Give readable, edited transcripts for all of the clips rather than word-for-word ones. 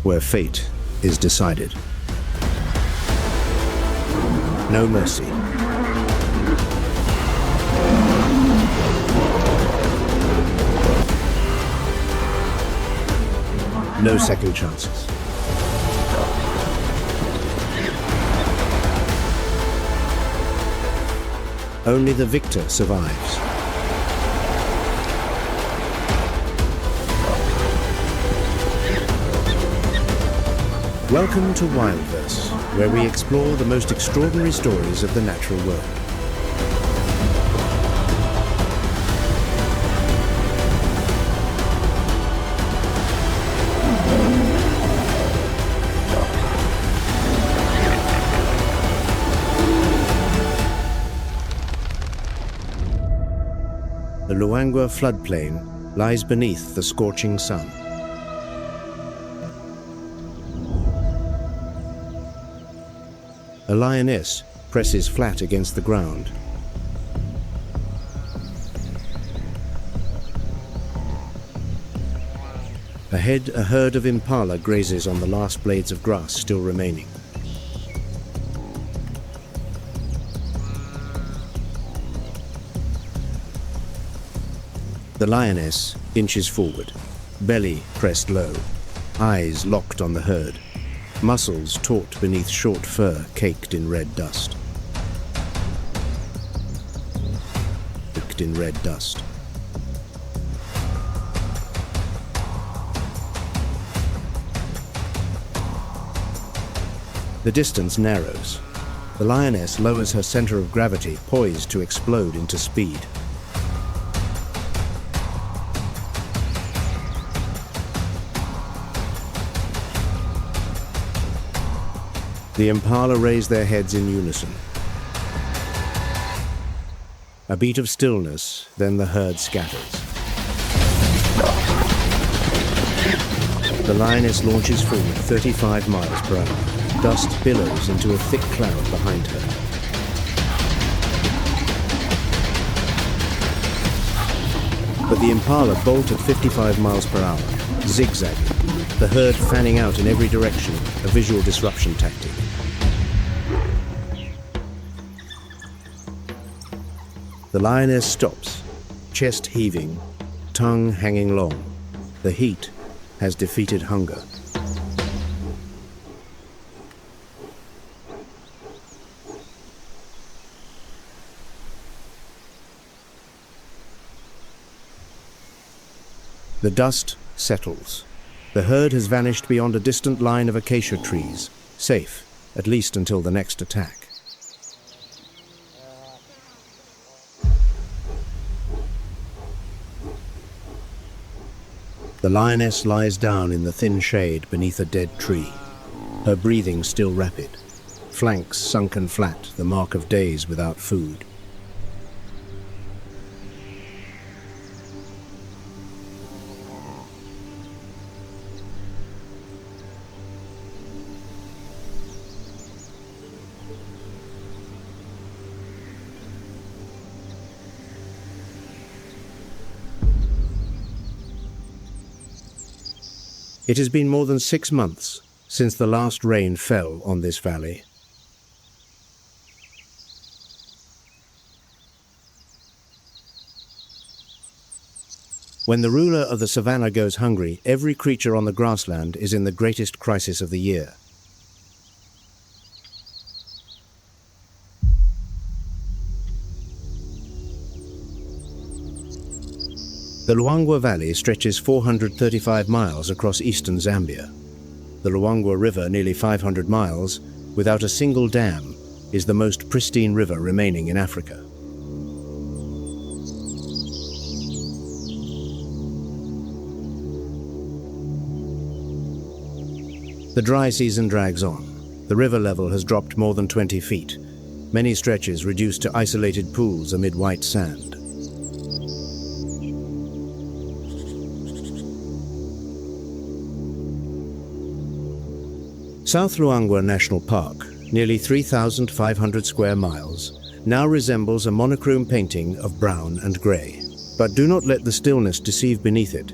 where fate is decided. No mercy. No second chances. Only the victor survives. Welcome to WildVerse, where we explore the most extraordinary stories of the natural world. The Luangwa floodplain lies beneath the scorching sun. A lioness presses flat against the ground. Ahead, a herd of impala grazes on the last blades of grass still remaining. The lioness inches forward, belly pressed low, eyes locked on the herd. Muscles taut beneath short fur caked in red dust. Caked in red dust. The distance narrows. The lioness lowers her center of gravity, poised to explode into speed. The impala raise their heads in unison. A beat of stillness, then the herd scatters. The lioness launches forward 35 miles per hour. Dust billows into a thick cloud behind her. But the impala bolt at 55 miles per hour, zigzagging, the herd fanning out in every direction, a visual disruption tactic. The lioness stops, chest heaving, tongue hanging long. The heat has defeated hunger. The dust settles. The herd has vanished beyond a distant line of acacia trees, safe, at least until the next attack. The lioness lies down in the thin shade beneath a dead tree, her breathing still rapid, flanks sunken flat, the mark of days without food. It has been more than 6 months since the last rain fell on this valley. When the ruler of the Savanna goes hungry, every creature on the grassland is in the greatest crisis of the year. The Luangwa Valley stretches 435 miles across eastern Zambia. The Luangwa River, nearly 500 miles, without a single dam, is the most pristine river remaining in Africa. The dry season drags on. The river level has dropped more than 20 feet, many stretches reduced to isolated pools amid white sand. South Luangwa National Park, nearly 3,500 square miles, now resembles a monochrome painting of brown and grey. But do not let the stillness deceive beneath it.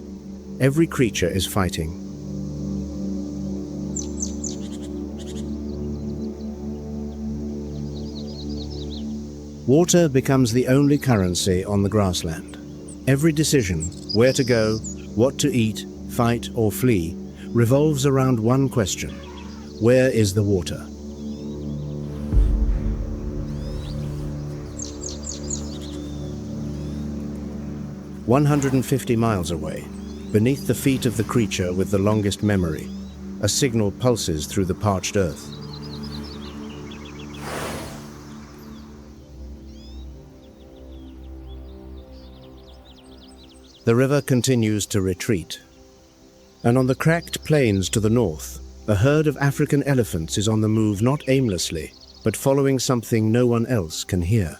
Every creature is fighting. Water becomes the only currency on the grassland. Every decision, where to go, what to eat, fight or flee, revolves around one question: where is the water? "150 miles away, beneath the feet of the creature with the longest memory, a signal pulses through the parched earth. The river continues to retreat, and on the cracked plains to the north, a herd of African elephants is on the move, not aimlessly, but following something no one else can hear.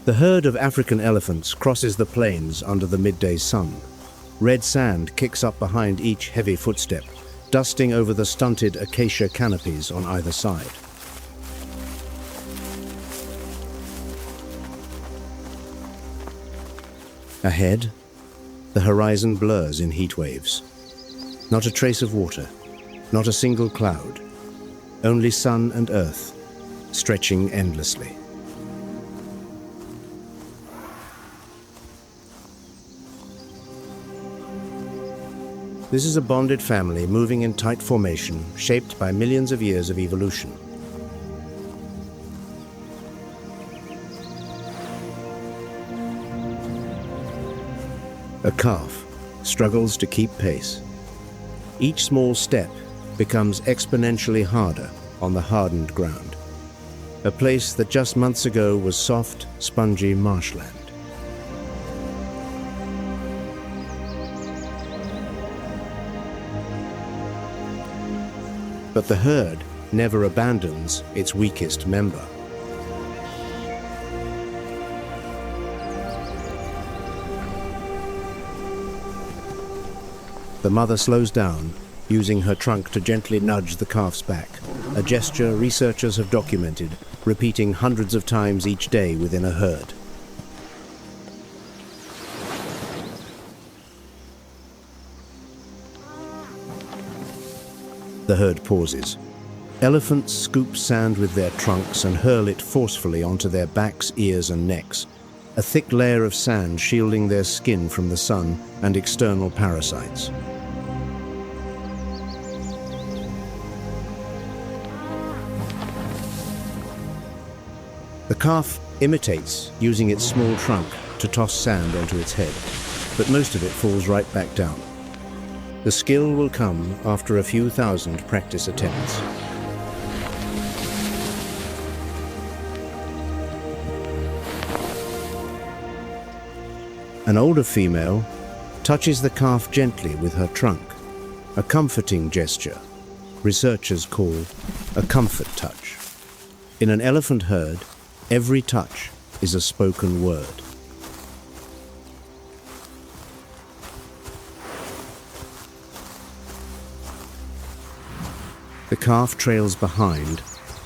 The herd of African elephants crosses the plains under the midday sun. Red sand kicks up behind each heavy footstep, dusting over the stunted acacia canopies on either side. Ahead, the horizon blurs in heat waves. Not a trace of water, not a single cloud, only sun and earth, stretching endlessly. This is a bonded family moving in tight formation, shaped by millions of years of evolution. A calf struggles to keep pace. Each small step becomes exponentially harder on the hardened ground, a place that just months ago was soft, spongy marshland. But the herd never abandons its weakest member. The mother slows down, using her trunk to gently nudge the calf's back, a gesture researchers have documented, repeating hundreds of times each day within a herd. The herd pauses. Elephants scoop sand with their trunks and hurl it forcefully onto their backs, ears, and necks, a thick layer of sand shielding their skin from the sun and external parasites. The calf imitates, using its small trunk to toss sand onto its head, but most of it falls right back down. The skill will come after a few thousand practice attempts. An older female touches the calf gently with her trunk, a comforting gesture researchers call a comfort touch. In an elephant herd, every touch is a spoken word. The calf trails behind,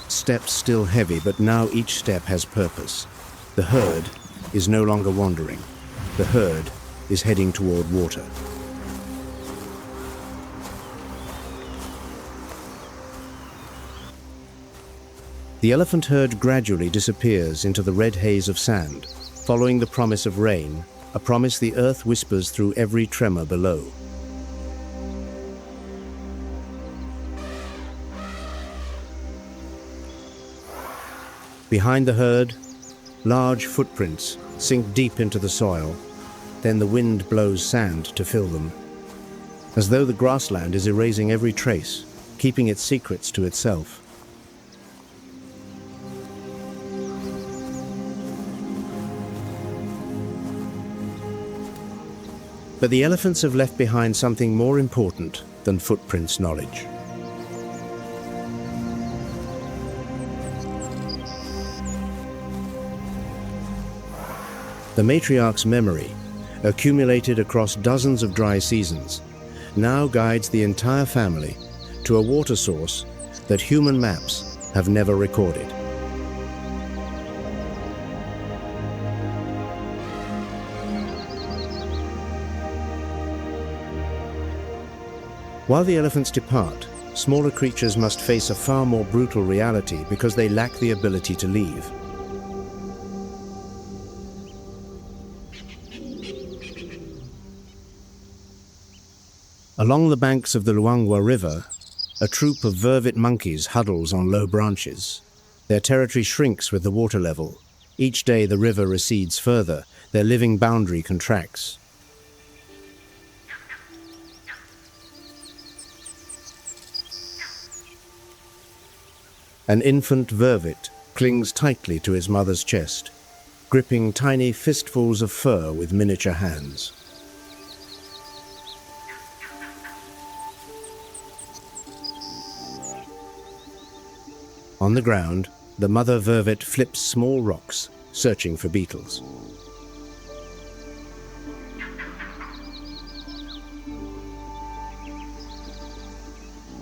steps still heavy, but now each step has purpose. The herd is no longer wandering. The herd is heading toward water. The elephant herd gradually disappears into the red haze of sand, following the promise of rain, a promise the earth whispers through every tremor below. Behind the herd, large footprints sink deep into the soil. Then the wind blows sand to fill them, as though the grassland is erasing every trace, keeping its secrets to itself. But the elephants have left behind something more important than footprints knowledge. The matriarch's memory, accumulated across dozens of dry seasons, now guides the entire family to a water source that human maps have never recorded. While the elephants depart, smaller creatures must face a far more brutal reality because they lack the ability to leave. Along the banks of the Luangwa River, a troop of vervet monkeys huddles on low branches. Their territory shrinks with the water level. Each day the river recedes further, their living boundary contracts. An infant vervet clings tightly to his mother's chest, gripping tiny fistfuls of fur with miniature hands. On the ground, the mother vervet flips small rocks, searching for beetles.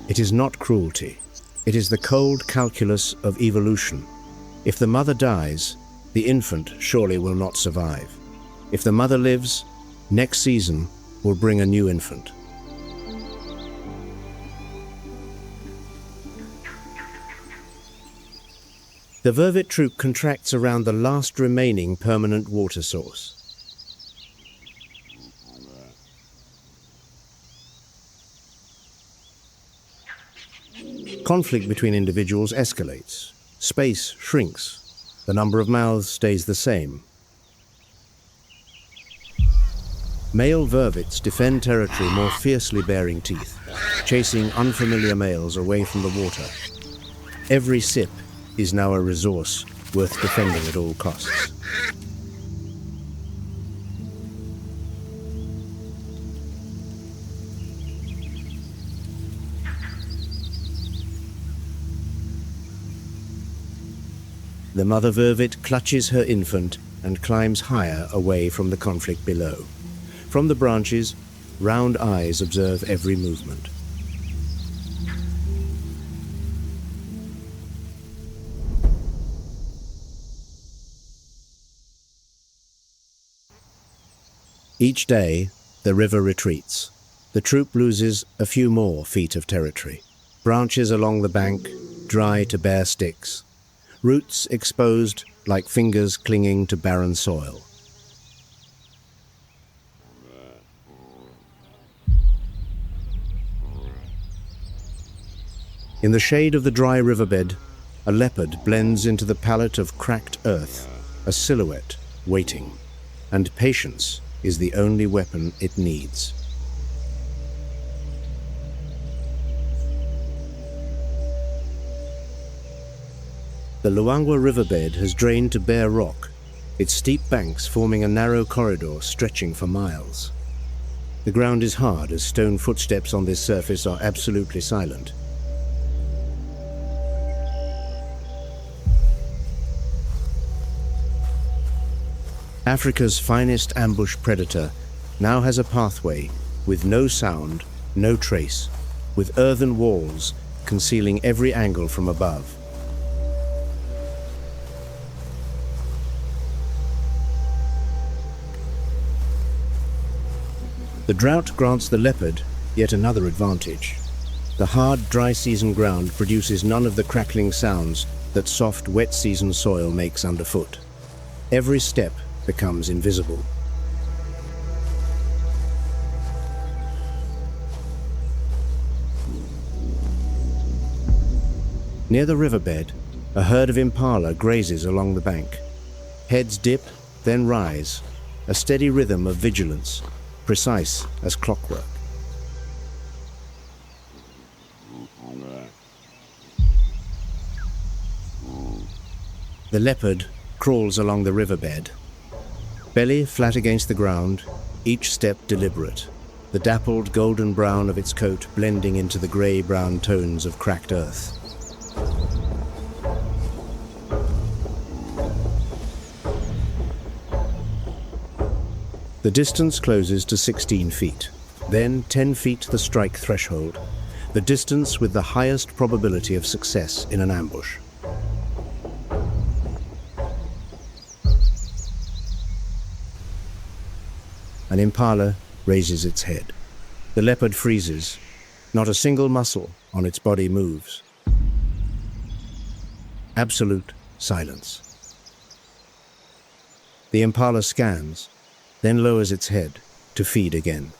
It is not cruelty. It is the cold calculus of evolution. If the mother dies, the infant surely will not survive. If the mother lives, next season will bring a new infant. The vervet troop contracts around the last remaining permanent water source. Conflict between individuals escalates. Space shrinks. The number of mouths stays the same. Male vervets defend territory more fiercely, baring teeth, chasing unfamiliar males away from the water. Every sip is now a resource worth defending at all costs. The mother vervet clutches her infant and climbs higher away from the conflict below. From the branches, round eyes observe every movement. Each day, the river retreats. The troop loses a few more feet of territory. Branches along the bank dry to bare sticks. Roots exposed like fingers clinging to barren soil. In the shade of the dry riverbed, a leopard blends into the palette of cracked earth, a silhouette waiting, and patience is the only weapon it needs. The Luangwa riverbed has drained to bare rock, its steep banks forming a narrow corridor stretching for miles. The ground is hard as stone footsteps on this surface are absolutely silent. Africa's finest ambush predator now has a pathway with no sound, no trace, with earthen walls concealing every angle from above. The drought grants the leopard yet another advantage. The hard, dry season ground produces none of the crackling sounds that soft, wet season soil makes underfoot. Every step becomes invisible. Near the riverbed, a herd of impala grazes along the bank. Heads dip, then rise, a steady rhythm of vigilance, precise as clockwork. The leopard crawls along the riverbed, belly flat against the ground, each step deliberate, the dappled golden brown of its coat blending into the grey-brown tones of cracked earth. The distance closes to 16 feet, then 10 feet the strike threshold, the distance with the highest probability of success in an ambush. An impala raises its head. The leopard freezes. Not a single muscle on its body moves. Absolute silence. The impala scans, then lowers its head to feed again.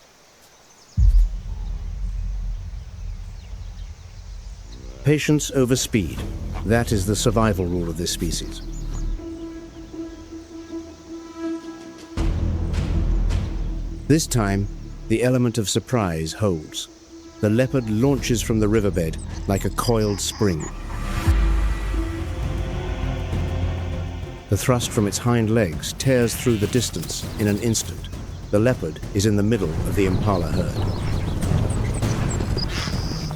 Patience over speed. That is the survival rule of this species. This time, the element of surprise holds. The leopard launches from the riverbed like a coiled spring. The thrust from its hind legs tears through the distance in an instant. The leopard is in the middle of the impala herd.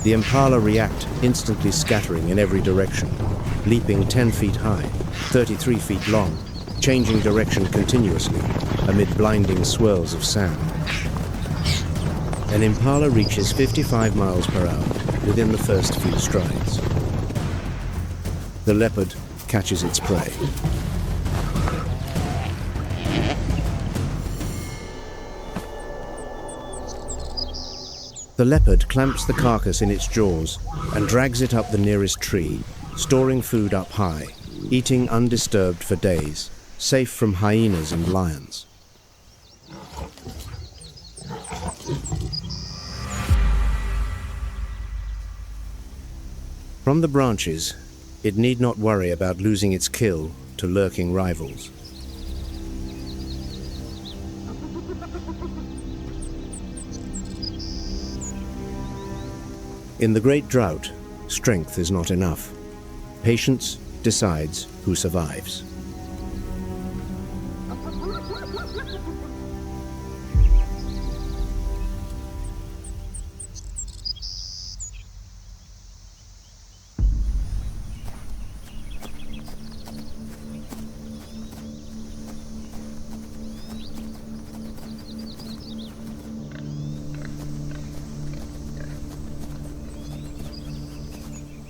The impala react, instantly scattering in every direction, leaping 10 feet high, 33 feet long, changing direction continuously amid blinding swirls of sound. An impala reaches 55 miles per hour within the first few strides. The leopard catches its prey. The leopard clamps the carcass in its jaws and drags it up the nearest tree, storing food up high, eating undisturbed for days, safe from hyenas and lions. From the branches, it need not worry about losing its kill to lurking rivals. In the great drought, strength is not enough. Patience decides who survives.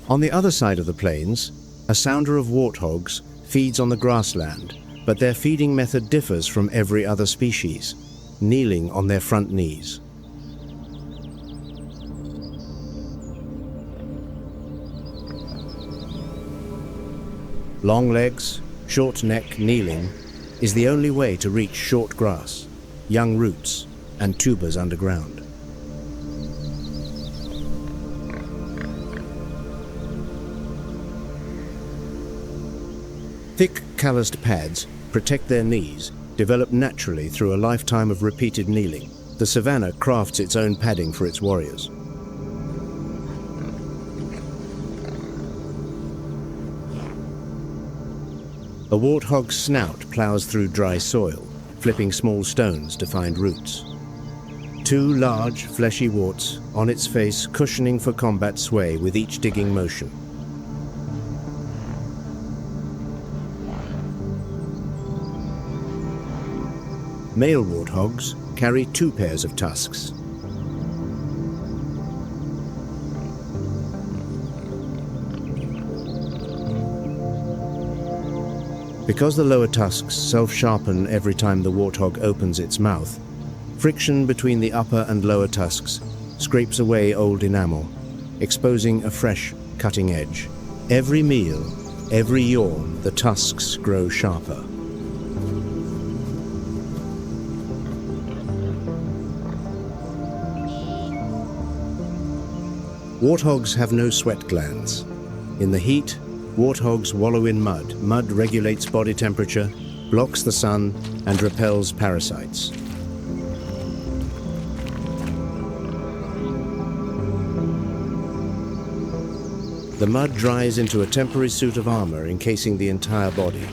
On the other side of the plains, a sounder of warthogs feeds on the grassland, but their feeding method differs from every other species, kneeling on their front knees. Long legs, short neck kneeling is the only way to reach short grass, young roots, and tubers underground. Thick, calloused pads protect their knees, developed naturally through a lifetime of repeated kneeling. The savanna crafts its own padding for its warriors. A warthog's snout plows through dry soil, flipping small stones to find roots. Two large, fleshy warts on its face cushioning for combat sway with each digging motion. Male warthogs carry 2 pairs of tusks. Because the lower tusks self-sharpen every time the warthog opens its mouth, friction between the upper and lower tusks scrapes away old enamel, exposing a fresh, cutting edge. Every meal, every yawn, the tusks grow sharper. Warthogs have no sweat glands. In the heat, warthogs wallow in mud. Mud regulates body temperature, blocks the sun, and repels parasites. The mud dries into a temporary suit of armor encasing the entire body.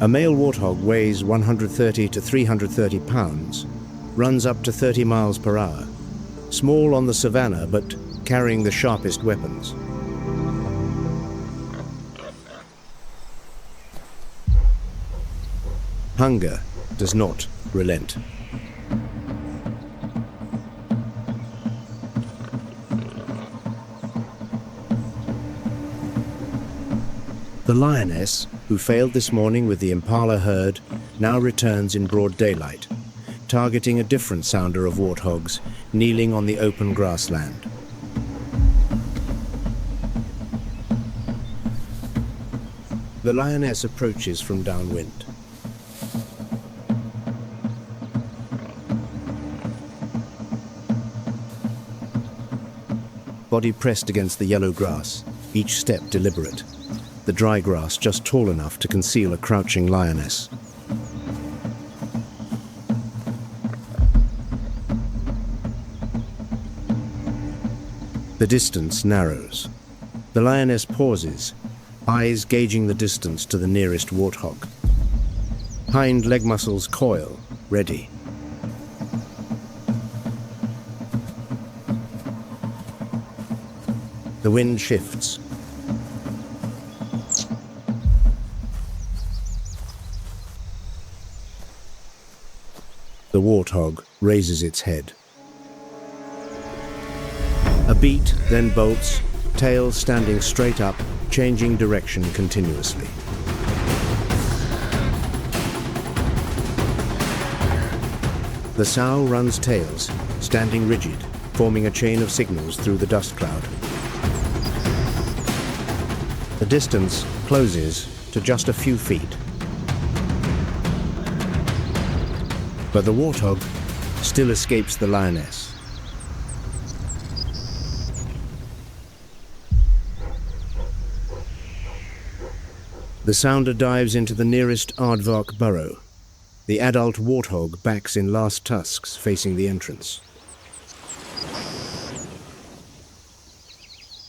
A male warthog weighs 130 to 330 pounds, runs up to 30 miles per hour, small on the savanna but carrying the sharpest weapons. Hunger does not relent. The lioness, who failed this morning with the impala herd, now returns in broad daylight, targeting a different sounder of warthogs kneeling on the open grassland. The lioness approaches from downwind. Body pressed against the yellow grass, each step deliberate. The dry grass just tall enough to conceal a crouching lioness. The distance narrows. The lioness pauses, eyes gauging the distance to the nearest warthog. Hind leg muscles coil, ready. The wind shifts. The warthog raises its head. A beat, then bolts, tail standing straight up, changing direction continuously. The sow runs tails, standing rigid, forming a chain of signals through the dust cloud. The distance closes to just a few feet. But the warthog still escapes the lioness. The sounder dives into the nearest aardvark burrow. The adult warthog backs in last tusks facing the entrance.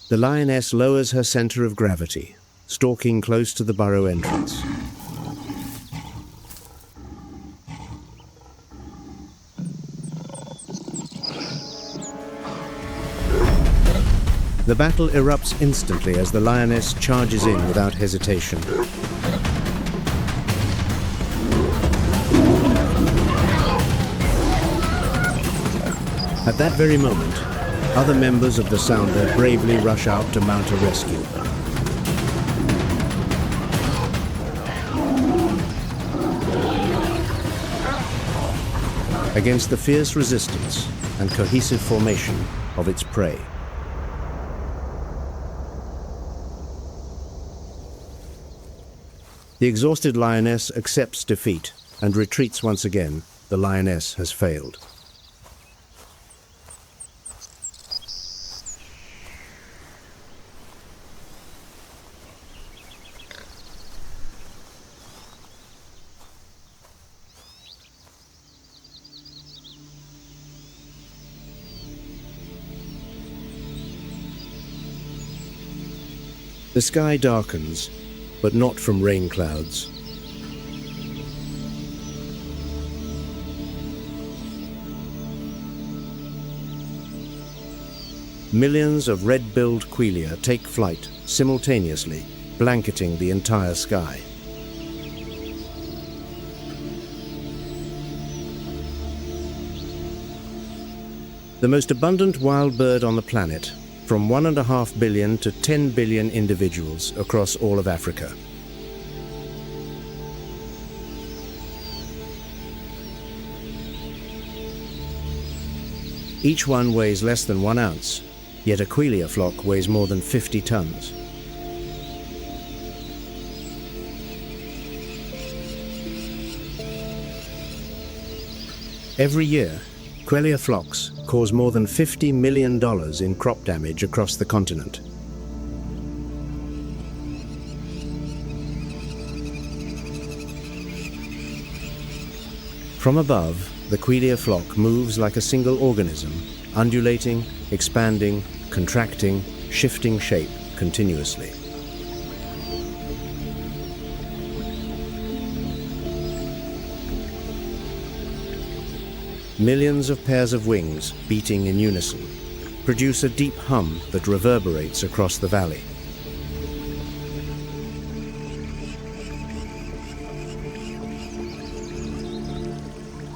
The lioness lowers her center of gravity, stalking close to the burrow entrance. The battle erupts instantly as the lioness charges in without hesitation. At that very moment, other members of the sounder bravely rush out to mount a rescue. Against the fierce resistance and cohesive formation of its prey. The exhausted lioness accepts defeat and retreats once again. The lioness has failed. The sky darkens, but not from rain clouds. Millions of red-billed quelea take flight simultaneously, blanketing the entire sky. The most abundant wild bird on the planet, from 1.5 billion to 10 billion individuals across all of Africa. Each one weighs less than 1 ounce, yet a quelea flock weighs more than 50 tons. Every year, quelea flocks cause more than $50 million in crop damage across the continent. From above, the quelea flock moves like a single organism, undulating, expanding, contracting, shifting shape continuously. Millions of pairs of wings, beating in unison, produce a deep hum that reverberates across the valley.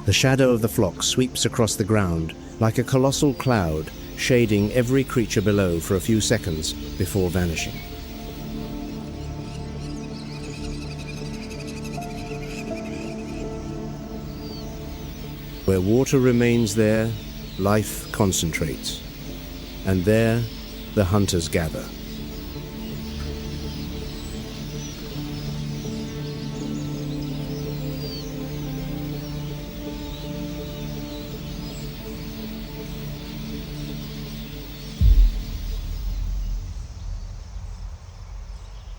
The shadow of the flock sweeps across the ground like a colossal cloud, shading every creature below for a few seconds before vanishing. Where water remains there, life concentrates. And there, the hunters gather.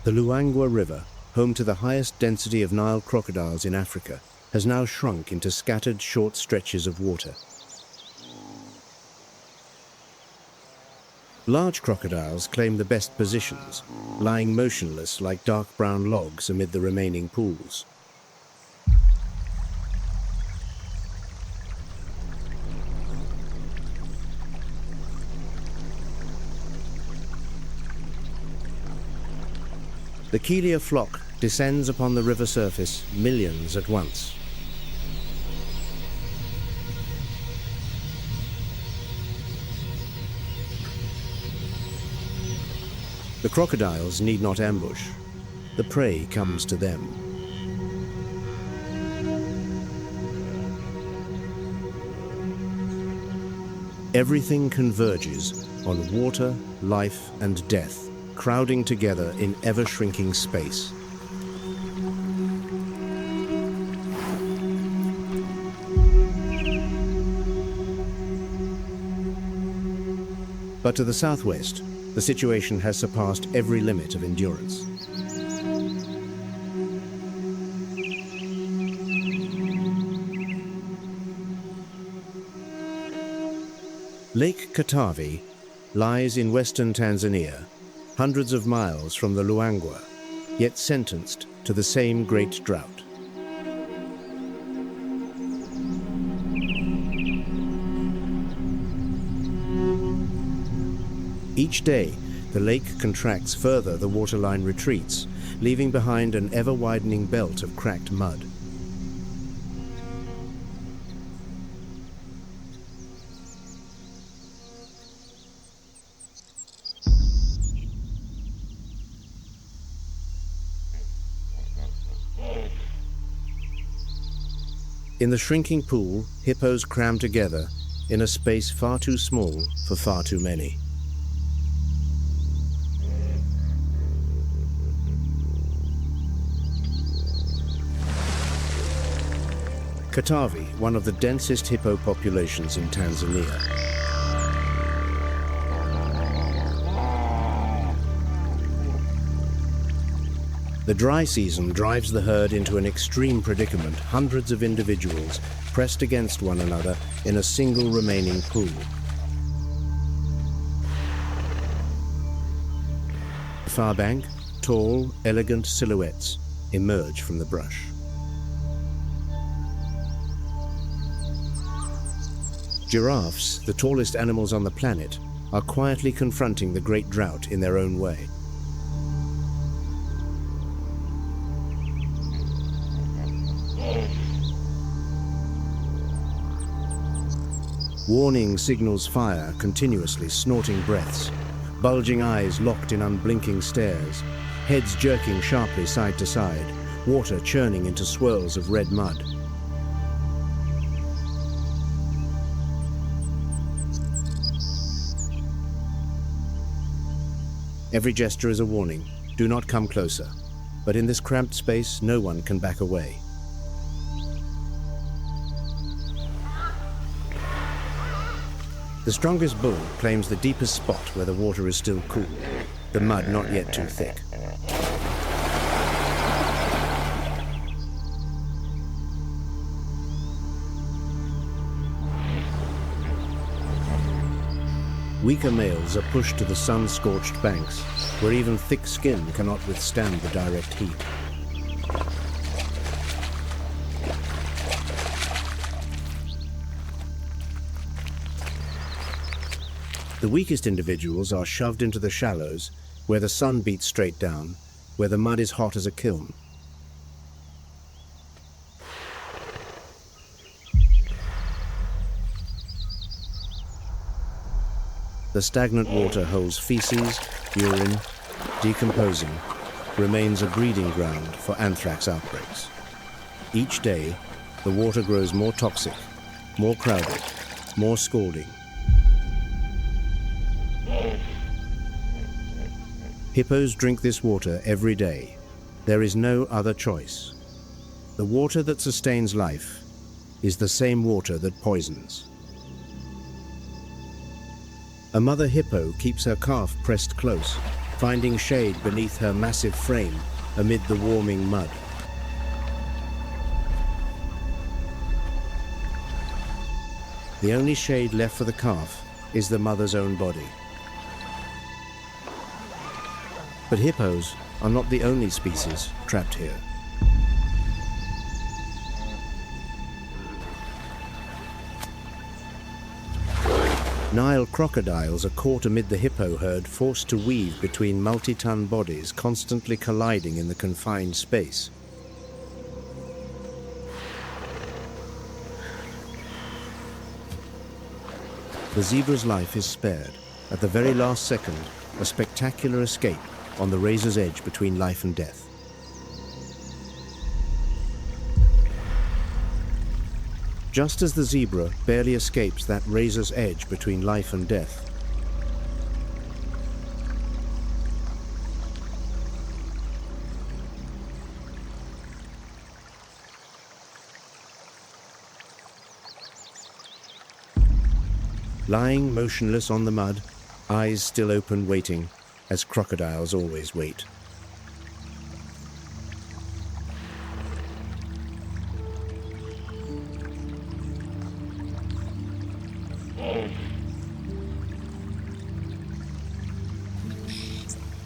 The Luangwa River, home to the highest density of Nile crocodiles in Africa, has now shrunk into scattered short stretches of water. Large crocodiles claim the best positions, lying motionless like dark brown logs amid the remaining pools. The Quelea flock descends upon the river surface, millions at once. The crocodiles need not ambush. The prey comes to them. Everything converges on water, life, and death, crowding together in ever-shrinking space. But to the southwest, the situation has surpassed every limit of endurance. Lake Katavi lies in western Tanzania, hundreds of miles from the Luangwa, yet sentenced to the same great drought. Each day, the lake contracts further, the waterline retreats, leaving behind an ever-widening belt of cracked mud. In the shrinking pool, hippos cram together in a space far too small for far too many. Katavi, one of the densest hippo populations in Tanzania. The dry season drives the herd into an extreme predicament, hundreds of individuals pressed against one another in a single remaining pool. The far bank, tall, elegant silhouettes emerge from the brush. Giraffes, the tallest animals on the planet, are quietly confronting the great drought in their own way. Warning signals fire continuously, snorting breaths, bulging eyes locked in unblinking stares, heads jerking sharply side to side, water churning into swirls of red mud. Every gesture is a warning. Do not come closer. But in this cramped space, no one can back away. The strongest bull claims the deepest spot where the water is still cool, the mud not yet too thick. Weaker males are pushed to the sun-scorched banks, where even thick skin cannot withstand the direct heat. The weakest individuals are shoved into the shallows, where the sun beats straight down, where the mud is hot as a kiln. The stagnant water holds feces, urine, decomposing, remains a breeding ground for anthrax outbreaks. Each day, the water grows more toxic, more crowded, more scalding. Hippos drink this water every day. There is no other choice. The water that sustains life is the same water that poisons. A mother hippo keeps her calf pressed close, finding shade beneath her massive frame amid the warming mud. The only shade left for the calf is the mother's own body. But hippos are not the only species trapped here. Nile crocodiles are caught amid the hippo herd, forced to weave between multi-ton bodies, constantly colliding in the confined space. The zebra's life is spared. At the very last second, a spectacular escape on the razor's edge between life and death. Just as the zebra barely escapes that razor's edge between life and death, lying motionless on the mud, eyes still open, waiting, as crocodiles always wait.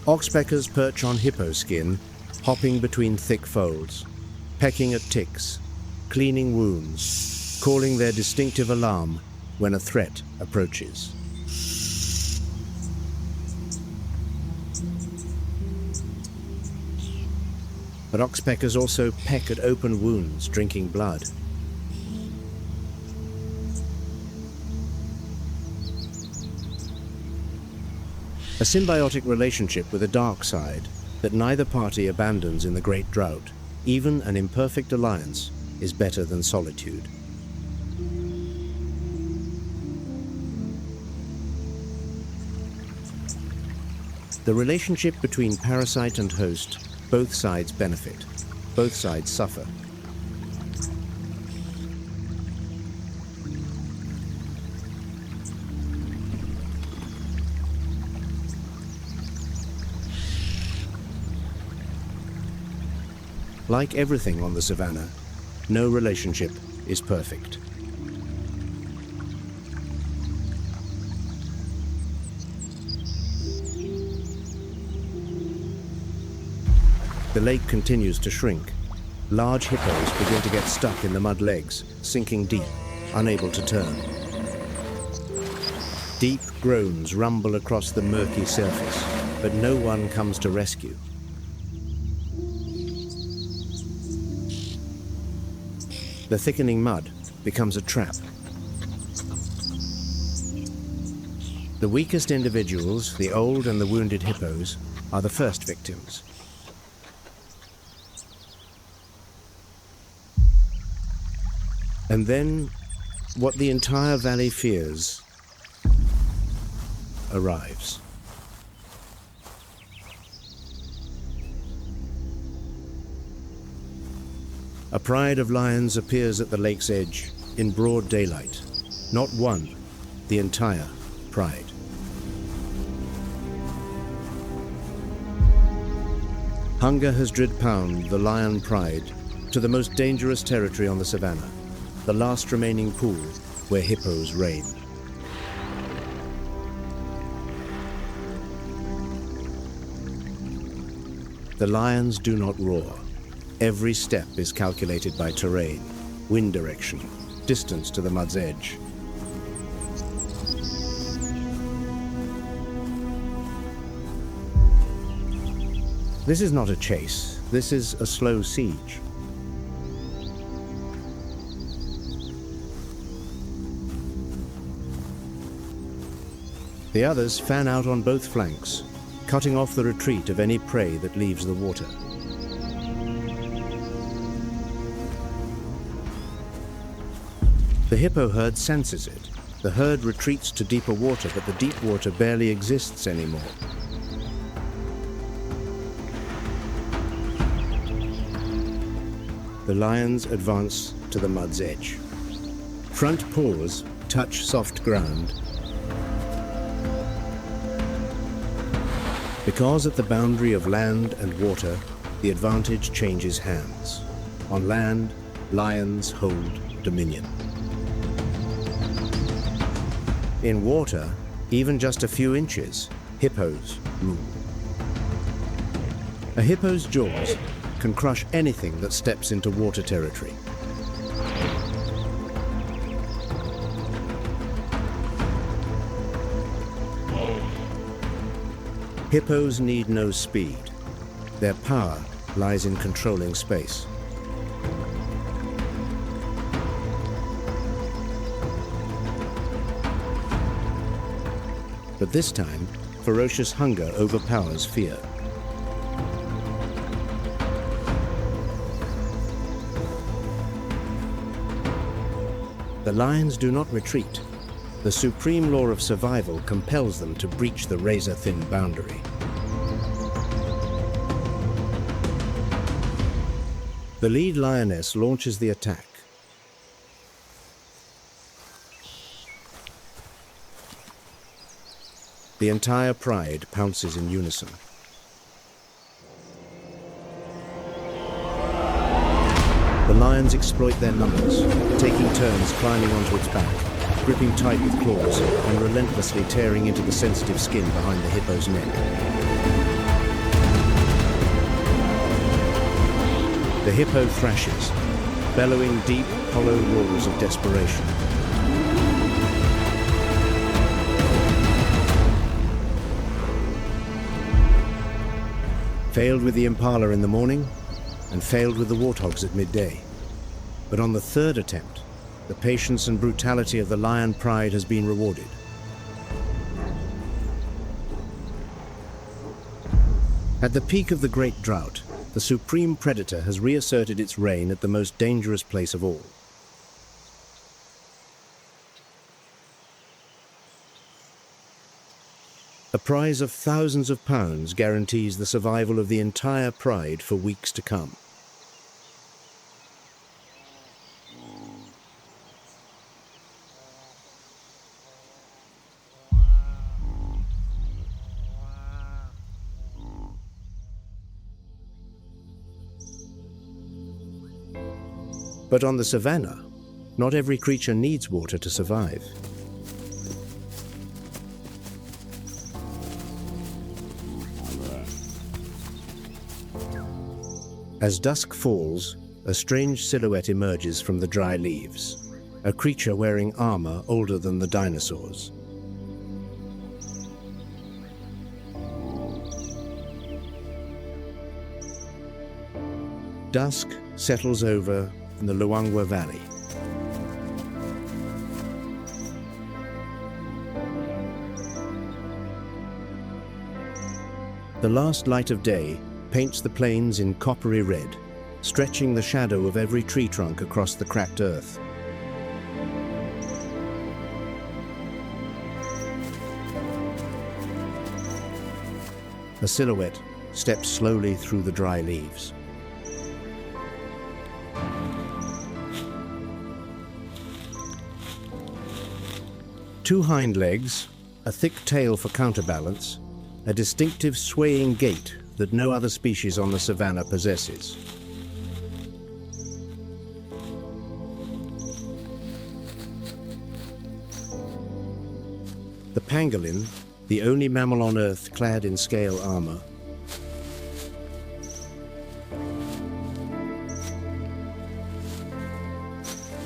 Oxpeckers perch on hippo skin, hopping between thick folds, pecking at ticks, cleaning wounds, calling their distinctive alarm when a threat approaches. But oxpeckers also peck at open wounds, drinking blood. A symbiotic relationship with a dark side that neither party abandons in the Great Drought. Even an imperfect alliance is better than solitude. The relationship between parasite and host, both sides benefit, both sides suffer. Like everything on the Savanna, no relationship is perfect. The lake continues to shrink. Large hippos begin to get stuck in the mud legs, sinking deep, unable to turn. Deep groans rumble across the murky surface, but no one comes to rescue. The thickening mud becomes a trap. The weakest individuals, the old and the wounded hippos, are the first victims. And then, what the entire valley fears arrives. A pride of lions appears at the lake's edge in broad daylight. Not one, the entire pride. Hunger has driven the lion pride to the most dangerous territory on the Savanna, the last remaining pool where hippos reign. The lions do not roar. Every step is calculated by terrain, wind direction, distance to the mud's edge. This is not a chase. This is a slow siege. The others fan out on both flanks, cutting off the retreat of any prey that leaves the water. The The hippo herd senses it. The herd retreats to deeper water, but the deep water barely exists anymore. The lions advance to the mud's edge. Front paws touch soft ground. Because at the boundary of land and water, the advantage changes hands. On land, lions hold dominion. In water, even just a few inches, hippos rule. A hippo's jaws can crush anything that steps into water territory. Hippos need no speed. Their power lies in controlling space. But this time, ferocious hunger overpowers fear. The lions do not retreat. The supreme law of survival compels them to breach the razor-thin boundary. The lead lioness launches the attack. The entire pride pounces in unison. The lions exploit their numbers, taking turns climbing onto its back, gripping tight with claws and relentlessly tearing into the sensitive skin behind the hippo's neck. The hippo thrashes, bellowing deep, hollow roars of desperation. Failed with the impala in the morning, and failed with the warthogs at midday. But on the third attempt, the patience and brutality of the lion pride has been rewarded. At the peak of the great drought, the supreme predator has reasserted its reign at the most dangerous place of all. A prize of thousands of pounds guarantees the survival of the entire pride for weeks to come. But on the Savanna, not every creature needs water to survive. As dusk falls, a strange silhouette emerges from the dry leaves, a creature wearing armor older than the dinosaurs. Dusk settles over in the Luangwa Valley. The last light of day paints the plains in coppery red, stretching the shadow of every tree trunk across the cracked earth. A silhouette steps slowly through the dry leaves. Two hind legs, a thick tail for counterbalance, a distinctive swaying gait that no other species on the savanna possesses. The pangolin, the only mammal on Earth clad in scale armor,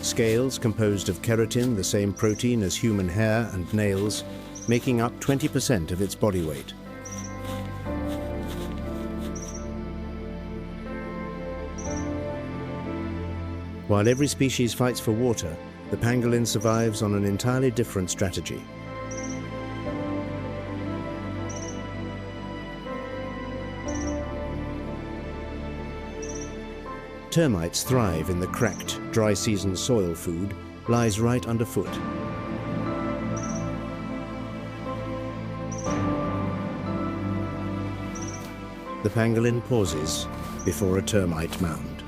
scales composed of keratin, the same protein as human hair and nails, making up 20% of its body weight. While every species fights for water, the pangolin survives on an entirely different strategy. Termites thrive in the cracked, dry-season soil food lies right underfoot. The pangolin pauses before a termite mound.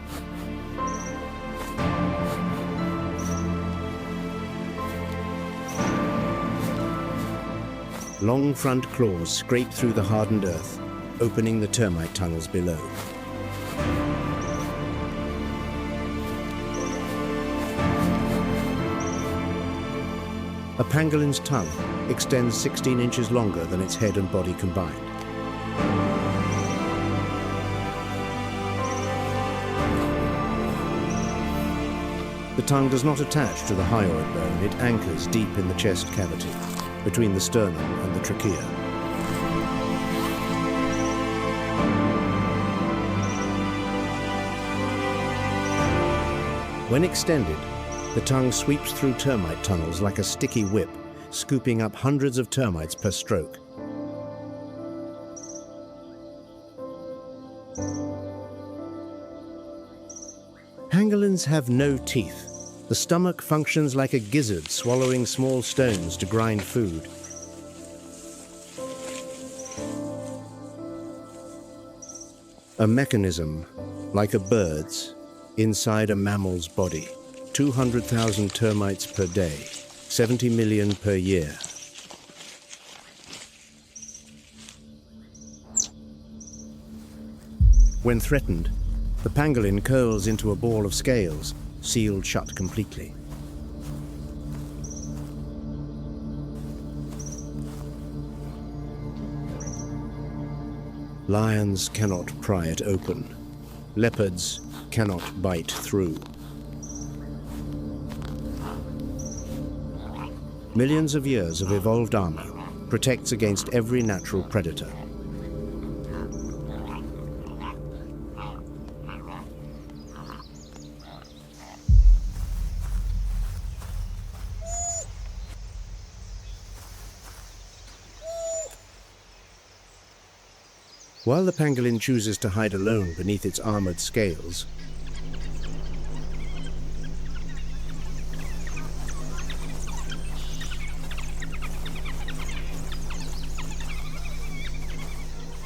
Long front claws scrape through the hardened earth, opening the termite tunnels below. A pangolin's tongue extends 16 inches longer than its head and body combined. The tongue does not attach to the hyoid bone, it anchors deep in the chest cavity, between the sternum and the trachea. When extended, the tongue sweeps through termite tunnels like a sticky whip, scooping up hundreds of termites per stroke. Pangolins have no teeth. The stomach functions like a gizzard swallowing small stones to grind food. A mechanism, like a bird's, inside a mammal's body. 200,000 termites per day, 70 million per year. When threatened, the pangolin curls into a ball of scales, sealed shut completely. Lions cannot pry it open. Leopards cannot bite through. Millions of years of evolved armor protects against every natural predator. While the pangolin chooses to hide alone beneath its armored scales,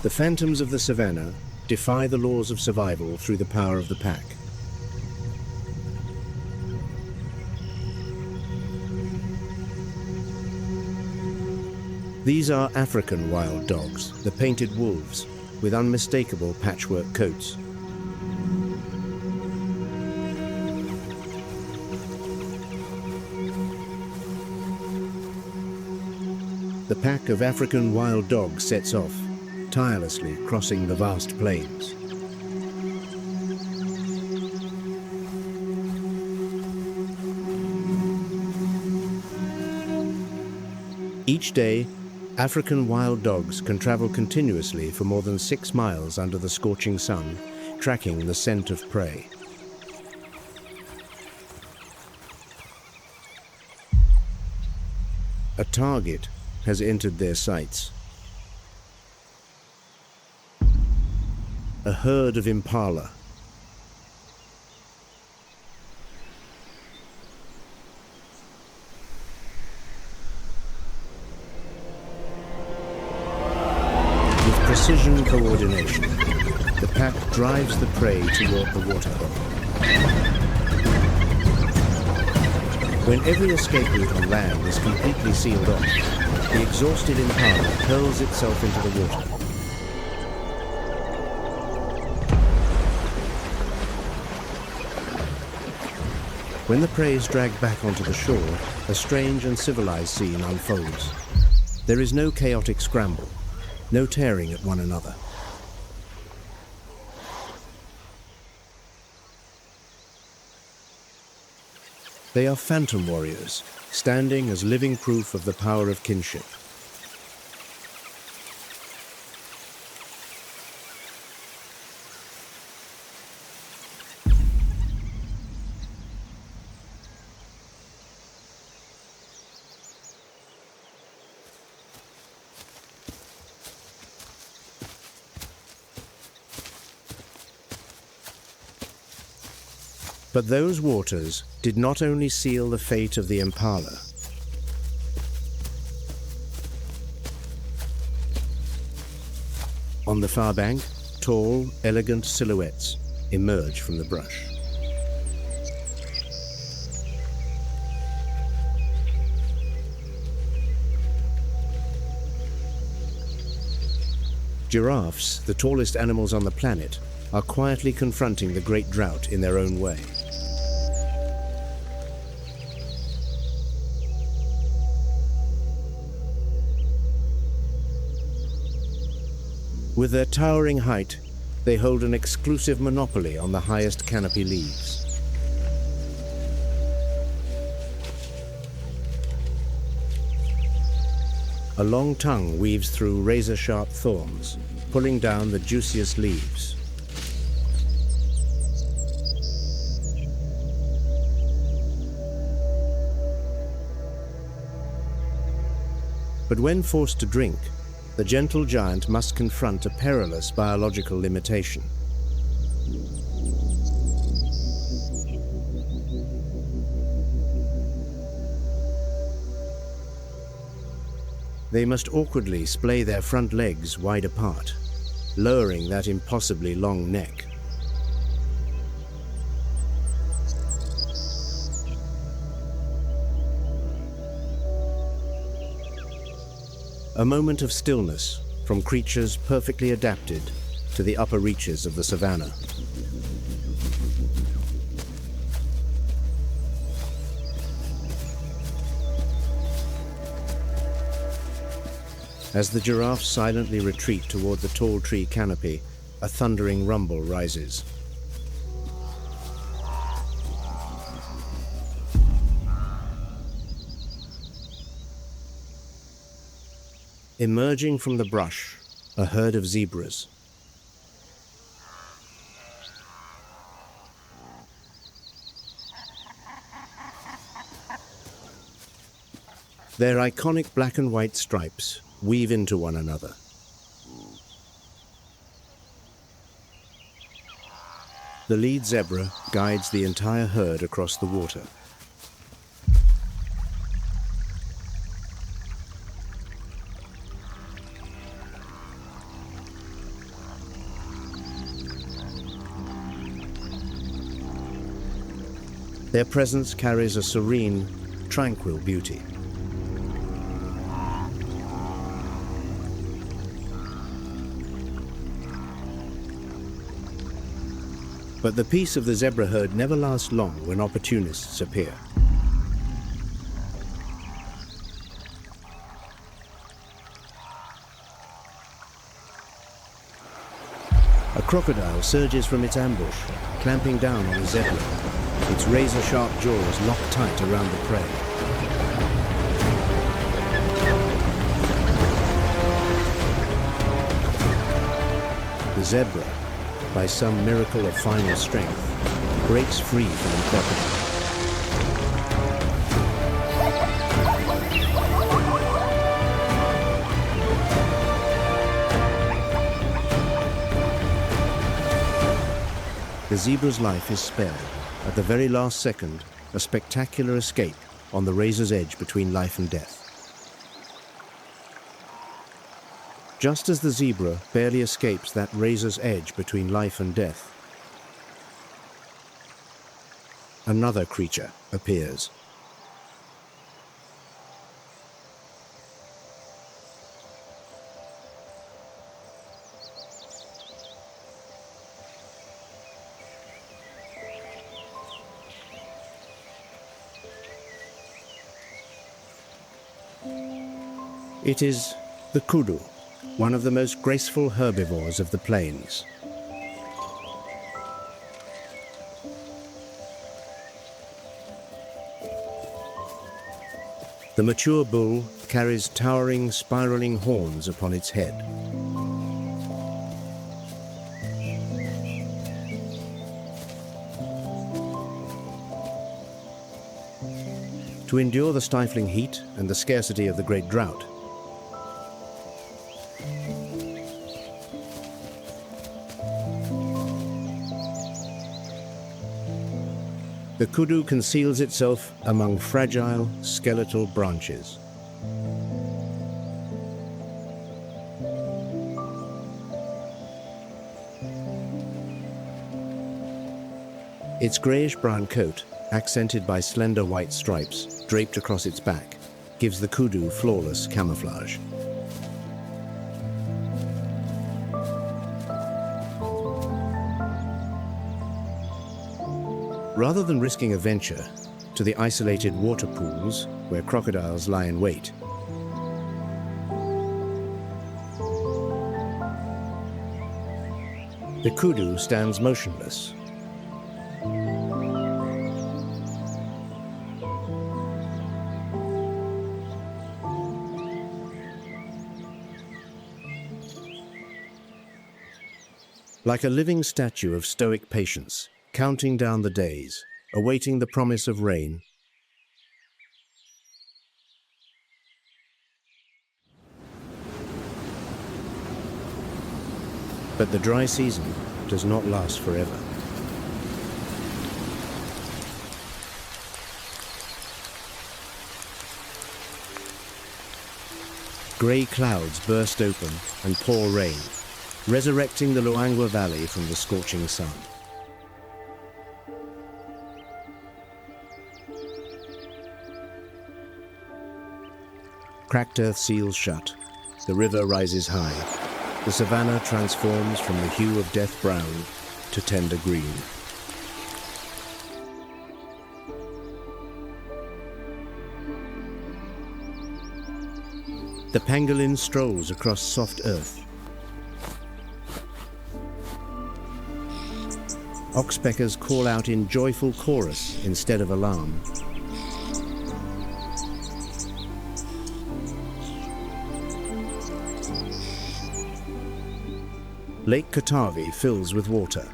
the phantoms of the savanna defy the laws of survival through the power of the pack. These are African wild dogs, the painted wolves, with unmistakable patchwork coats. The pack of African wild dogs sets off, tirelessly crossing the vast plains. Each day, African wild dogs can travel continuously for more than 6 miles under the scorching sun, tracking the scent of prey. A target has entered their sights. A herd of impala. Precision coordination, the pack drives the prey toward the waterhole. When every escape route on land is completely sealed off, the exhausted impala hurls itself into the water. When the prey is dragged back onto the shore, a strange and civilized scene unfolds. There is no chaotic scramble. No tearing at one another. They are phantom warriors, standing as living proof of the power of kinship. But those waters did not only seal the fate of the impala. On the far bank, tall, elegant silhouettes emerge from the brush. Giraffes, the tallest animals on the planet, are quietly confronting the great drought in their own way. With their towering height, they hold an exclusive monopoly on the highest canopy leaves. A long tongue weaves through razor-sharp thorns, pulling down the juiciest leaves. But when forced to drink, the gentle giant must confront a perilous biological limitation. They must awkwardly splay their front legs wide apart, lowering that impossibly long neck. A moment of stillness from creatures perfectly adapted to the upper reaches of the savanna. As the giraffes silently retreat toward the tall tree canopy, a thundering rumble rises. Emerging from the brush, a herd of zebras. Their iconic black and white stripes weave into one another. The lead zebra guides the entire herd across the water. Their presence carries a serene, tranquil beauty. But the peace of the zebra herd never lasts long when opportunists appear. A crocodile surges from its ambush, clamping down on the zebra, its razor-sharp jaws locked tight around the prey. The zebra, by some miracle of final strength, breaks free from the crocodile. The zebra's life is spared. At the very last second, a spectacular escape on the razor's edge between life and death. Just as the zebra barely escapes that razor's edge between life and death, another creature appears. It is the kudu, one of the most graceful herbivores of the plains. The mature bull carries towering, spiraling horns upon its head. To endure the stifling heat and the scarcity of the great drought, The kudu conceals itself among fragile, skeletal branches. Its grayish-brown coat, accented by slender white stripes draped across its back, gives the kudu flawless camouflage. Rather than risking a venture to the isolated water pools where crocodiles lie in wait, the kudu stands motionless. Like a living statue of stoic patience, counting down the days, awaiting the promise of rain. But the dry season does not last forever. Grey clouds burst open and pour rain, resurrecting the Luangwa Valley from the scorching sun. Cracked earth seals shut, the river rises high, the savanna transforms from the hue of death brown to tender green. The pangolin strolls across soft earth. Oxpeckers call out in joyful chorus instead of alarm. Lake Katavi fills with water.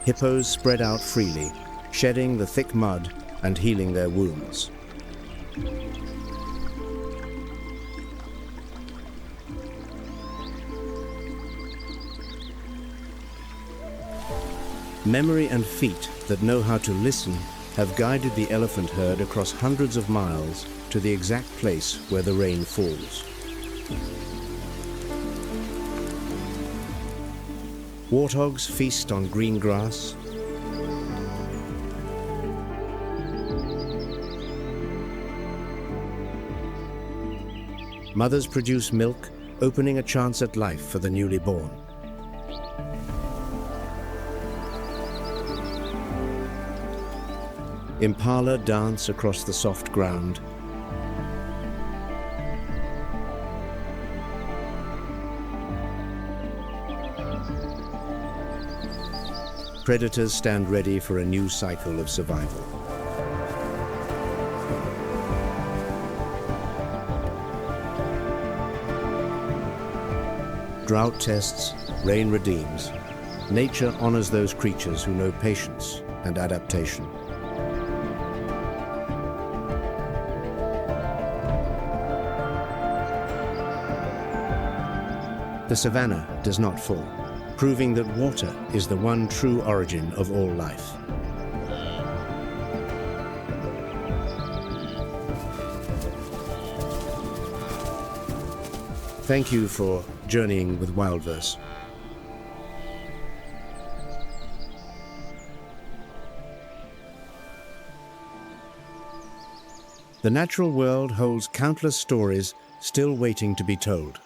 Hippos spread out freely, shedding the thick mud and healing their wounds. Memory and feet that know how to listen have guided the elephant herd across hundreds of miles to the exact place where the rain falls. Warthogs feast on green grass. Mothers produce milk, opening a chance at life for the newly born. Impala dance across the soft ground. Predators stand ready for a new cycle of survival. Drought tests, rain redeems. Nature honors those creatures who know patience and adaptation. The savanna does not fall, proving that water is the one true origin of all life. Thank you for journeying with WildVerse. The natural world holds countless stories still waiting to be told.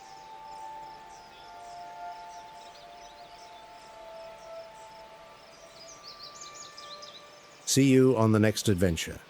See you on the next adventure.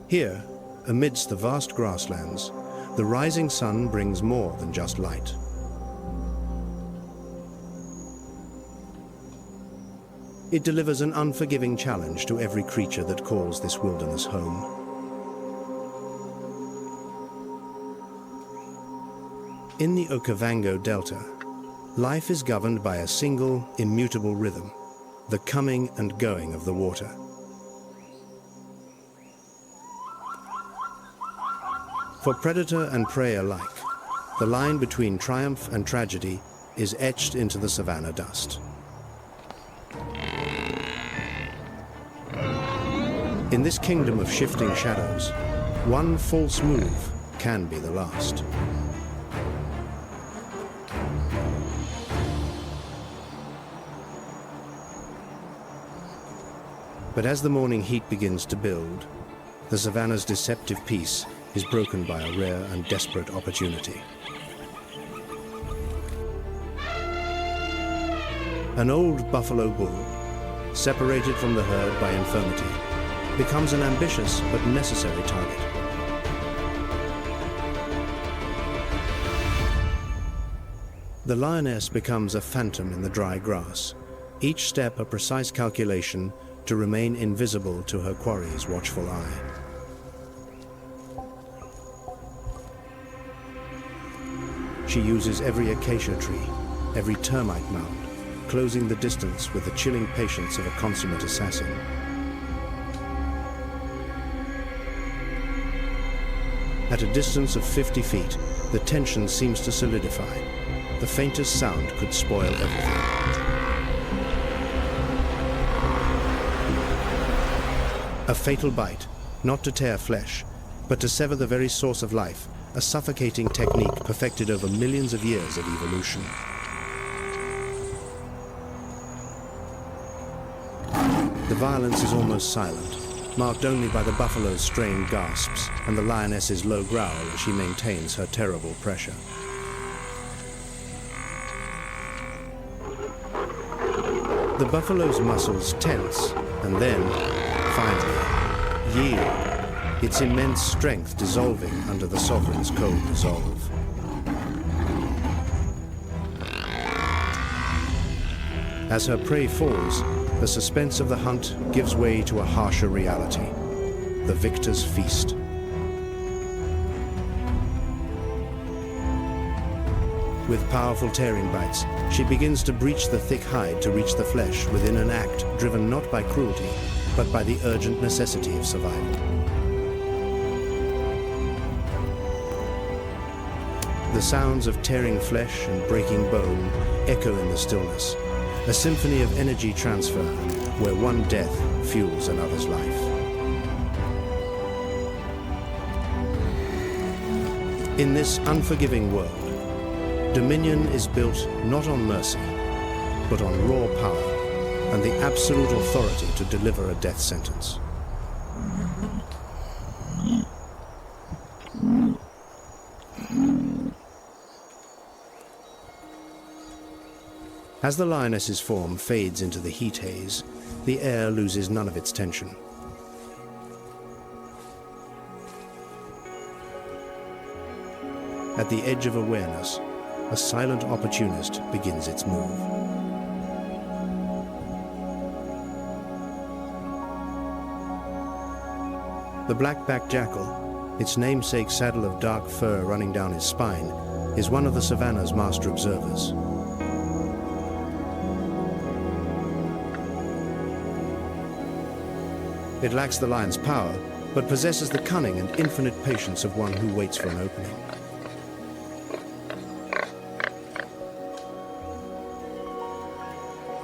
Here, amidst the vast grasslands, the rising sun brings more than just light. It delivers an unforgiving challenge to every creature that calls this wilderness home. In the Okavango Delta, life is governed by a single, immutable rhythm, the coming and going of the water. For predator and prey alike, the line between triumph and tragedy is etched into the savanna dust. In this kingdom of shifting shadows, one false move can be the last. But as the morning heat begins to build, the savanna's deceptive peace is broken by a rare and desperate opportunity. An old buffalo bull, separated from the herd by infirmity, becomes an ambitious but necessary target. The lioness becomes a phantom in the dry grass, each step a precise calculation to remain invisible to her quarry's watchful eye. She uses every acacia tree, every termite mound, closing the distance with the chilling patience of a consummate assassin. At a distance of 50 feet, the tension seems to solidify. The faintest sound could spoil everything. A fatal bite, not to tear flesh, but to sever the very source of life, a suffocating technique perfected over millions of years of evolution. The violence is almost silent, marked only by the buffalo's strained gasps and the lioness's low growl as she maintains her terrible pressure. The buffalo's muscles tense and then, finally, yield, its immense strength dissolving under the sovereign's cold resolve. As her prey falls, the suspense of the hunt gives way to a harsher reality, the victor's feast. With powerful tearing bites, she begins to breach the thick hide to reach the flesh within an act driven not by cruelty, but by the urgent necessity of survival. The sounds of tearing flesh and breaking bone echo in the stillness, a symphony of energy transfer where one death fuels another's life. In this unforgiving world, dominion is built not on mercy, but on raw power and the absolute authority to deliver a death sentence. As the lioness's form fades into the heat haze, the air loses none of its tension. At the edge of awareness, a silent opportunist begins its move. The black-backed jackal, its namesake saddle of dark fur running down his spine, is one of the savanna's master observers. It lacks the lion's power, but possesses the cunning and infinite patience of one who waits for an opening.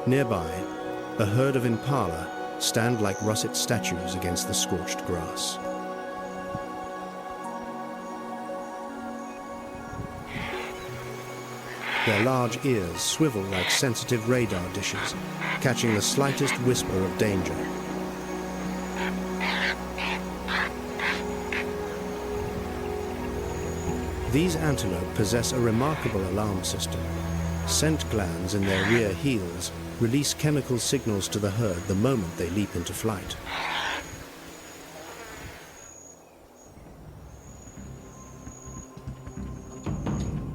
Nearby, a herd of impala stand like russet statues against the scorched grass. Their large ears swivel like sensitive radar dishes, catching the slightest whisper of danger. These antelope possess a remarkable alarm system. Scent glands in their rear heels release chemical signals to the herd the moment they leap into flight.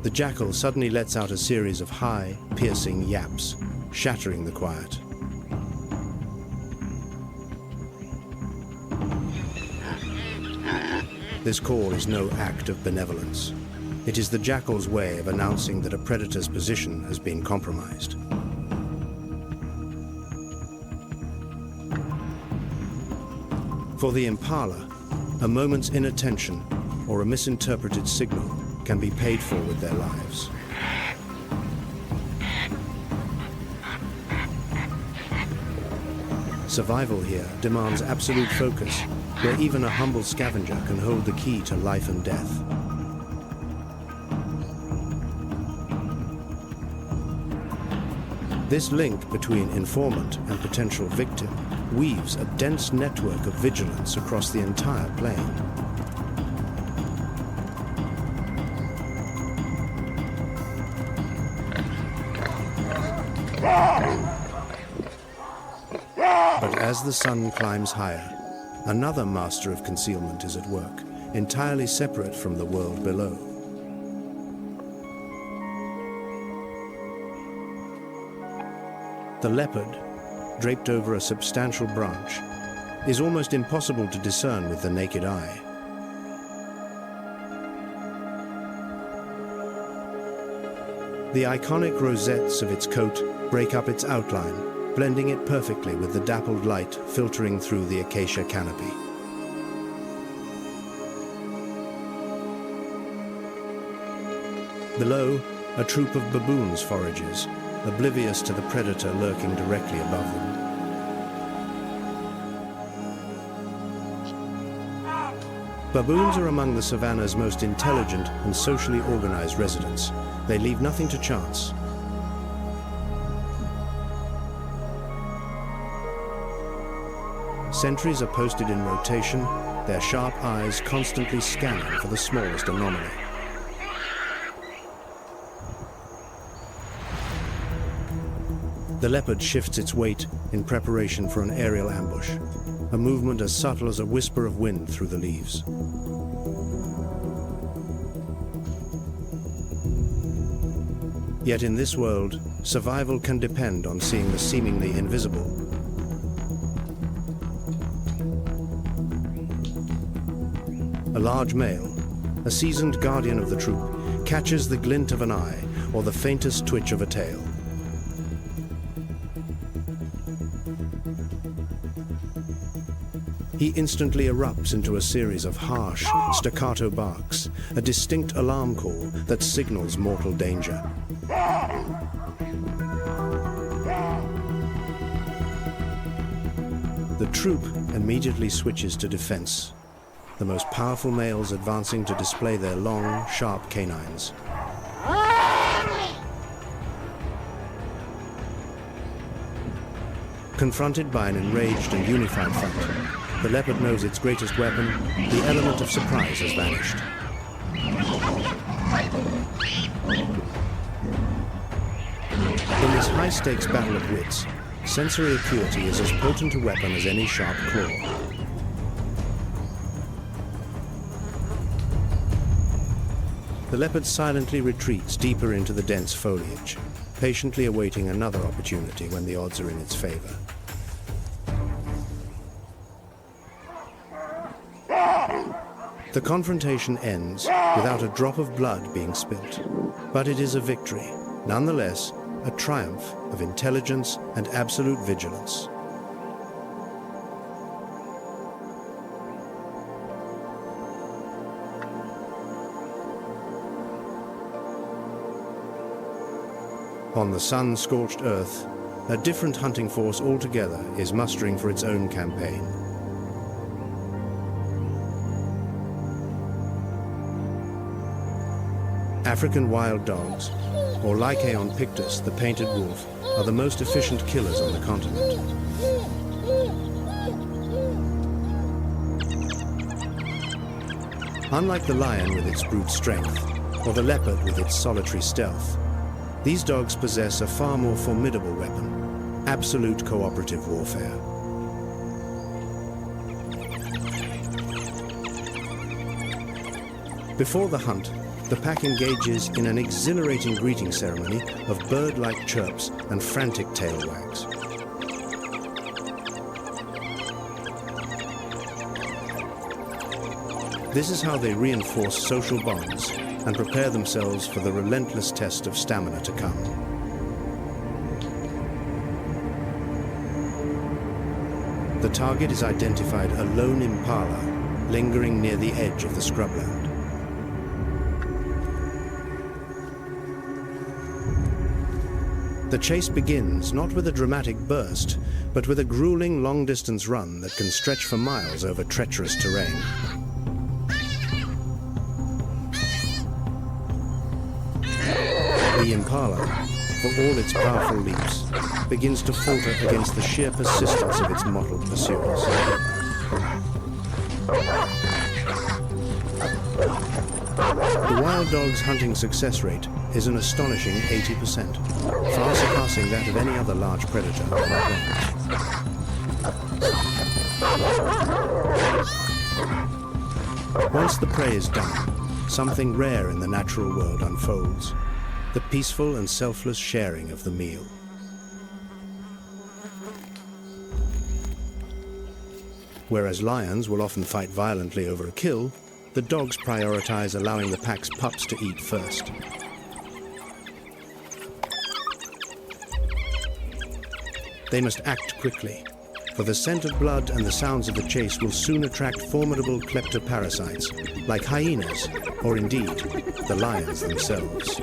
The jackal suddenly lets out a series of high, piercing yaps, shattering the quiet. This call is no act of benevolence. It is the jackal's way of announcing that a predator's position has been compromised. For the impala, a moment's inattention or a misinterpreted signal can be paid for with their lives. Survival here demands absolute focus, where even a humble scavenger can hold the key to life and death. This link between informant and potential victim weaves a dense network of vigilance across the entire plain. But as the sun climbs higher, another master of concealment is at work, entirely separate from the world below. The leopard, draped over a substantial branch, is almost impossible to discern with the naked eye. The iconic rosettes of its coat break up its outline, blending it perfectly with the dappled light filtering through the acacia canopy. Below, a troop of baboons forages, oblivious to the predator lurking directly above them. Baboons are among the savanna's most intelligent and socially organized residents. They leave nothing to chance. Sentries are posted in rotation, their sharp eyes constantly scanning for the smallest anomaly. The leopard shifts its weight in preparation for an aerial ambush, a movement as subtle as a whisper of wind through the leaves. Yet in this world, survival can depend on seeing the seemingly invisible. A large male, a seasoned guardian of the troop, catches the glint of an eye or the faintest twitch of a tail. He instantly erupts into a series of harsh, staccato barks, a distinct alarm call that signals mortal danger. The troop immediately switches to defense, the most powerful males advancing to display their long, sharp canines. Confronted by an enraged and unified front, the leopard knows its greatest weapon, the element of surprise, has vanished. In this high-stakes battle of wits, sensory acuity is as potent a weapon as any sharp claw. The leopard silently retreats deeper into the dense foliage, patiently awaiting another opportunity when the odds are in its favor. The confrontation ends without a drop of blood being spilt, but it is a victory, nonetheless, a triumph of intelligence and absolute vigilance. On the sun-scorched earth, a different hunting force altogether is mustering for its own campaign. African wild dogs, or Lycaon pictus, the painted wolf, are the most efficient killers on the continent. Unlike the lion with its brute strength, or the leopard with its solitary stealth, these dogs possess a far more formidable weapon: absolute cooperative warfare. Before the hunt, the pack engages in an exhilarating greeting ceremony of bird-like chirps and frantic tail wags. This is how they reinforce social bonds and prepare themselves for the relentless test of stamina to come. The target is identified a lone impala lingering near the edge of the scrubland. The chase begins not with a dramatic burst, but with a grueling long-distance run that can stretch for miles over treacherous terrain. The impala, for all its powerful leaps, begins to falter against the sheer persistence of its mottled pursuers. The wild dog's hunting success rate is an astonishing 80%, far surpassing that of any other large predator on the plains. Once the prey is done, something rare in the natural world unfolds: the peaceful and selfless sharing of the meal. Whereas lions will often fight violently over a kill, the dogs prioritize allowing the pack's pups to eat first. They must act quickly, for the scent of blood and the sounds of the chase will soon attract formidable kleptoparasites, like hyenas, or indeed, the lions themselves.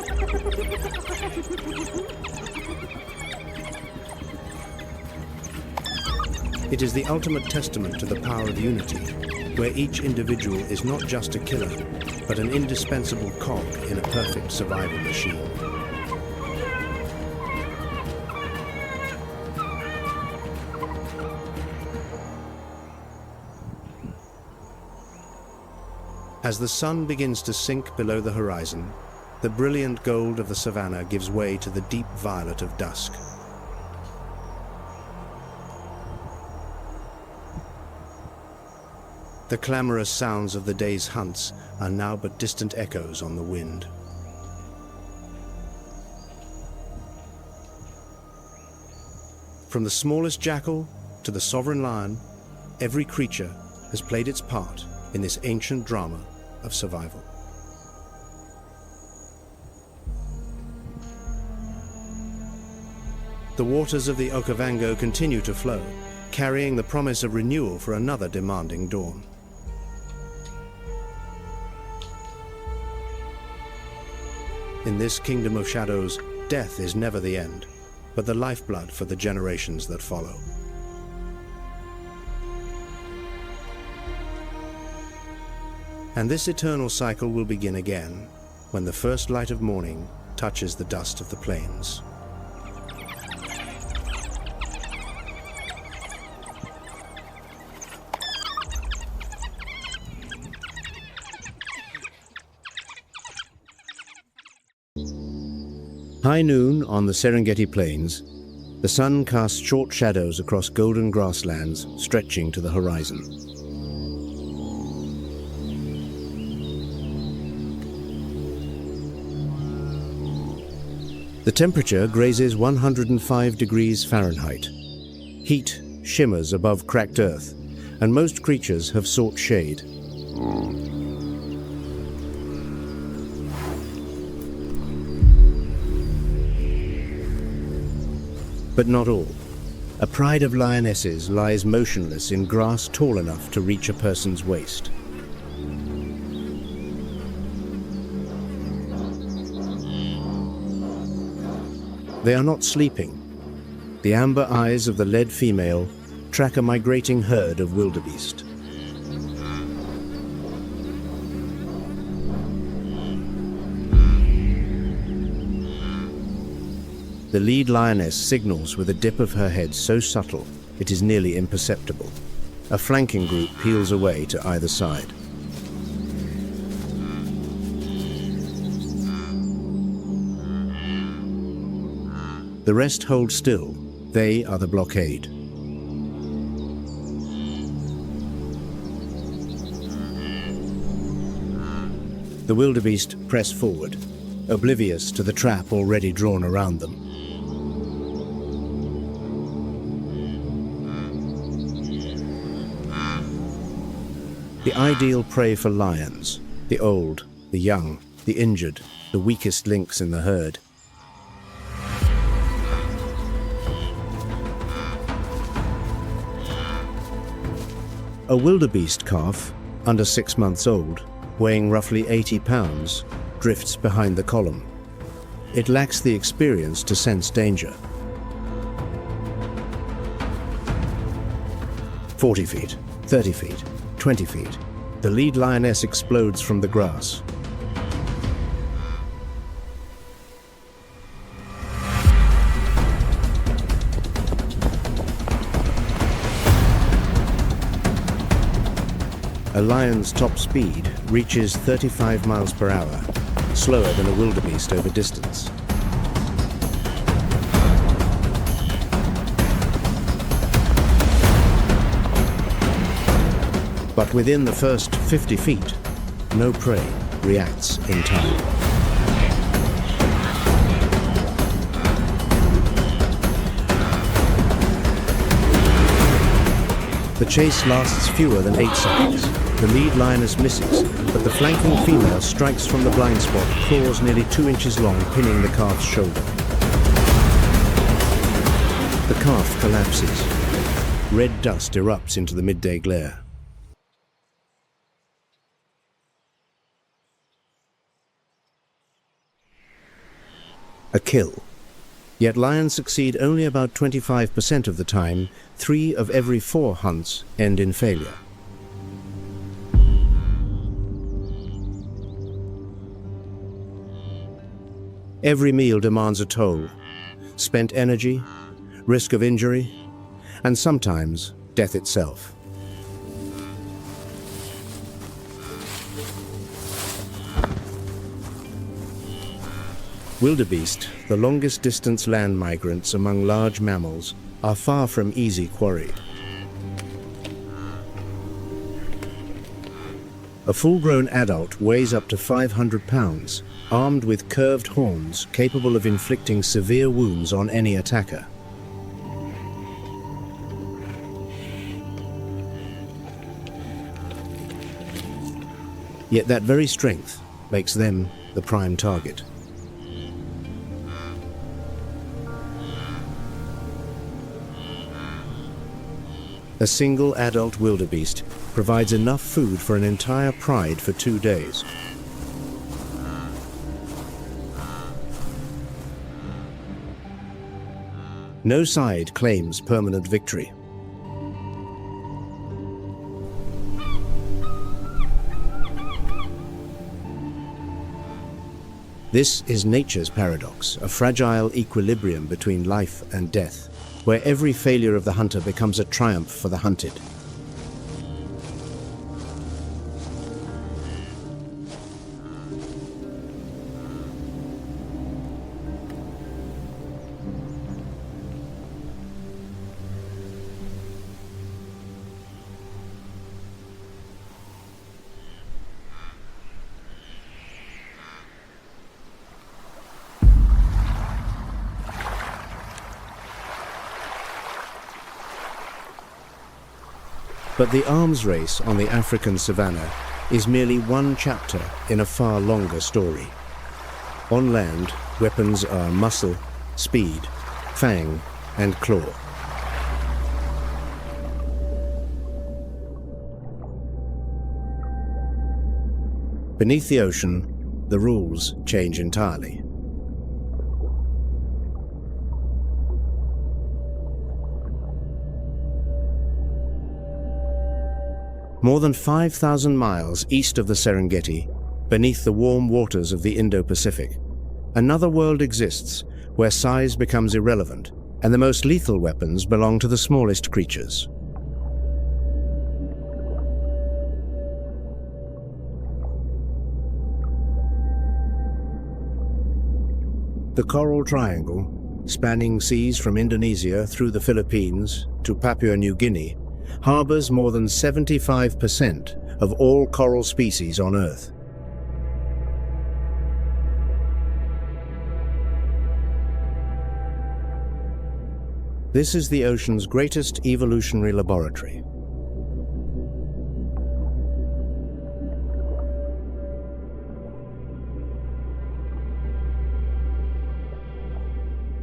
It is the ultimate testament to the power of unity, where each individual is not just a killer, but an indispensable cog in a perfect survival machine. As the sun begins to sink below the horizon, the brilliant gold of the savanna gives way to the deep violet of dusk. The clamorous sounds of the day's hunts are now but distant echoes on the wind. From the smallest jackal to the sovereign lion, every creature has played its part in this ancient drama of survival. The waters of the Okavango continue to flow, carrying the promise of renewal for another demanding dawn. In this kingdom of shadows, death is never the end, but the lifeblood for the generations that follow. And this eternal cycle will begin again, when the first light of morning touches the dust of the plains. High noon on the Serengeti Plains, the sun casts short shadows across golden grasslands stretching to the horizon. The temperature grazes 105 degrees Fahrenheit. Heat shimmers above cracked earth, and most creatures have sought shade. But not all. A pride of lionesses lies motionless in grass tall enough to reach a person's waist. They are not sleeping. The amber eyes of the lead female track a migrating herd of wildebeest. The lead lioness signals with a dip of her head so subtle it is nearly imperceptible. A flanking group peels away to either side. The rest hold still. They are the blockade. The wildebeest press forward, oblivious to the trap already drawn around them. the ideal prey for lions, the old, the young, the injured, the weakest links in the herd. A wildebeest calf, under 6 months old, weighing roughly 80 pounds, drifts behind the column. It lacks the experience to sense danger. 40 feet, 30 feet, 20 feet. The lead lioness explodes from the grass. A lion's top speed reaches 35 miles per hour, slower than a wildebeest over distance. But within the first 50 feet, no prey reacts in time. The chase lasts fewer than 8 seconds. The lead lioness misses, but the flanking female strikes from the blind spot, claws nearly 2 inches long, pinning the calf's shoulder. The calf collapses. Red dust erupts into the midday glare. A kill. Yet lions succeed only about 25% of the time. 3 of every 4 hunts end in failure. Every meal demands a toll. Spent energy, risk of injury, and sometimes death itself. Wildebeest, the longest distance land migrants among large mammals, are far from easy quarry. A full-grown adult weighs up to 500 pounds, armed with curved horns capable of inflicting severe wounds on any attacker. Yet that very strength makes them the prime target. A single adult wildebeest provides enough food for an entire pride for 2 days. No side claims permanent victory. This is nature's paradox, a fragile equilibrium between life and death, where every failure of the hunter becomes a triumph for the hunted. But the arms race on the African savanna is merely one chapter in a far longer story. On land, weapons are muscle, speed, fang, and claw. Beneath the ocean, the rules change entirely. More than 5,000 miles east of the Serengeti, beneath the warm waters of the Indo-Pacific, another world exists where size becomes irrelevant and the most lethal weapons belong to the smallest creatures. The Coral Triangle, spanning seas from Indonesia through the Philippines to Papua New Guinea, harbors more than 75% of all coral species on Earth. This is the ocean's greatest evolutionary laboratory.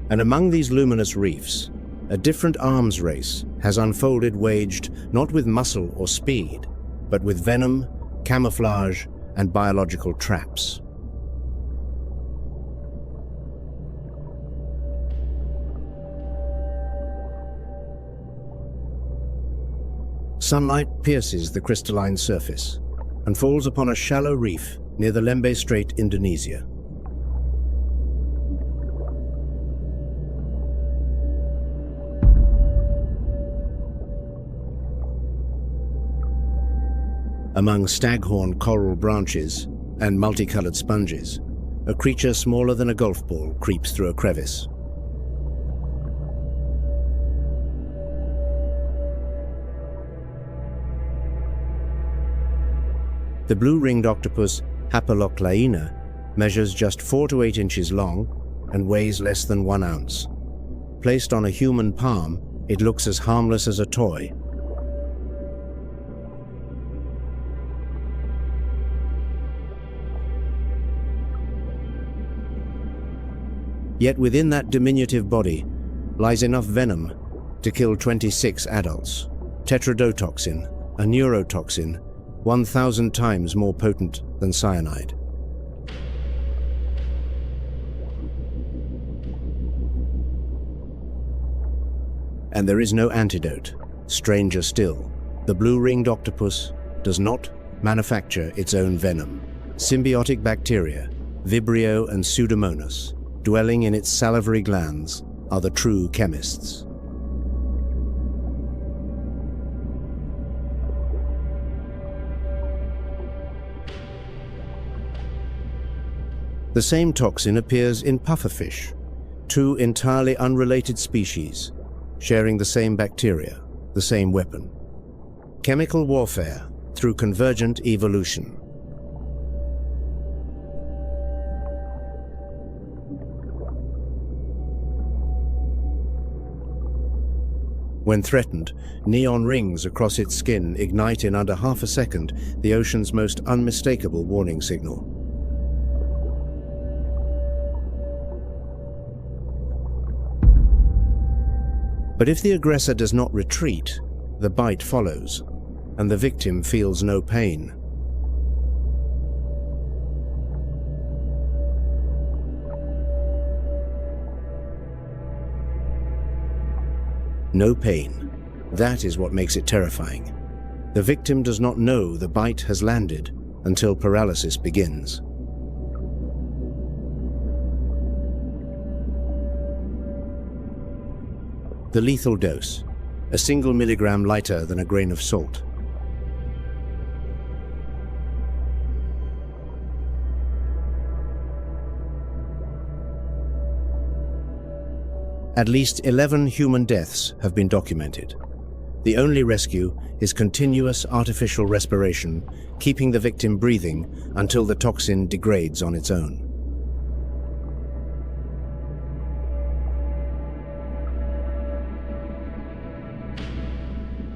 And among these luminous reefs, a different arms race has unfolded, waged not with muscle or speed, but with venom, camouflage, and biological traps. Sunlight pierces the crystalline surface and falls upon a shallow reef near the Lembe Strait, Indonesia. Among staghorn coral branches and multicolored sponges, a creature smaller than a golf ball creeps through a crevice. The blue-ringed octopus Hapalochlaena measures just 4 to 8 inches long and weighs less than 1 ounce. Placed on a human palm, it looks as harmless as a toy. Yet within that diminutive body lies enough venom to kill 26 adults. Tetrodotoxin, a neurotoxin 1,000 times more potent than cyanide. And there is no antidote. Stranger still, the blue-ringed octopus does not manufacture its own venom. Symbiotic bacteria, Vibrio and Pseudomonas, dwelling in its salivary glands, are the true chemists. The same toxin appears in pufferfish, 2 entirely unrelated species, sharing the same bacteria, the same weapon. Chemical warfare through convergent evolution. When threatened, neon rings across its skin ignite in under half a second, the ocean's most unmistakable warning signal. But if the aggressor does not retreat, the bite follows, and the victim feels no pain. No pain. That is what makes it terrifying. The victim does not know the bite has landed until paralysis begins. The lethal dose, a single milligram lighter than a grain of salt. At least 11 human deaths have been documented. The only rescue is continuous artificial respiration, keeping the victim breathing until the toxin degrades on its own.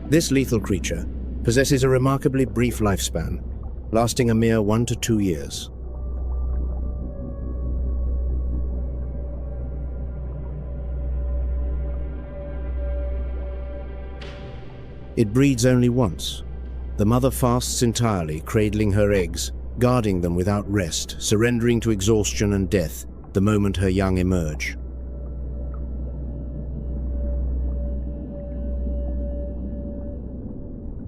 This lethal creature possesses a remarkably brief lifespan, lasting a mere 1 to 2 years. It breeds only once. The mother fasts entirely, cradling her eggs, guarding them without rest, surrendering to exhaustion and death the moment her young emerge.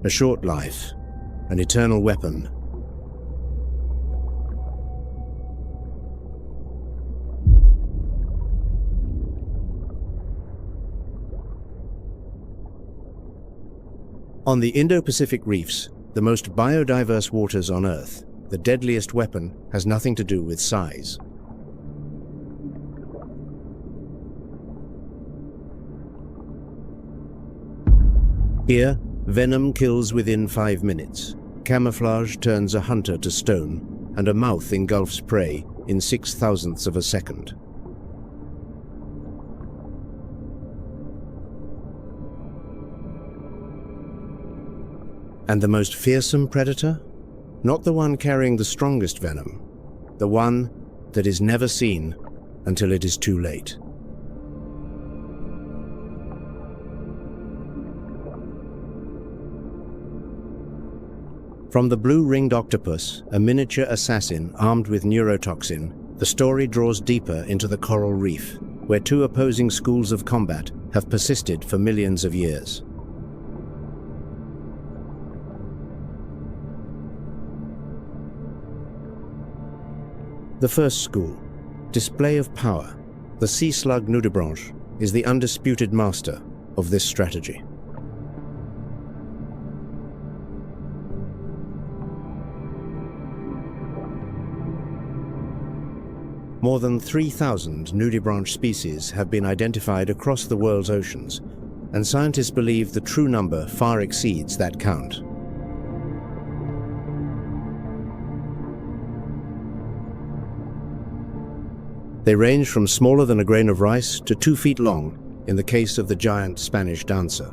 A short life, an eternal weapon. On the Indo-Pacific reefs, the most biodiverse waters on Earth, the deadliest weapon has nothing to do with size. Here, venom kills within 5 minutes. Camouflage turns a hunter to stone, and a mouth engulfs prey in 6/1000ths of a second. And the most fearsome predator? Not the one carrying the strongest venom, the one that is never seen until it is too late. From the blue-ringed octopus, a miniature assassin armed with neurotoxin, the story draws deeper into the coral reef, where two opposing schools of combat have persisted for millions of years. The first school, display of power. The sea slug nudibranche is the undisputed master of this strategy. More than 3,000 nudibranch species have been identified across the world's oceans, and scientists believe the true number far exceeds that count. They range from smaller than a grain of rice to 2 feet long in the case of the giant Spanish dancer.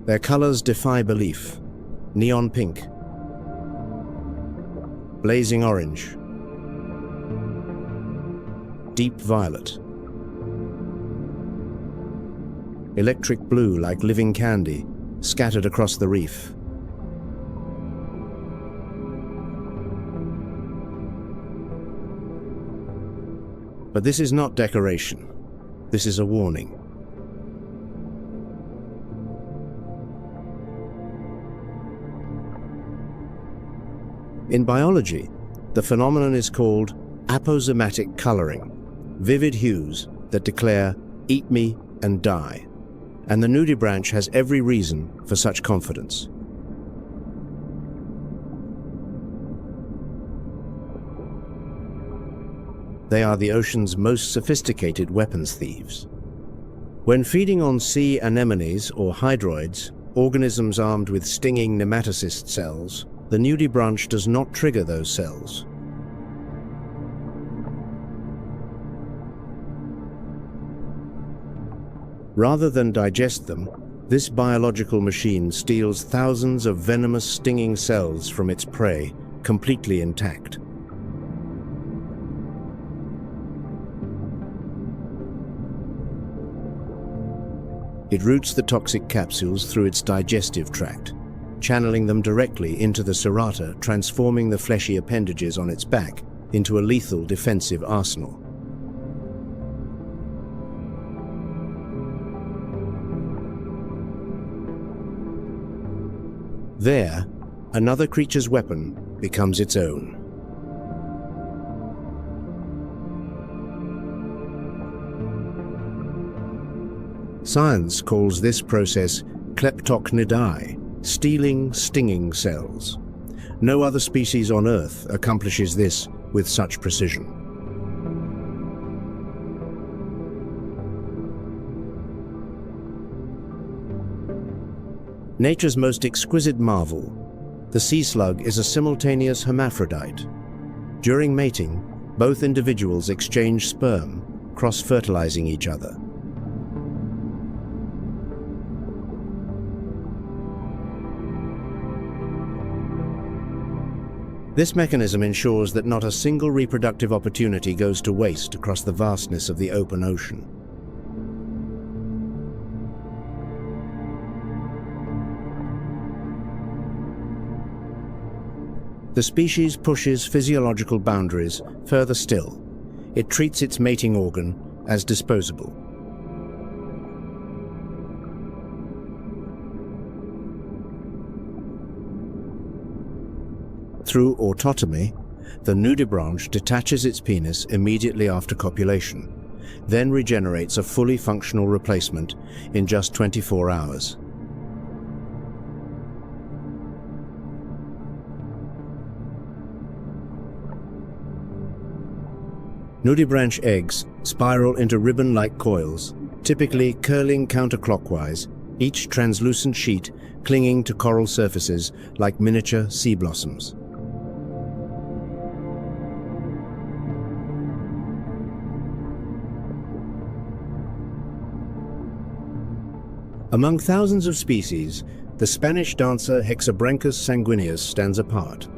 Their colors defy belief. Neon pink, blazing orange, deep violet, electric blue like living candy scattered across the reef. But this is not decoration. This is a warning. In biology, the phenomenon is called aposematic coloring, vivid hues that declare, "Eat me and die." And the nudibranch has every reason for such confidence. They are the ocean's most sophisticated weapons thieves. When feeding on sea anemones or hydroids, organisms armed with stinging nematocyst cells, the nudibranch does not trigger those cells. Rather than digest them, this biological machine steals thousands of venomous stinging cells from its prey, completely intact. It routes the toxic capsules through its digestive tract, channeling them directly into the serrata, transforming the fleshy appendages on its back into a lethal defensive arsenal. There, another creature's weapon becomes its own. Science calls this process kleptocnidae, stealing stinging cells. No other species on Earth accomplishes this with such precision. Nature's most exquisite marvel, the sea slug is a simultaneous hermaphrodite. During mating, both individuals exchange sperm, cross-fertilizing each other. This mechanism ensures that not a single reproductive opportunity goes to waste across the vastness of the open ocean. The species pushes physiological boundaries further still. It treats its mating organ as disposable. Through autotomy, the nudibranch detaches its penis immediately after copulation, then regenerates a fully functional replacement in just 24 hours. Nudibranch eggs spiral into ribbon-like coils, typically curling counterclockwise, each translucent sheet clinging to coral surfaces like miniature sea blossoms. Among thousands of species, the Spanish dancer Hexabranchus sanguineus stands apart.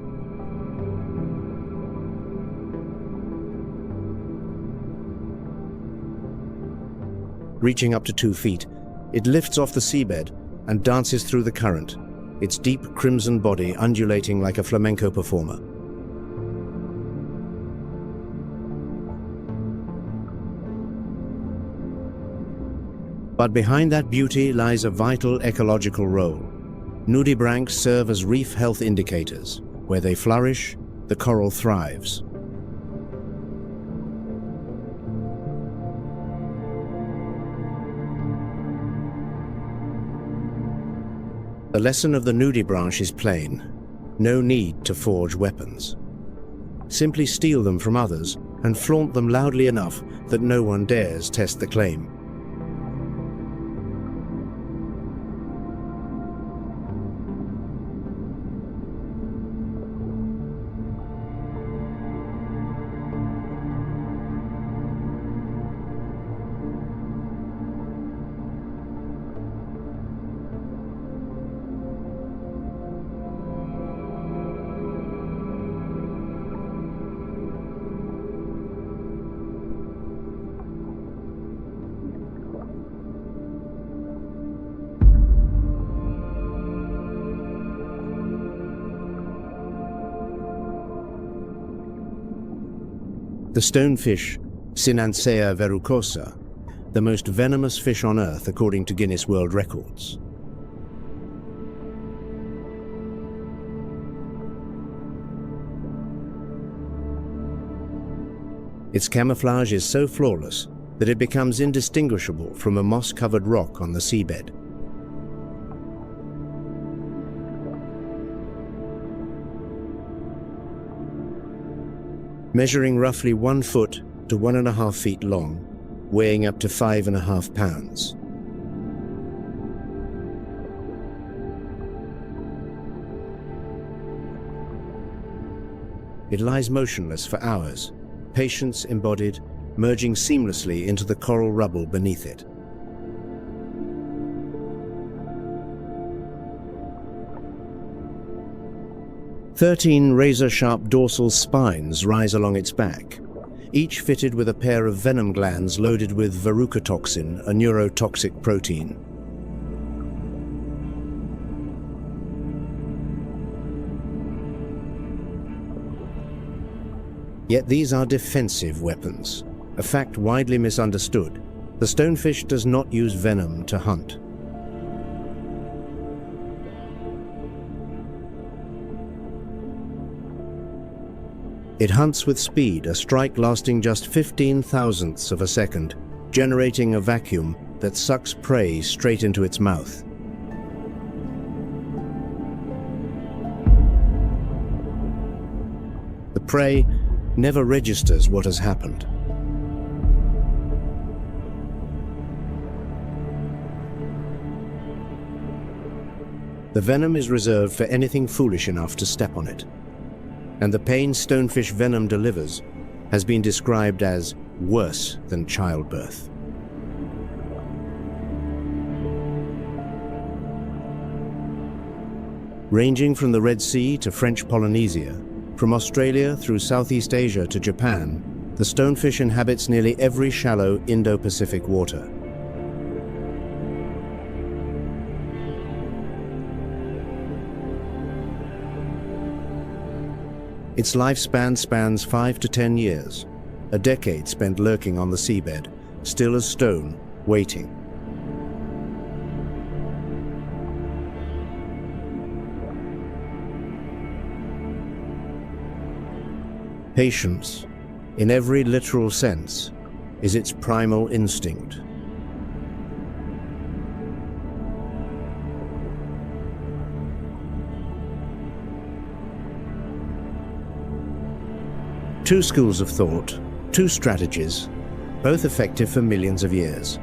Reaching up to 2 feet, it lifts off the seabed and dances through the current, its deep crimson body undulating like a flamenco performer. But behind that beauty lies a vital ecological role. Nudibranchs serve as reef health indicators. Where they flourish, the coral thrives. The lesson of the nudibranch is plain. No need to forge weapons. Simply steal them from others and flaunt them loudly enough that no one dares test the claim. The stonefish, Sinancea verrucosa, the most venomous fish on Earth according to Guinness World Records. Its camouflage is so flawless that it becomes indistinguishable from a moss-covered rock on the seabed. Measuring roughly 1 foot to 1.5 feet long, weighing up to 5.5 pounds. It lies motionless for hours, patience embodied, merging seamlessly into the coral rubble beneath it. "13 razor-sharp dorsal spines rise along its back, each fitted with a pair of venom glands loaded with verrucotoxin, a neurotoxic protein. Yet these are defensive weapons, a fact widely misunderstood. The stonefish does not use venom to hunt. It hunts with speed, a strike lasting just 15 thousandths of a second, generating a vacuum that sucks prey straight into its mouth. The prey never registers what has happened. The venom is reserved for anything foolish enough to step on it. And the pain stonefish venom delivers has been described as worse than childbirth. Ranging from the Red Sea to French Polynesia, from Australia through Southeast Asia to Japan, the stonefish inhabits nearly every shallow Indo-Pacific water. Its lifespan spans 5 to 10 years, a decade spent lurking on the seabed, still as stone, waiting. Patience, in every literal sense, is its primal instinct. Two schools of thought, two strategies, both effective for millions of years.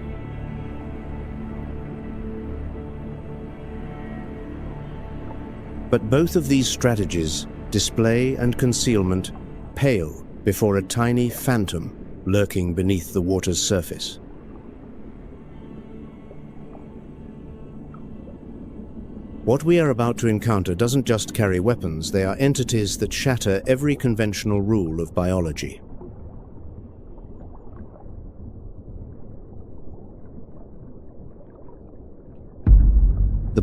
But both of these strategies, display and concealment, pale before a tiny phantom lurking beneath the water's surface. What we are about to encounter doesn't just carry weapons, they are entities that shatter every conventional rule of biology.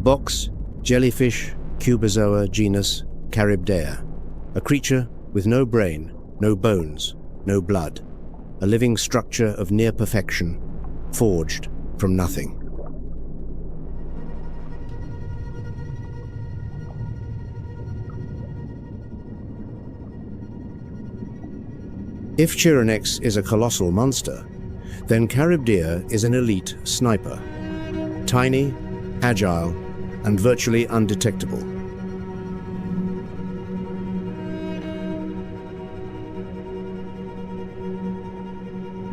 box, jellyfish, cubozoa genus Charybdea, a creature with no brain, no bones, no blood, a living structure of near perfection, forged from nothing. If Chironix is a colossal monster, then Charybdea is an elite sniper, tiny, agile, and virtually undetectable.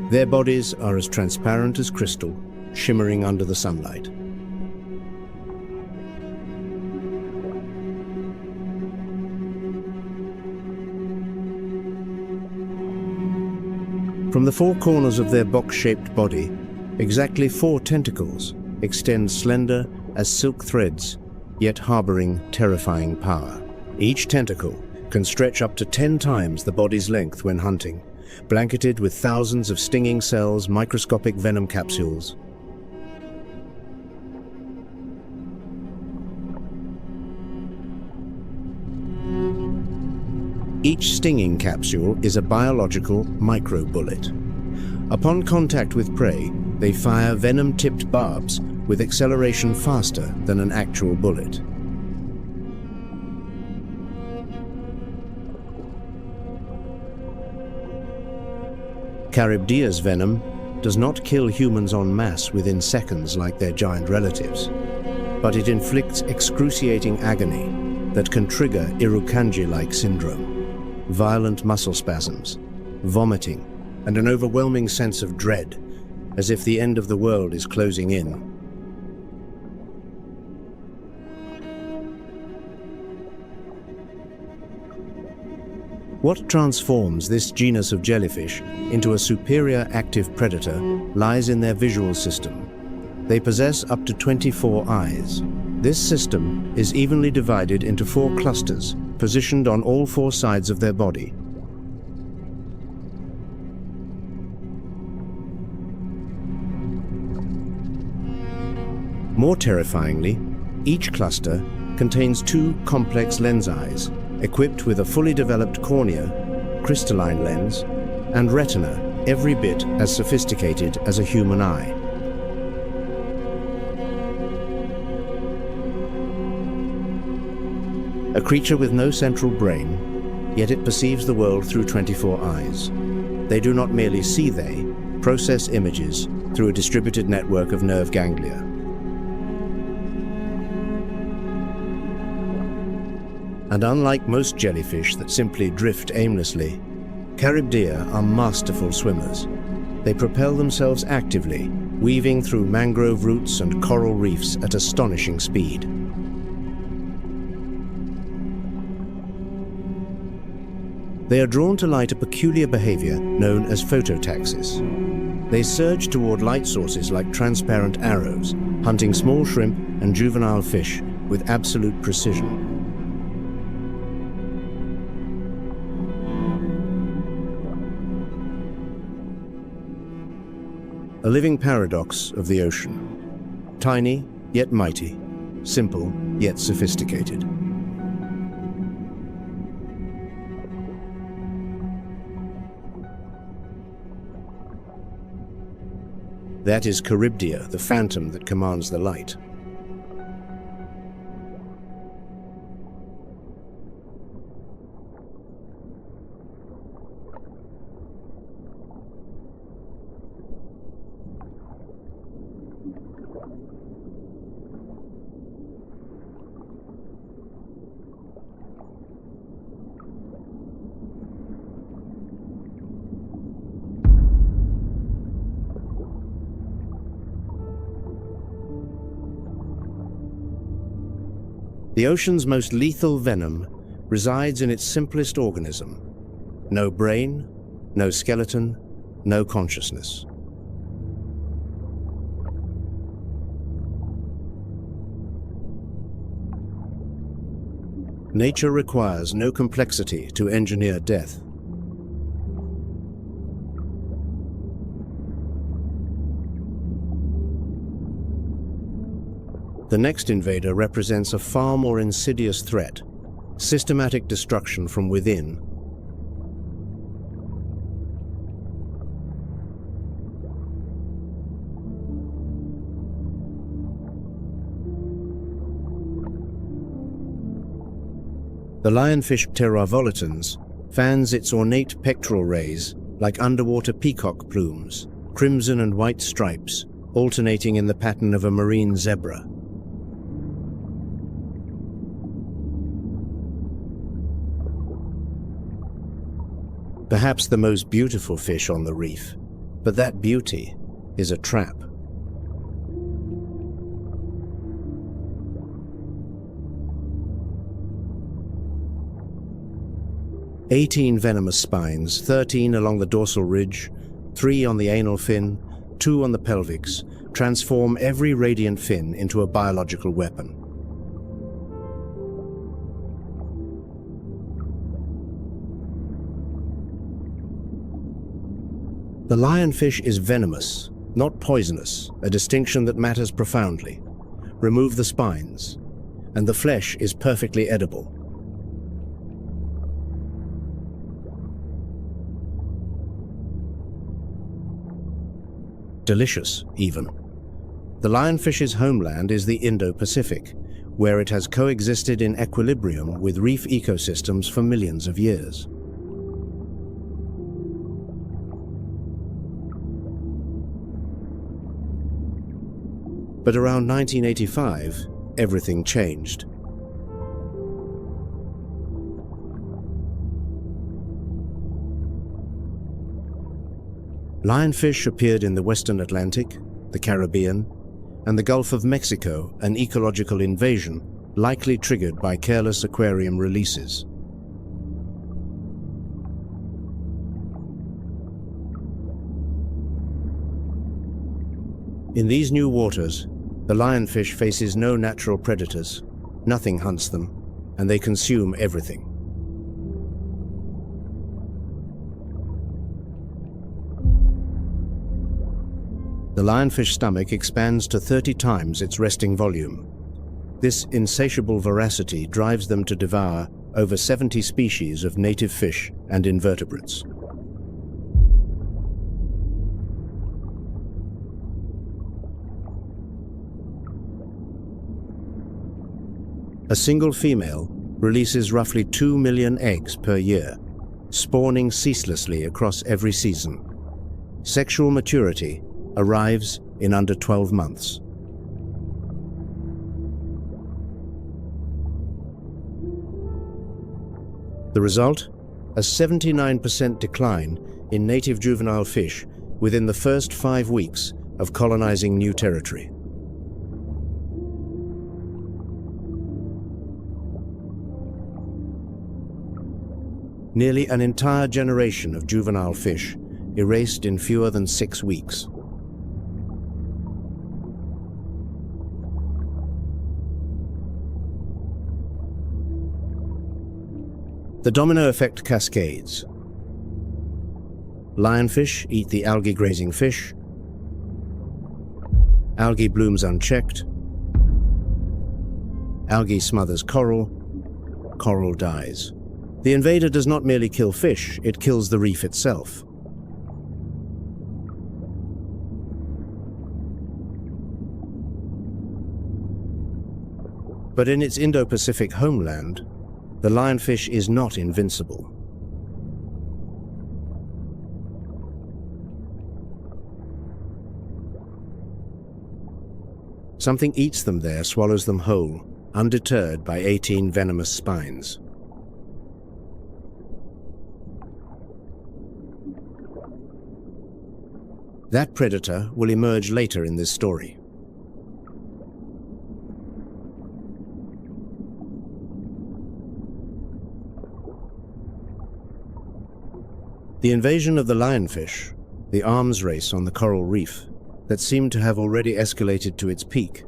Their bodies are as transparent as crystal, shimmering under the sunlight. From the four corners of their box-shaped body, exactly 4 tentacles extend slender as silk threads, yet harboring terrifying power. Each tentacle can stretch up to 10 times the body's length when hunting, blanketed with thousands of stinging cells, microscopic venom capsules. Each stinging capsule is a biological micro-bullet. Upon contact with prey, they fire venom-tipped barbs with acceleration faster than an actual bullet. Charybdea's venom does not kill humans en masse within seconds like their giant relatives, but it inflicts excruciating agony that can trigger Irukandji-like syndrome, violent muscle spasms, vomiting, and an overwhelming sense of dread, as if the end of the world is closing in. What transforms this genus of jellyfish into a superior active predator lies in their visual system. They possess up to 24 eyes. This system is evenly divided into 4 clusters, positioned on all 4 sides of their body. More terrifyingly, each cluster contains 2 complex lens eyes, equipped with a fully developed cornea, crystalline lens, and retina every bit as sophisticated as a human eye. A creature with no central brain, yet it perceives the world through 24 eyes. They do not merely see, they process images through a distributed network of nerve ganglia. And unlike most jellyfish that simply drift aimlessly, Charybdea are masterful swimmers. They propel themselves actively, weaving through mangrove roots and coral reefs at astonishing speed. They are drawn to light a peculiar behavior known as phototaxis. They surge toward light sources like transparent arrows, hunting small shrimp and juvenile fish with absolute precision. A living paradox of the ocean. Tiny, yet mighty. Simple, yet sophisticated. That is Charybdea, the phantom that commands the light. The ocean's most lethal venom resides in its simplest organism. No brain, no skeleton, no consciousness. Nature requires no complexity to engineer death. The next invader represents a far more insidious threat: systematic destruction from within. The lionfish Pterovolitans fans its ornate pectoral rays like underwater peacock plumes, crimson and white stripes alternating in the pattern of a marine zebra. Perhaps the most beautiful fish on the reef, but that beauty is a trap. "18 venomous spines, 13 along the dorsal ridge, 3 on the anal fin, 2 on the pelvics, transform every radiant fin into a biological weapon." The lionfish is venomous, not poisonous, a distinction that matters profoundly. Remove the spines, and the flesh is perfectly edible. Delicious, even. The lionfish's homeland is the Indo-Pacific, where it has coexisted in equilibrium with reef ecosystems for millions of years. But around 1985, everything changed. Lionfish appeared in the Western Atlantic, the Caribbean, and the Gulf of Mexico, an ecological invasion likely triggered by careless aquarium releases. In these new waters, the lionfish faces no natural predators, nothing hunts them, and they consume everything. The lionfish stomach expands to 30 times its resting volume. This insatiable voracity drives them to devour over 70 species of native fish and invertebrates. A single female releases roughly 2 million eggs per year, spawning ceaselessly across every season. Sexual maturity arrives in under 12 months. The result? A 79% decline in native juvenile fish within the first 5 weeks of colonizing new territory. Nearly an entire generation of juvenile fish erased in fewer than 6 weeks. The domino effect cascades. Lionfish eat the algae-grazing fish. Algae blooms unchecked. Algae smothers coral. Coral dies. The invader does not merely kill fish, it kills the reef itself. But in its Indo-Pacific homeland, the lionfish is not invincible. Something eats them there, swallows them whole, undeterred by 18 venomous spines. That predator will emerge later in this story. The invasion of the lionfish, the arms race on the coral reef, that seemed to have already escalated to its peak.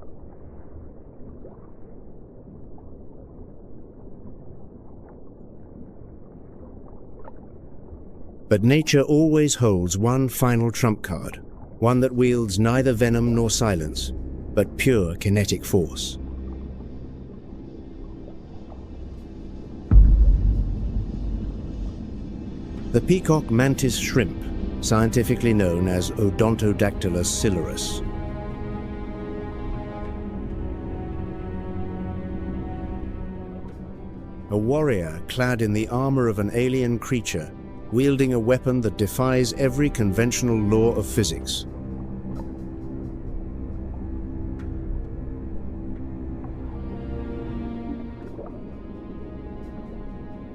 But nature always holds one final trump card, one that wields neither venom nor silence, but pure kinetic force. The peacock mantis shrimp, scientifically known as Odontodactylus silurus. A warrior clad in the armor of an alien creature, wielding a weapon that defies every conventional law of physics.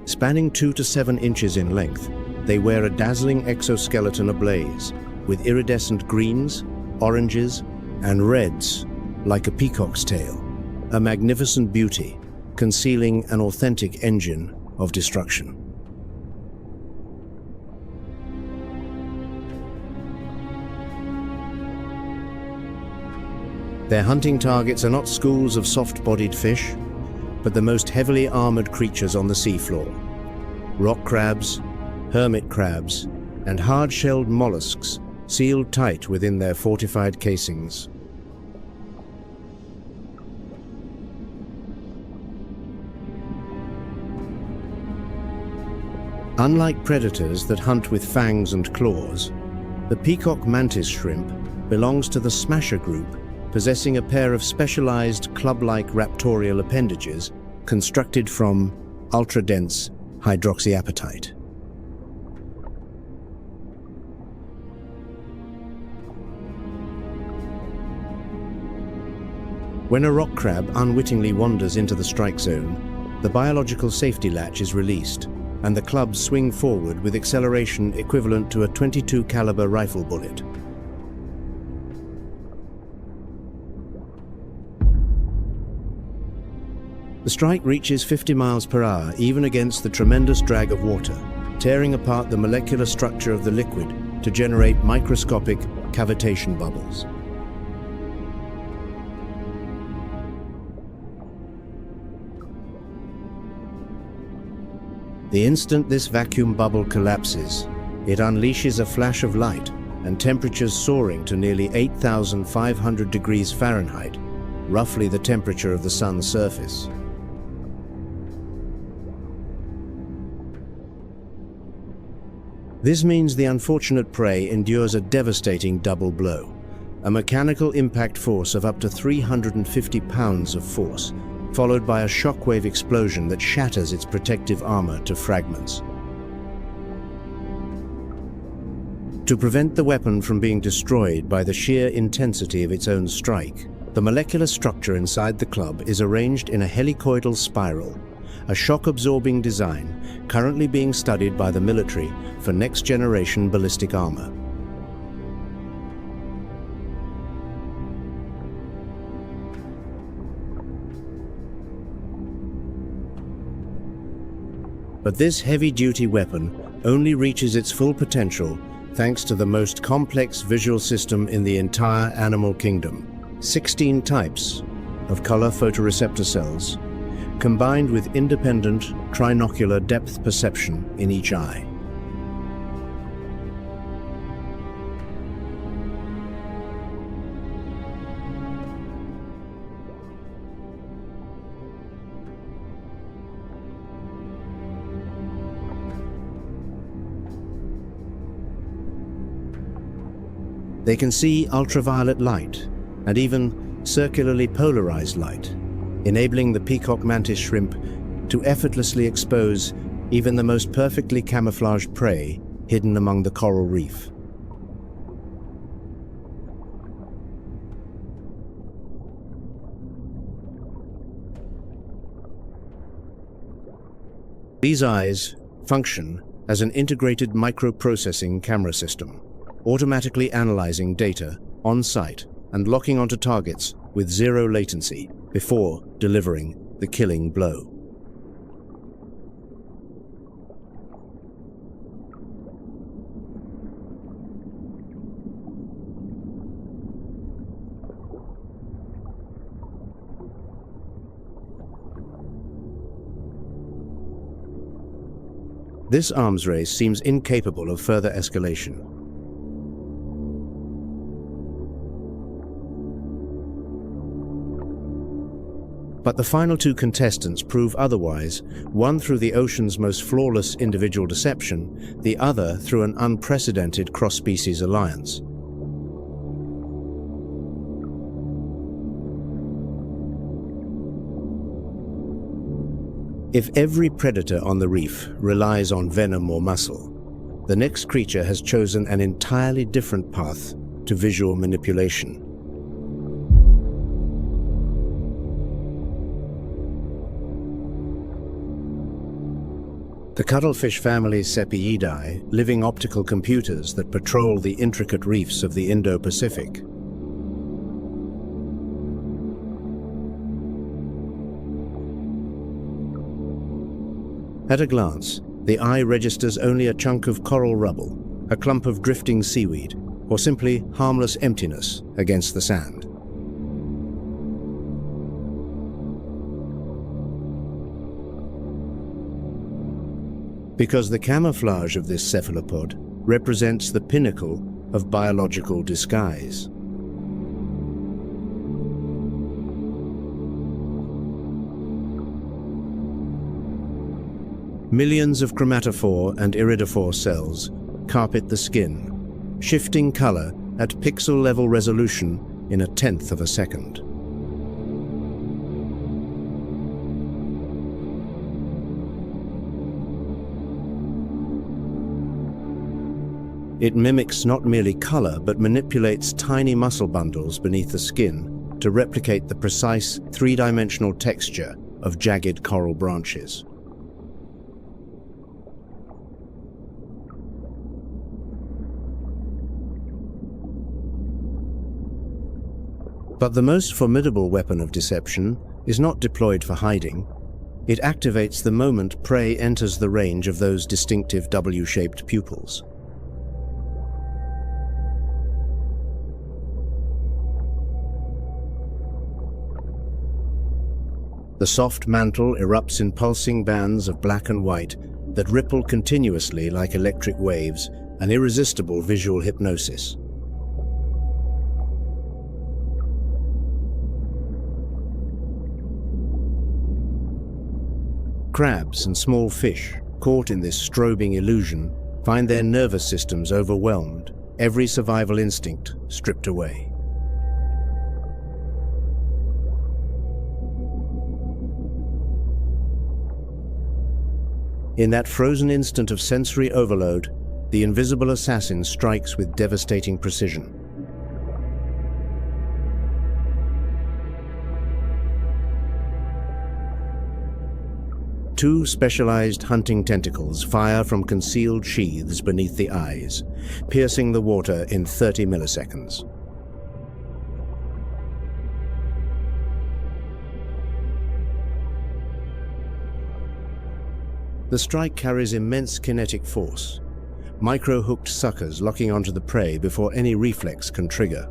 Spanning 2 to 7 inches in length, they wear a dazzling exoskeleton ablaze, with iridescent greens, oranges, and reds, like a peacock's tail, a magnificent beauty, concealing an authentic engine of destruction. Their hunting targets are not schools of soft-bodied fish, but the most heavily armored creatures on the seafloor: rock crabs, hermit crabs, and hard-shelled mollusks sealed tight within their fortified casings. Unlike predators that hunt with fangs and claws, the peacock mantis shrimp belongs to the smasher group, possessing a pair of specialized club-like raptorial appendages constructed from ultra-dense hydroxyapatite. When a rock crab unwittingly wanders into the strike zone, the biological safety latch is released, and the clubs swing forward with acceleration equivalent to a .22 caliber rifle bullet. The strike reaches 50 miles per hour even against the tremendous drag of water, tearing apart the molecular structure of the liquid to generate microscopic cavitation bubbles. The instant this vacuum bubble collapses, it unleashes a flash of light and temperatures soaring to nearly 8,500 degrees Fahrenheit, roughly the temperature of the sun's surface. This means the unfortunate prey endures a devastating double blow, a mechanical impact force of up to 350 pounds of force, followed by a shockwave explosion that shatters its protective armor to fragments. To prevent the weapon from being destroyed by the sheer intensity of its own strike, the molecular structure inside the club is arranged in a helicoidal spiral, a shock-absorbing design currently being studied by the military for next-generation ballistic armor. But this heavy-duty weapon only reaches its full potential thanks to the most complex visual system in the entire animal kingdom: 16 types of color photoreceptor cells, combined with independent trinocular depth perception in each eye. They can see ultraviolet light and even circularly polarized light, enabling the peacock mantis shrimp to effortlessly expose even the most perfectly camouflaged prey hidden among the coral reef. These eyes function as an integrated microprocessing camera system, automatically analyzing data on site and locking onto targets with zero latency before delivering the killing blow. This arms race seems incapable of further escalation. But the final two contestants prove otherwise, one through the ocean's most flawless individual deception, the other through an unprecedented cross-species alliance. If every predator on the reef relies on venom or muscle, the next creature has chosen an entirely different path to visual manipulation. The cuttlefish family Sepiidae, living optical computers that patrol the intricate reefs of the Indo-Pacific. At a glance, the eye registers only a chunk of coral rubble, a clump of drifting seaweed, or simply harmless emptiness against the sand. Because the camouflage of this cephalopod represents the pinnacle of biological disguise. Millions of chromatophore and iridophore cells carpet the skin, shifting color at pixel-level resolution in 1/10 of a second. It mimics not merely color, but manipulates tiny muscle bundles beneath the skin to replicate the precise three-dimensional texture of jagged coral branches. But the most formidable weapon of deception is not deployed for hiding. It activates the moment prey enters the range of those distinctive W-shaped pupils. The soft mantle erupts in pulsing bands of black and white that ripple continuously like electric waves, an irresistible visual hypnosis. Crabs and small fish, caught in this strobing illusion, find their nervous systems overwhelmed, every survival instinct stripped away. In that frozen instant of sensory overload, the invisible assassin strikes with devastating precision. Two specialized hunting tentacles fire from concealed sheaths beneath the eyes, piercing the water in 30 milliseconds. The strike carries immense kinetic force, micro-hooked suckers locking onto the prey before any reflex can trigger.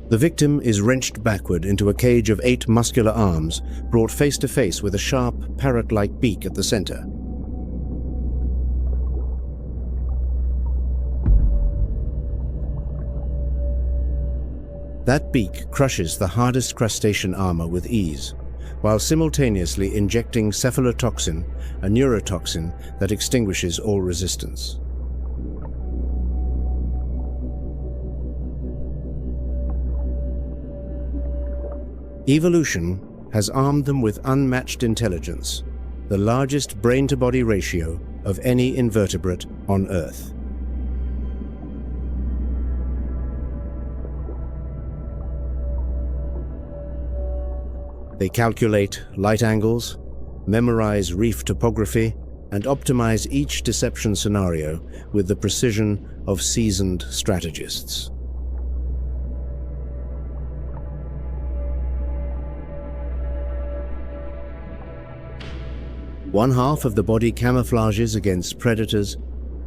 The victim is wrenched backward into a cage of 8 muscular arms, brought face to face with a sharp, parrot-like beak at the center. That beak crushes the hardest crustacean armor with ease, while simultaneously injecting cephalotoxin, a neurotoxin that extinguishes all resistance. Evolution has armed them with unmatched intelligence, the largest brain-to-body ratio of any invertebrate on Earth. They calculate light angles, memorize reef topography, and optimize each deception scenario with the precision of seasoned strategists. One half of the body camouflages against predators,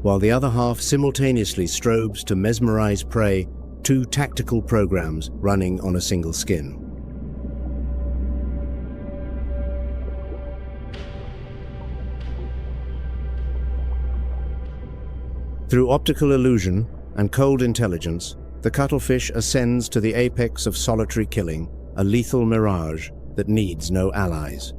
while the other half simultaneously strobes to mesmerize prey, 2 tactical programs running on a single skin. Through optical illusion and cold intelligence, the cuttlefish ascends to the apex of solitary killing, a lethal mirage that needs no allies.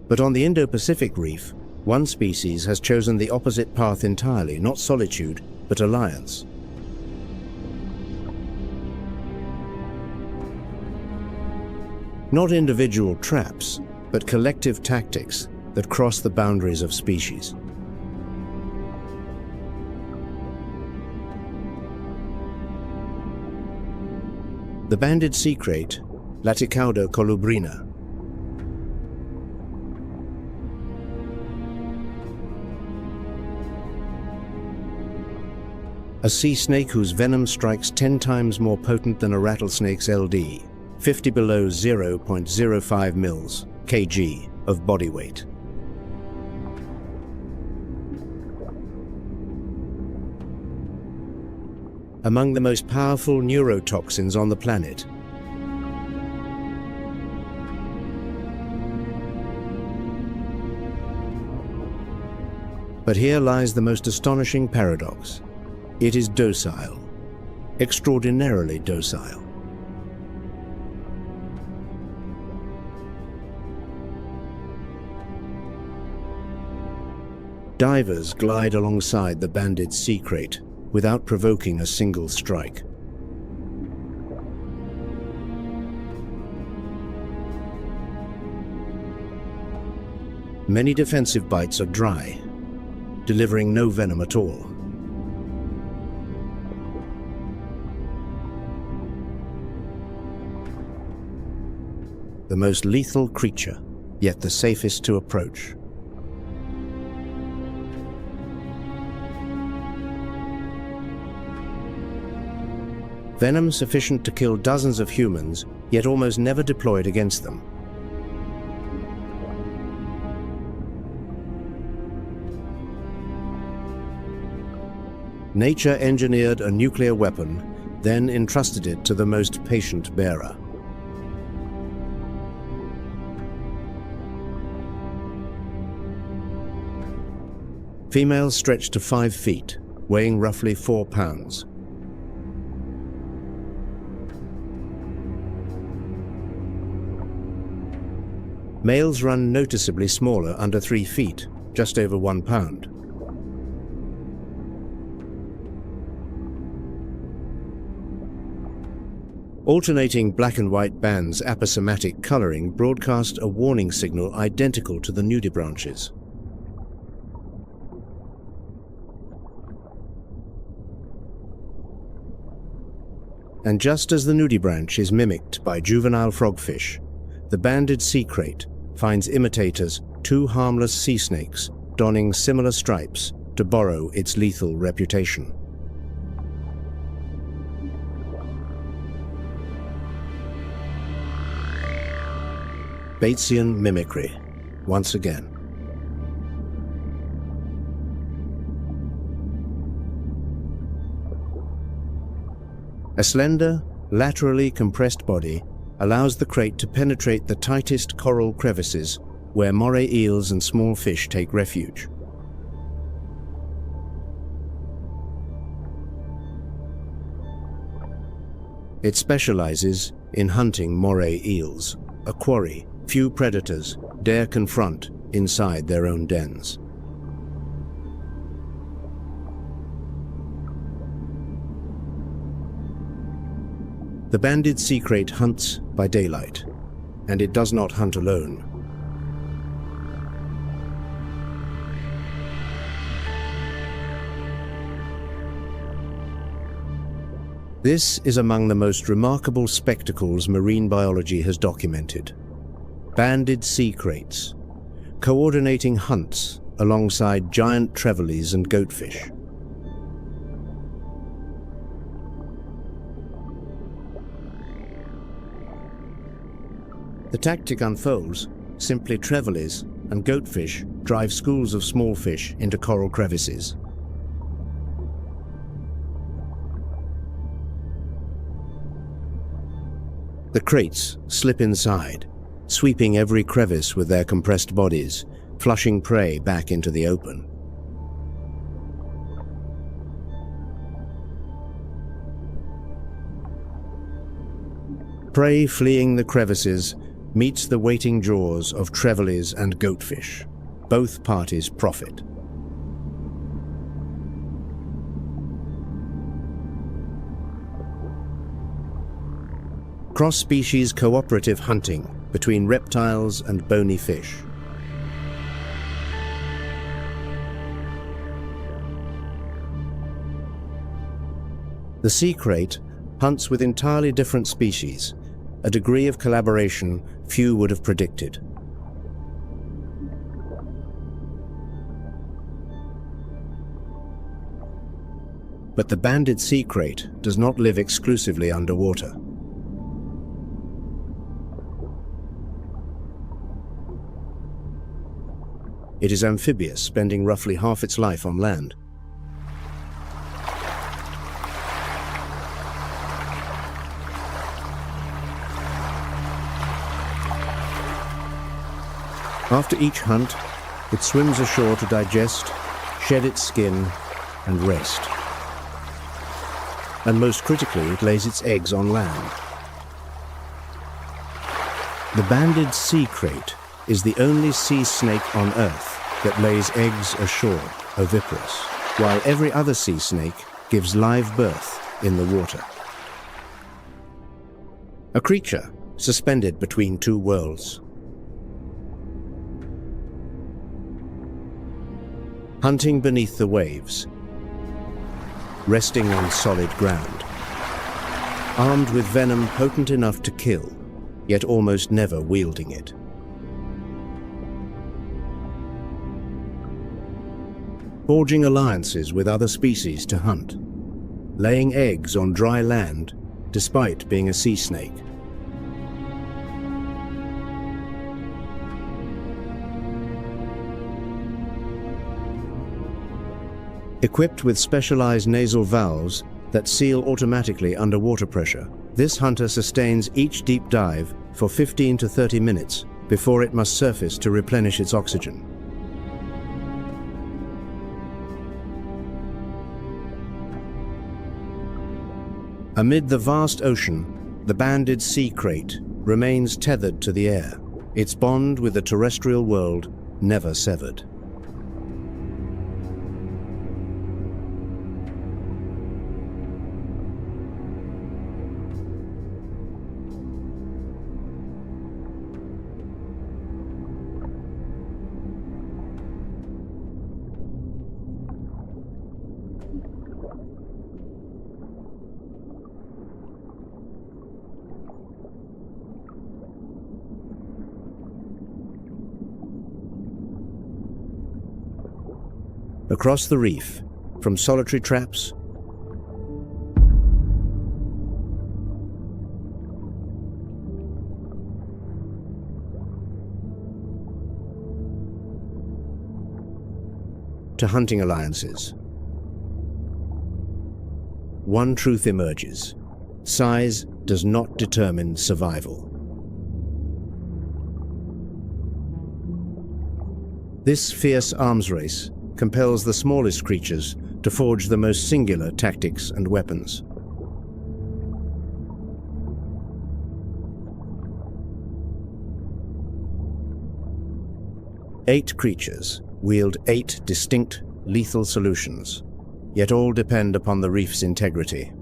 But on the Indo-Pacific reef, one species has chosen the opposite path entirely, not solitude, but alliance. Not individual traps, but collective tactics that cross the boundaries of species. The banded sea crate, Laticauda colubrina. A sea snake whose venom strikes 10 times more potent than a rattlesnake's LD, 50 below 0.05 mils, kg, of body weight. Among the most powerful neurotoxins on the planet. But here lies the most astonishing paradox. It is docile, extraordinarily docile. Divers glide alongside the banded sea crate without provoking a single strike. Many defensive bites are dry, delivering no venom at all. The most lethal creature, yet the safest to approach. Venom sufficient to kill dozens of humans, yet almost never deployed against them. Nature engineered a nuclear weapon, then entrusted it to the most patient bearer. Females stretch to 5 feet, weighing roughly 4 pounds. Males run noticeably smaller, under 3 feet, just over 1 pound. Alternating black and white bands aposematic coloring broadcast a warning signal identical to the nudibranchs. And just as the nudibranch is mimicked by juvenile frogfish, the banded sea crate finds imitators, 2 harmless sea snakes, donning similar stripes to borrow its lethal reputation. Batesian mimicry, once again. A slender, laterally compressed body allows the crate to penetrate the tightest coral crevices where moray eels and small fish take refuge. It specializes in hunting moray eels, a quarry few predators dare confront inside their own dens. The banded sea crate hunts by daylight, and it does not hunt alone. This is among the most remarkable spectacles marine biology has documented. Banded sea crates, coordinating hunts alongside giant trevallies and goatfish. The tactic unfolds. Simply trevallies and goatfish drive schools of small fish into coral crevices. The kraits slip inside, sweeping every crevice with their compressed bodies, flushing prey back into the open. Prey fleeing the crevices meets the waiting jaws of trevallies and goatfish. Both parties profit. Cross-species cooperative hunting between reptiles and bony fish. The sea krait hunts with entirely different species, a degree of collaboration few would have predicted. But the banded sea krait does not live exclusively underwater. It is amphibious, spending roughly half its life on land. After each hunt, it swims ashore to digest, shed its skin, and rest. And most critically, it lays its eggs on land. The banded sea krait is the only sea snake on Earth that lays eggs ashore, oviparous, while every other sea snake gives live birth in the water. A creature suspended between two worlds. Hunting beneath the waves, resting on solid ground, armed with venom potent enough to kill, yet almost never wielding it. Forging alliances with other species to hunt, laying eggs on dry land despite being a sea snake. Equipped with specialized nasal valves that seal automatically under water pressure, this hunter sustains each deep dive for 15 to 30 minutes before it must surface to replenish its oxygen. Amid the vast ocean, the banded sea krait remains tethered to the air, its bond with the terrestrial world never severed. Across the reef, from solitary traps to hunting alliances, one truth emerges: size does not determine survival. This fierce arms race compels the smallest creatures to forge the most singular tactics and weapons. Eight creatures wield 8 distinct, lethal solutions, yet all depend upon the reef's integrity.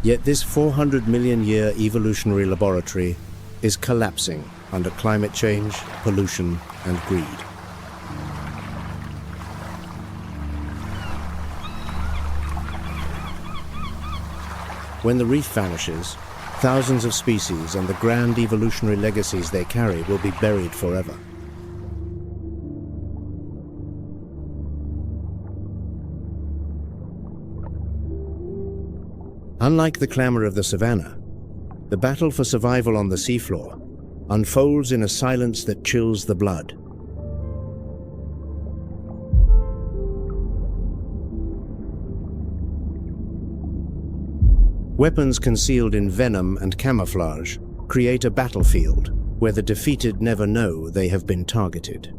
Yet this 400 million year evolutionary laboratory is collapsing under climate change, pollution, and greed. When the reef vanishes, thousands of species and the grand evolutionary legacies they carry will be buried forever. Unlike the clamor of the savanna, the battle for survival on the seafloor unfolds in a silence that chills the blood. Weapons concealed in venom and camouflage create a battlefield where the defeated never know they have been targeted.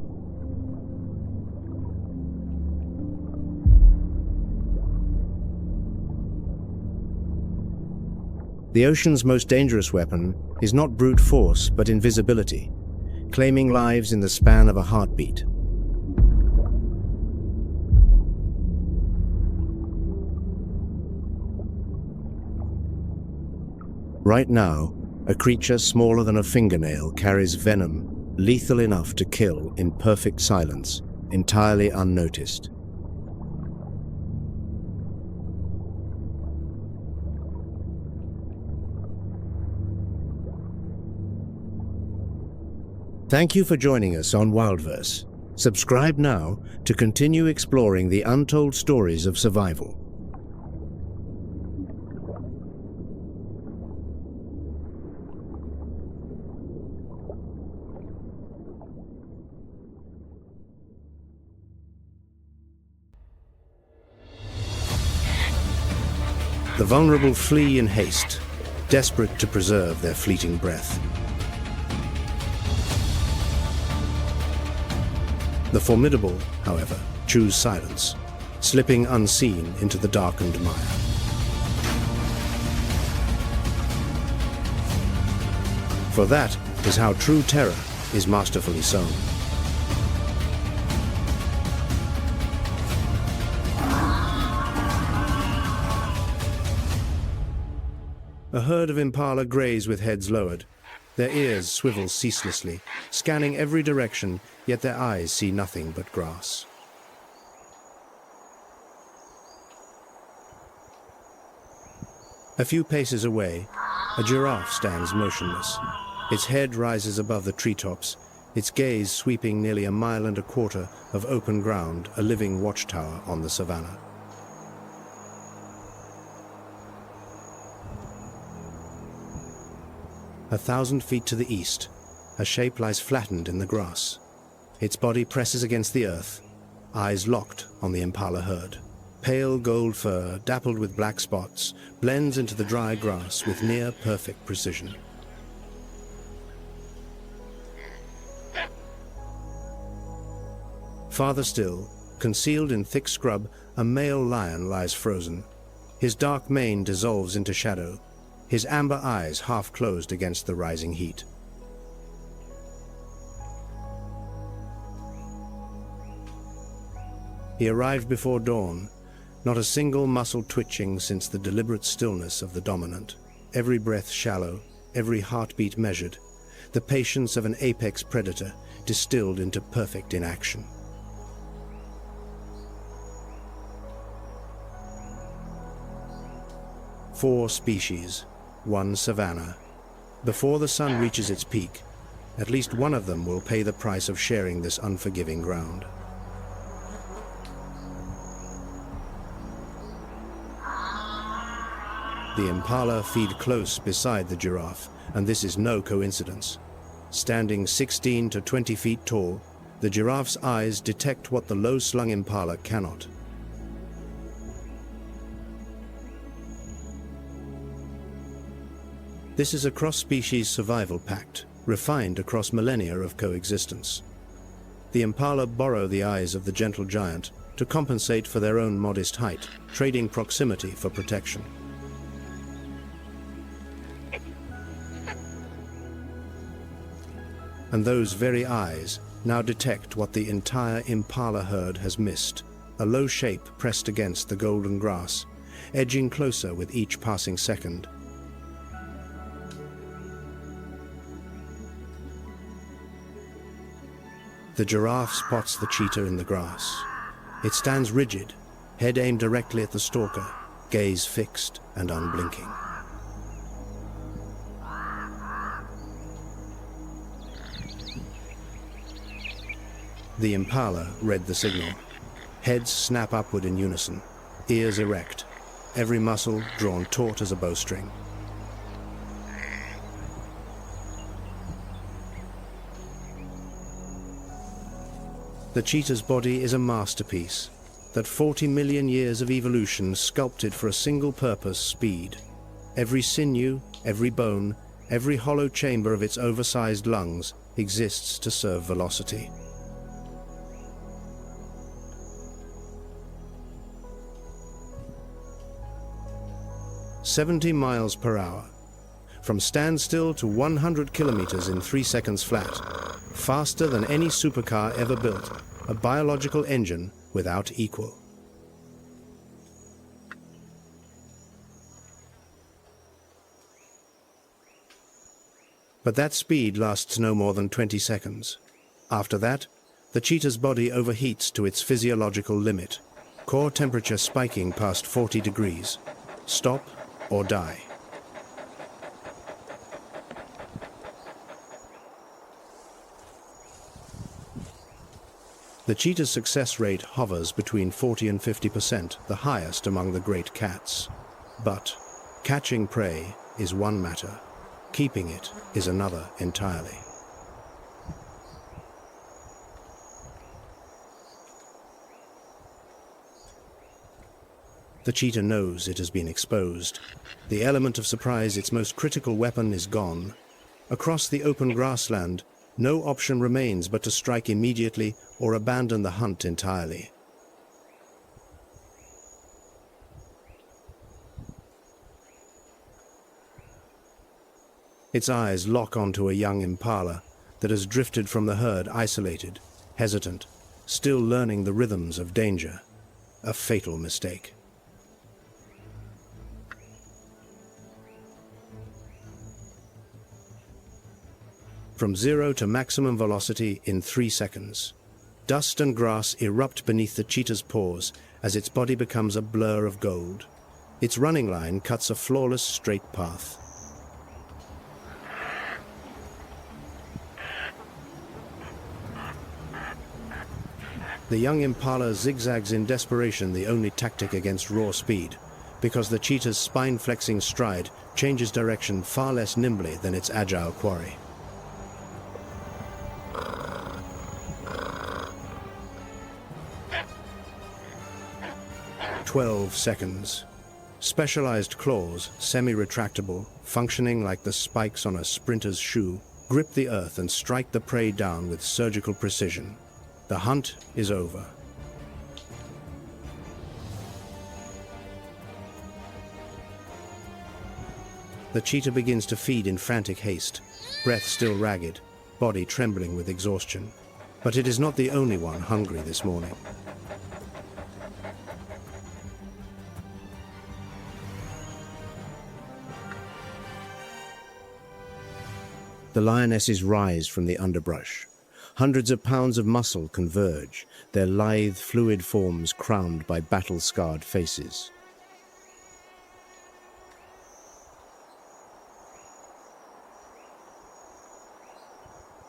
The ocean's most dangerous weapon is not brute force but invisibility, claiming lives in the span of a heartbeat. Right now, a creature smaller than a fingernail carries venom lethal enough to kill in perfect silence, entirely unnoticed. Thank you for joining us on WildVerse. Subscribe now to continue exploring the untold stories of survival. The vulnerable flee in haste, desperate to preserve their fleeting breath. The formidable, however, choose silence, slipping unseen into the darkened mire. For that is how true terror is masterfully sown. A herd of impala graze with heads lowered. Their ears swivel ceaselessly, scanning every direction, yet their eyes see nothing but grass. A few paces away, a giraffe stands motionless. Its head rises above the treetops, its gaze sweeping nearly 1.25 miles of open ground, a living watchtower on the savanna. A 1,000 feet to the east, a shape lies flattened in the grass. Its body presses against the earth, eyes locked on the impala herd. Pale gold fur, dappled with black spots, blends into the dry grass with near-perfect precision. Farther still, concealed in thick scrub, a male lion lies frozen. His dark mane dissolves into shadow, his amber eyes half closed against the rising heat. He arrived before dawn, not a single muscle twitching since the deliberate stillness of the dominant, every breath shallow, every heartbeat measured, the patience of an apex predator distilled into perfect inaction. Four species, one savanna. Before the sun reaches its peak, at least one of them will pay the price of sharing this unforgiving ground. The impala feed close beside the giraffe, and this is no coincidence. Standing 16 to 20 feet tall, the giraffe's eyes detect what the low-slung impala cannot. This is a cross-species survival pact, refined across millennia of coexistence. The impala borrow the eyes of the gentle giant to compensate for their own modest height, trading proximity for protection. And those very eyes now detect what the entire impala herd has missed, a low shape pressed against the golden grass, edging closer with each passing second. The giraffe spots the cheetah in the grass. It stands rigid, head aimed directly at the stalker, gaze fixed and unblinking. The impala read the signal. Heads snap upward in unison, ears erect, every muscle drawn taut as a bowstring. The cheetah's body is a masterpiece that 40 million years of evolution sculpted for a single purpose: speed. Every sinew, every bone, every hollow chamber of its oversized lungs exists to serve velocity. "70 miles per hour. From standstill to 100 kilometers in 3 seconds flat. Faster than any supercar ever built. A biological engine without equal." But that speed lasts no more than 20 seconds. After that, the cheetah's body overheats to its physiological limit, core temperature spiking past 40 degrees. Stop or die. The cheetah's success rate hovers between 40 and 50%, the highest among the great cats. But catching prey is one matter. Keeping it is another entirely. The cheetah knows it has been exposed. The element of surprise, its most critical weapon, is gone. Across the open grassland, no option remains but to strike immediately or abandon the hunt entirely. Its eyes lock onto a young impala that has drifted from the herd, isolated, hesitant, still learning the rhythms of danger. A fatal mistake. From 0 to maximum velocity in 3 seconds. Dust and grass erupt beneath the cheetah's paws as its body becomes a blur of gold. Its running line cuts a flawless straight path. The young impala zigzags in desperation, the only tactic against raw speed, because the cheetah's spine-flexing stride changes direction far less nimbly than its agile quarry. "12 seconds. Specialized claws, semi-retractable, functioning like the spikes on a sprinter's shoe, grip the earth and strike the prey down with surgical precision. The hunt is over. The cheetah begins to feed in frantic haste, breath still ragged, body trembling with exhaustion. But it is not the only one hungry this morning. The lionesses rise from the underbrush. Hundreds of pounds of muscle converge, their lithe, fluid forms crowned by battle-scarred faces.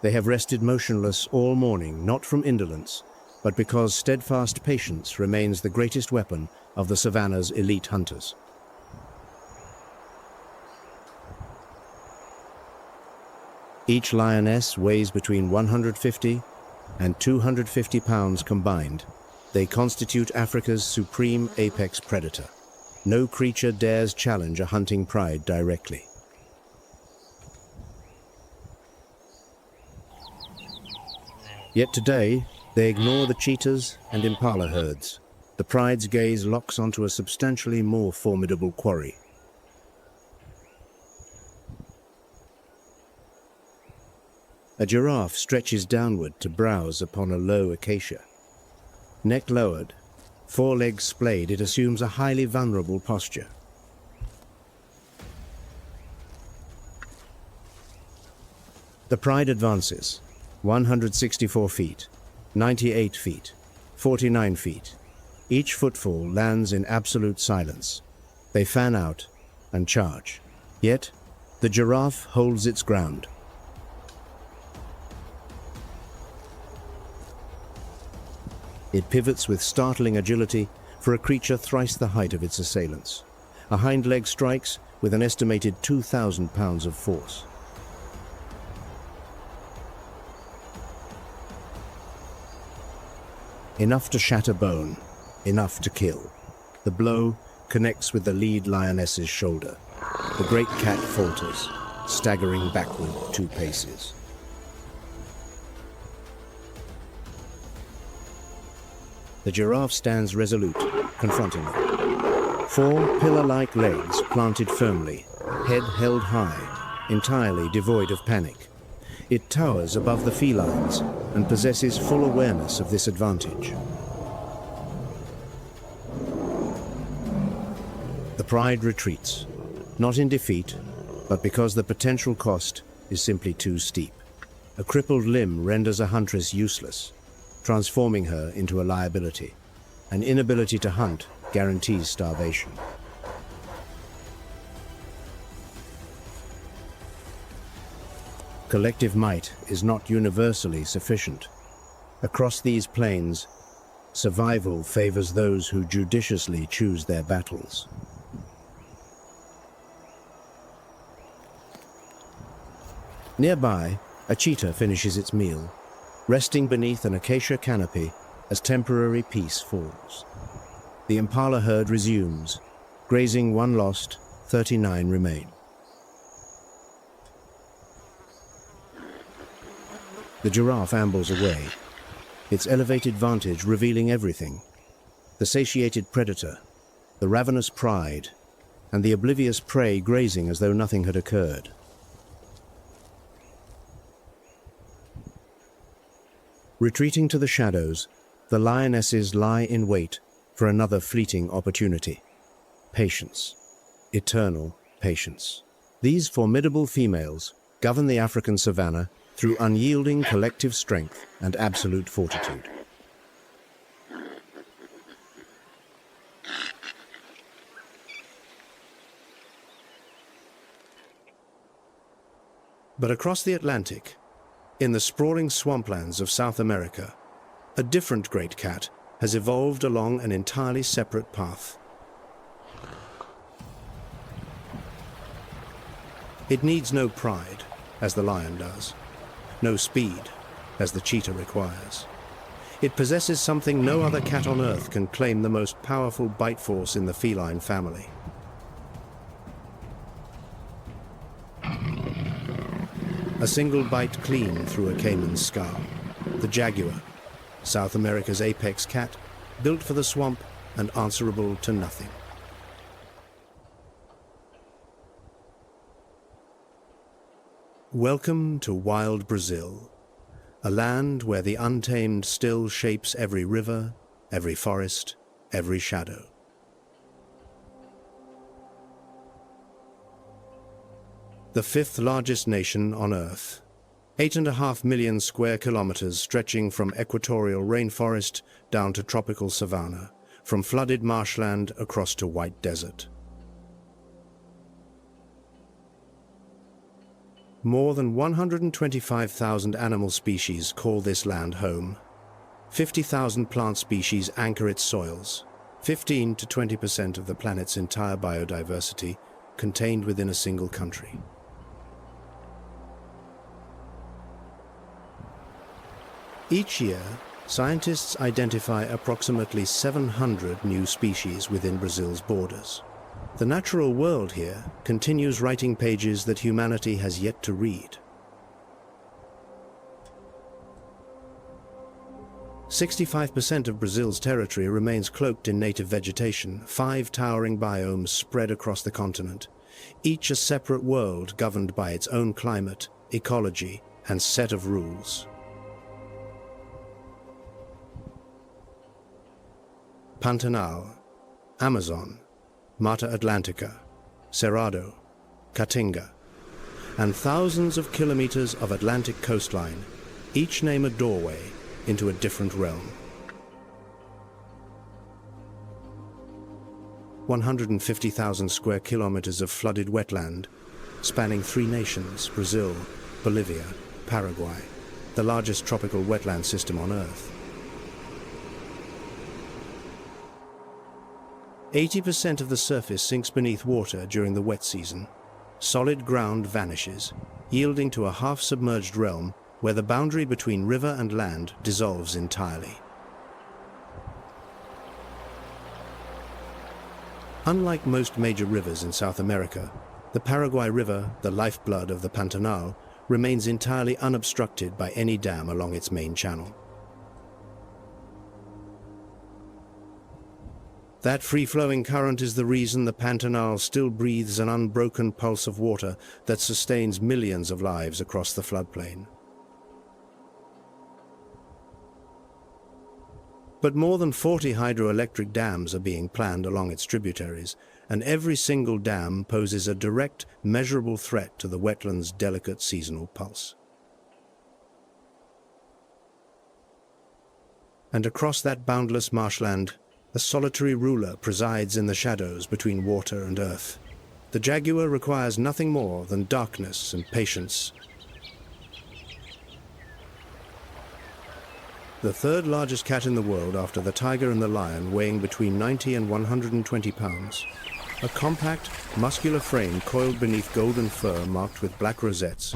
They have rested motionless all morning, not from indolence, but because steadfast patience remains the greatest weapon of the Savanna's elite hunters. Each lioness weighs between 150 and 250 pounds combined. They constitute Africa's supreme apex predator. No creature dares challenge a hunting pride directly. Yet today, they ignore the cheetahs and impala herds. The pride's gaze locks onto a substantially more formidable quarry. A giraffe stretches downward to browse upon a low acacia. Neck lowered, forelegs splayed, it assumes a highly vulnerable posture. The pride advances, 164 feet, 98 feet, 49 feet. Each footfall lands in absolute silence. They fan out and charge. Yet, the giraffe holds its ground. It pivots with startling agility for a creature thrice the height of its assailants. a hind leg strikes with an estimated 2,000 pounds of force. Enough to shatter bone, enough to kill. The blow connects with the lead lioness's shoulder. The great cat falters, staggering backward 2 paces. The giraffe stands resolute, confronting them. 4 pillar-like legs planted firmly, head held high, entirely devoid of panic. It towers above the felines and possesses full awareness of this advantage. The pride retreats, not in defeat, but because the potential cost is simply too steep. A crippled limb renders a huntress useless, transforming her into a liability. An inability to hunt guarantees starvation. Collective might is not universally sufficient. Across these plains, survival favors those who judiciously choose their battles. Nearby, a cheetah finishes its meal, resting beneath an acacia canopy as temporary peace falls. The impala herd resumes, grazing 1 lost, 39 remain. The giraffe ambles away, its elevated vantage revealing everything: the satiated predator, the ravenous pride, and the oblivious prey grazing as though nothing had occurred. Retreating to the shadows, the lionesses lie in wait for another fleeting opportunity. Patience. Eternal patience. These formidable females govern the African savanna through unyielding collective strength and absolute fortitude. But across the Atlantic, in the sprawling swamplands of South America, a different great cat has evolved along an entirely separate path. It needs no pride, as the lion does, no speed, as the cheetah requires. It possesses something no other cat on Earth can claim: the most powerful bite force in the feline family. A single bite clean through a caiman's skull. The jaguar, South America's apex cat, built for the swamp and answerable to nothing. Welcome to wild Brazil, a land where the untamed still shapes every river, every forest, every shadow. The 5th largest nation on Earth, 8.5 million square kilometers stretching from equatorial rainforest down to tropical savanna, from flooded marshland across to white desert. More than 125,000 animal species call this land home. 50,000 plant species anchor its soils. 15 to 20% of the planet's entire biodiversity contained within a single country. Each year, scientists identify approximately 700 new species within Brazil's borders. The natural world here continues writing pages that humanity has yet to read. 65% of Brazil's territory remains cloaked in native vegetation, 5 towering biomes spread across the continent, each a separate world governed by its own climate, ecology, and set of rules. Pantanal, Amazon, Mata Atlântica, Cerrado, Caatinga, and thousands of kilometers of Atlantic coastline, each name a doorway into a different realm. 150,000 square kilometers of flooded wetland, spanning 3 nations: Brazil, Bolivia, Paraguay, the largest tropical wetland system on Earth. 80% of the surface sinks beneath water during the wet season. Solid ground vanishes, yielding to a half-submerged realm where the boundary between river and land dissolves entirely. Unlike most major rivers in South America, the Paraguay River, the lifeblood of the Pantanal, remains entirely unobstructed by any dam along its main channel. That free-flowing current is the reason the Pantanal still breathes an unbroken pulse of water that sustains millions of lives across the floodplain. But more than 40 hydroelectric dams are being planned along its tributaries, and every single dam poses a direct, measurable threat to the wetland's delicate seasonal pulse. And across that boundless marshland, a solitary ruler presides in the shadows between water and earth. The jaguar requires nothing more than darkness and patience. The third largest cat in the world after the tiger and the lion, weighing between 90 and 120 pounds. A compact, muscular frame coiled beneath golden fur marked with black rosettes.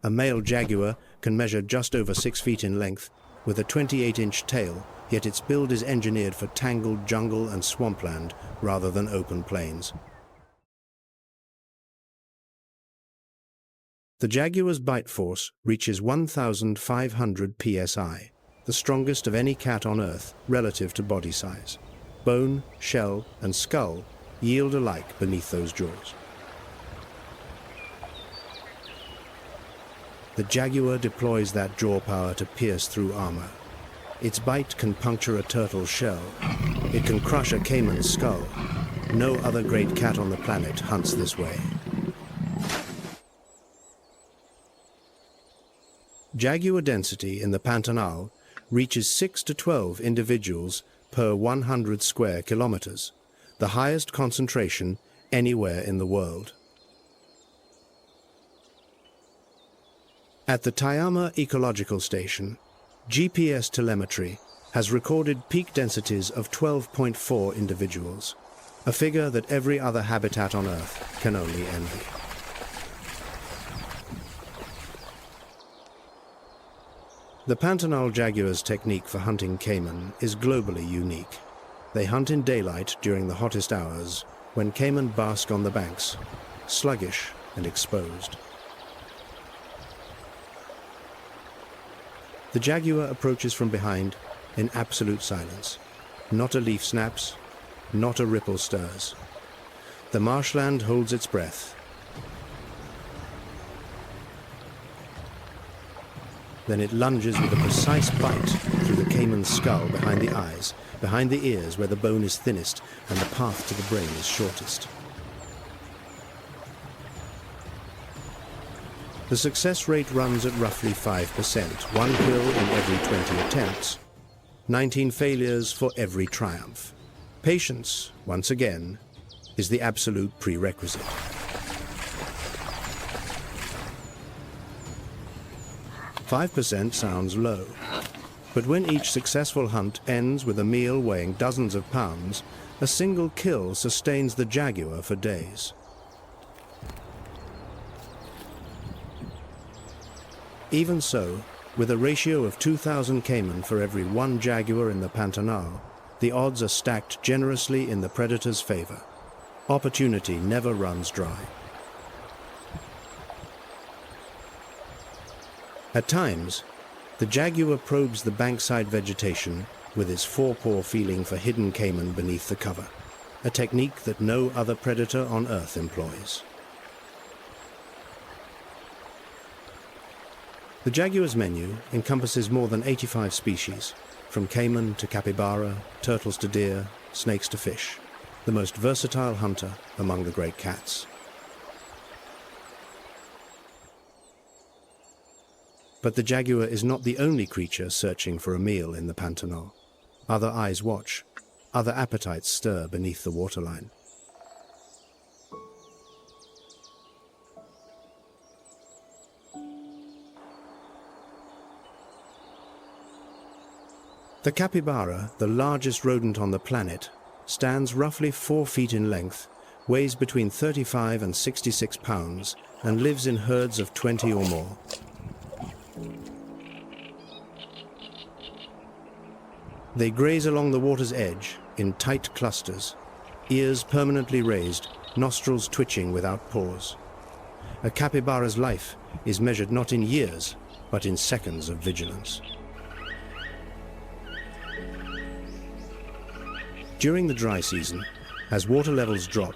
A male jaguar can measure just over 6 feet in length, with a 28-inch tail, yet its build is engineered for tangled jungle and swampland rather than open plains. The jaguar's bite force reaches 1,500 psi, the strongest of any cat on Earth relative to body size. Bone, shell, and skull yield alike beneath those jaws. The jaguar deploys that jaw power to pierce through armor. Its bite can puncture a turtle's shell. It can crush a caiman's skull. No other great cat on the planet hunts this way. Jaguar density in the Pantanal reaches 6 to 12 individuals per 100 square kilometers, the highest concentration anywhere in the world. At the Tayama Ecological Station, GPS telemetry has recorded peak densities of 12.4 individuals, a figure that every other habitat on Earth can only envy. The Pantanal jaguar's technique for hunting caiman is globally unique. They hunt in daylight during the hottest hours, when caiman bask on the banks, sluggish and exposed. The jaguar approaches from behind in absolute silence. Not a leaf snaps, not a ripple stirs. The marshland holds its breath. Then it lunges with a precise bite through the caiman's skull behind the eyes, behind the ears where the bone is thinnest and the path to the brain is shortest. The success rate runs at roughly 5%, 1 kill in every 20 attempts, 19 failures for every triumph. Patience, once again, is the absolute prerequisite. "5% sounds low, but when each successful hunt ends with a meal weighing dozens of pounds, a single kill sustains the jaguar for days. Even so, with a ratio of 2,000 caiman for every 1 jaguar in the Pantanal, the odds are stacked generously in the predator's favor. Opportunity never runs dry. At times, the jaguar probes the bankside vegetation with its forepaw feeling for hidden caiman beneath the cover, a technique that no other predator on Earth employs. The jaguar's menu encompasses more than 85 species, from caiman to capybara, turtles to deer, snakes to fish, the most versatile hunter among the great cats. But the jaguar is not the only creature searching for a meal in the Pantanal. Other eyes watch, other appetites stir beneath the waterline. The capybara, the largest rodent on the planet, stands roughly 4 feet in length, weighs between 35 and 66 pounds, and lives in herds of 20 or more. They graze along the water's edge in tight clusters, ears permanently raised, nostrils twitching without pause. A capybara's life is measured not in years, but in seconds of vigilance. During the dry season, as water levels drop,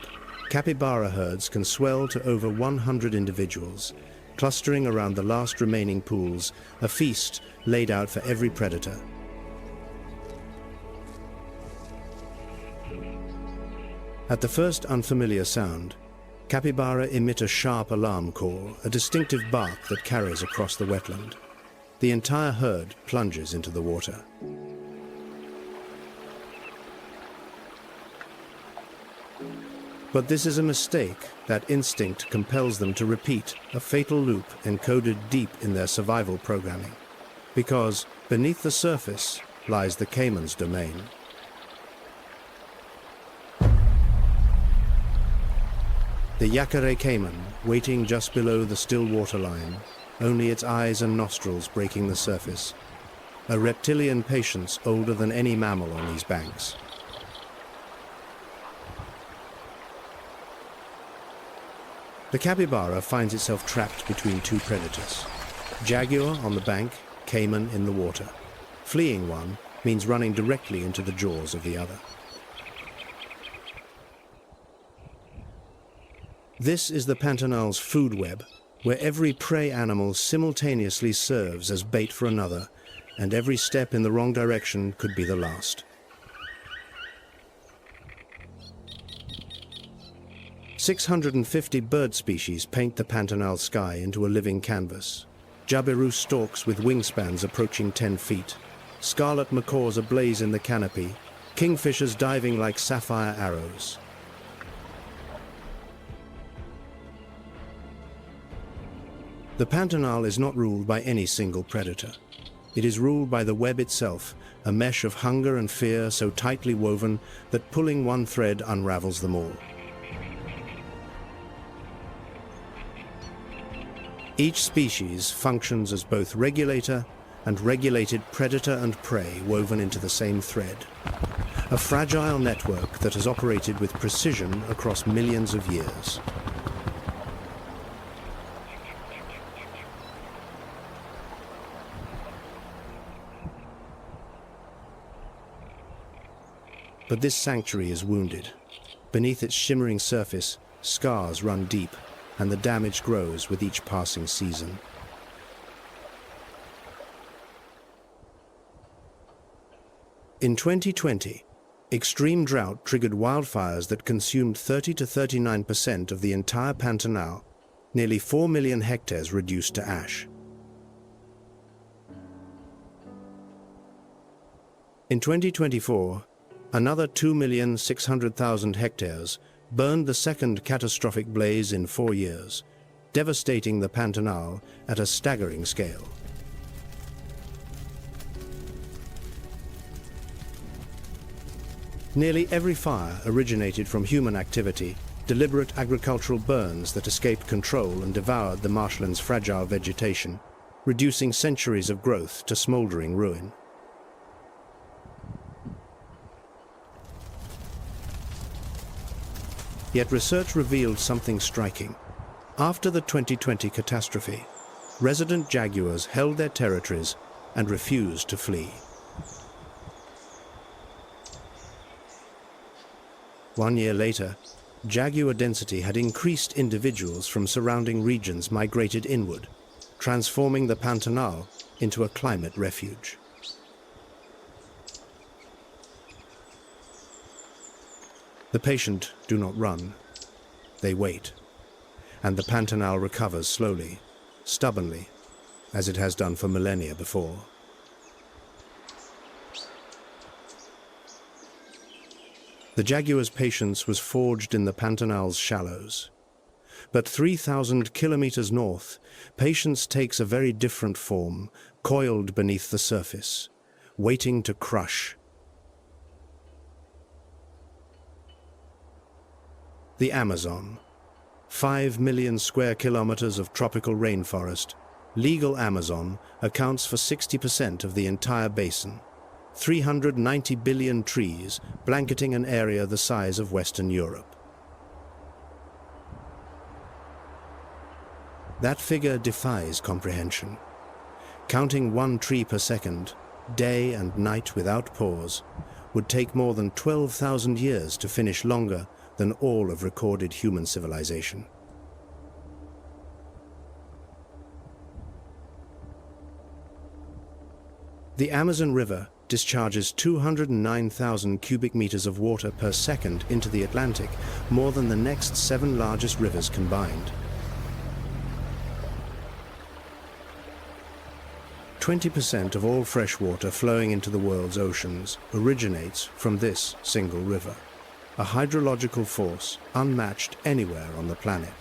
capybara herds can swell to over 100 individuals, clustering around the last remaining pools, a feast laid out for every predator. At the first unfamiliar sound, capybara emit a sharp alarm call, a distinctive bark that carries across the wetland. The entire herd plunges into the water. But this is a mistake. That instinct compels them to repeat a fatal loop encoded deep in their survival programming. Because beneath the surface lies the caiman's domain. The Yacaré caiman, waiting just below the still water line, only its eyes and nostrils breaking the surface. A reptilian patience older than any mammal on these banks. The capybara finds itself trapped between two predators. Jaguar on the bank, caiman in the water. Fleeing one means running directly into the jaws of the other. This is the Pantanal's food web, where every prey animal simultaneously serves as bait for another, and every step in the wrong direction could be the last. 650 bird species paint the Pantanal sky into a living canvas. Jabiru storks with wingspans approaching 10 feet, scarlet macaws ablaze in the canopy, kingfishers diving like sapphire arrows. The Pantanal is not ruled by any single predator. It is ruled by the web itself, a mesh of hunger and fear so tightly woven that pulling one thread unravels them all. Each species functions as both regulator and regulated predator and prey woven into the same thread. A fragile network that has operated with precision across millions of years. But this sanctuary is wounded. Beneath its shimmering surface, scars run deep, and the damage grows with each passing season. In 2020, extreme drought triggered wildfires that consumed 30 to 39% of the entire Pantanal, nearly 4 million hectares reduced to ash. In 2024, another 2,600,000 hectares burned, the second catastrophic blaze in 4 years, devastating the Pantanal at a staggering scale. Nearly every fire originated from human activity, deliberate agricultural burns that escaped control and devoured the marshland's fragile vegetation, reducing centuries of growth to smoldering ruin. Yet research revealed something striking. After the 2020 catastrophe, resident jaguars held their territories and refused to flee. 1 year later, jaguar density had increased. Individuals from surrounding regions migrated inward, transforming the Pantanal into a climate refuge. The patient do not run, they wait, and the Pantanal recovers slowly, stubbornly, as it has done for millennia before. The jaguar's patience was forged in the Pantanal's shallows. But 3,000 kilometers north, patience takes a very different form, coiled beneath the surface. waiting to crush. The Amazon. 5 million square kilometers of tropical rainforest. Legal Amazon accounts for 60% of the entire basin. 390 billion trees blanketing an area the size of Western Europe. That figure defies comprehension. Counting 1 tree per second, day and night without pause, would take more than 12,000 years to finish longer than all of recorded human civilization. The Amazon River discharges 209,000 cubic meters of water per second into the Atlantic, more than the next 7 largest rivers combined. 20% of all fresh water flowing into the world's oceans originates from this single river, a hydrological force unmatched anywhere on the planet.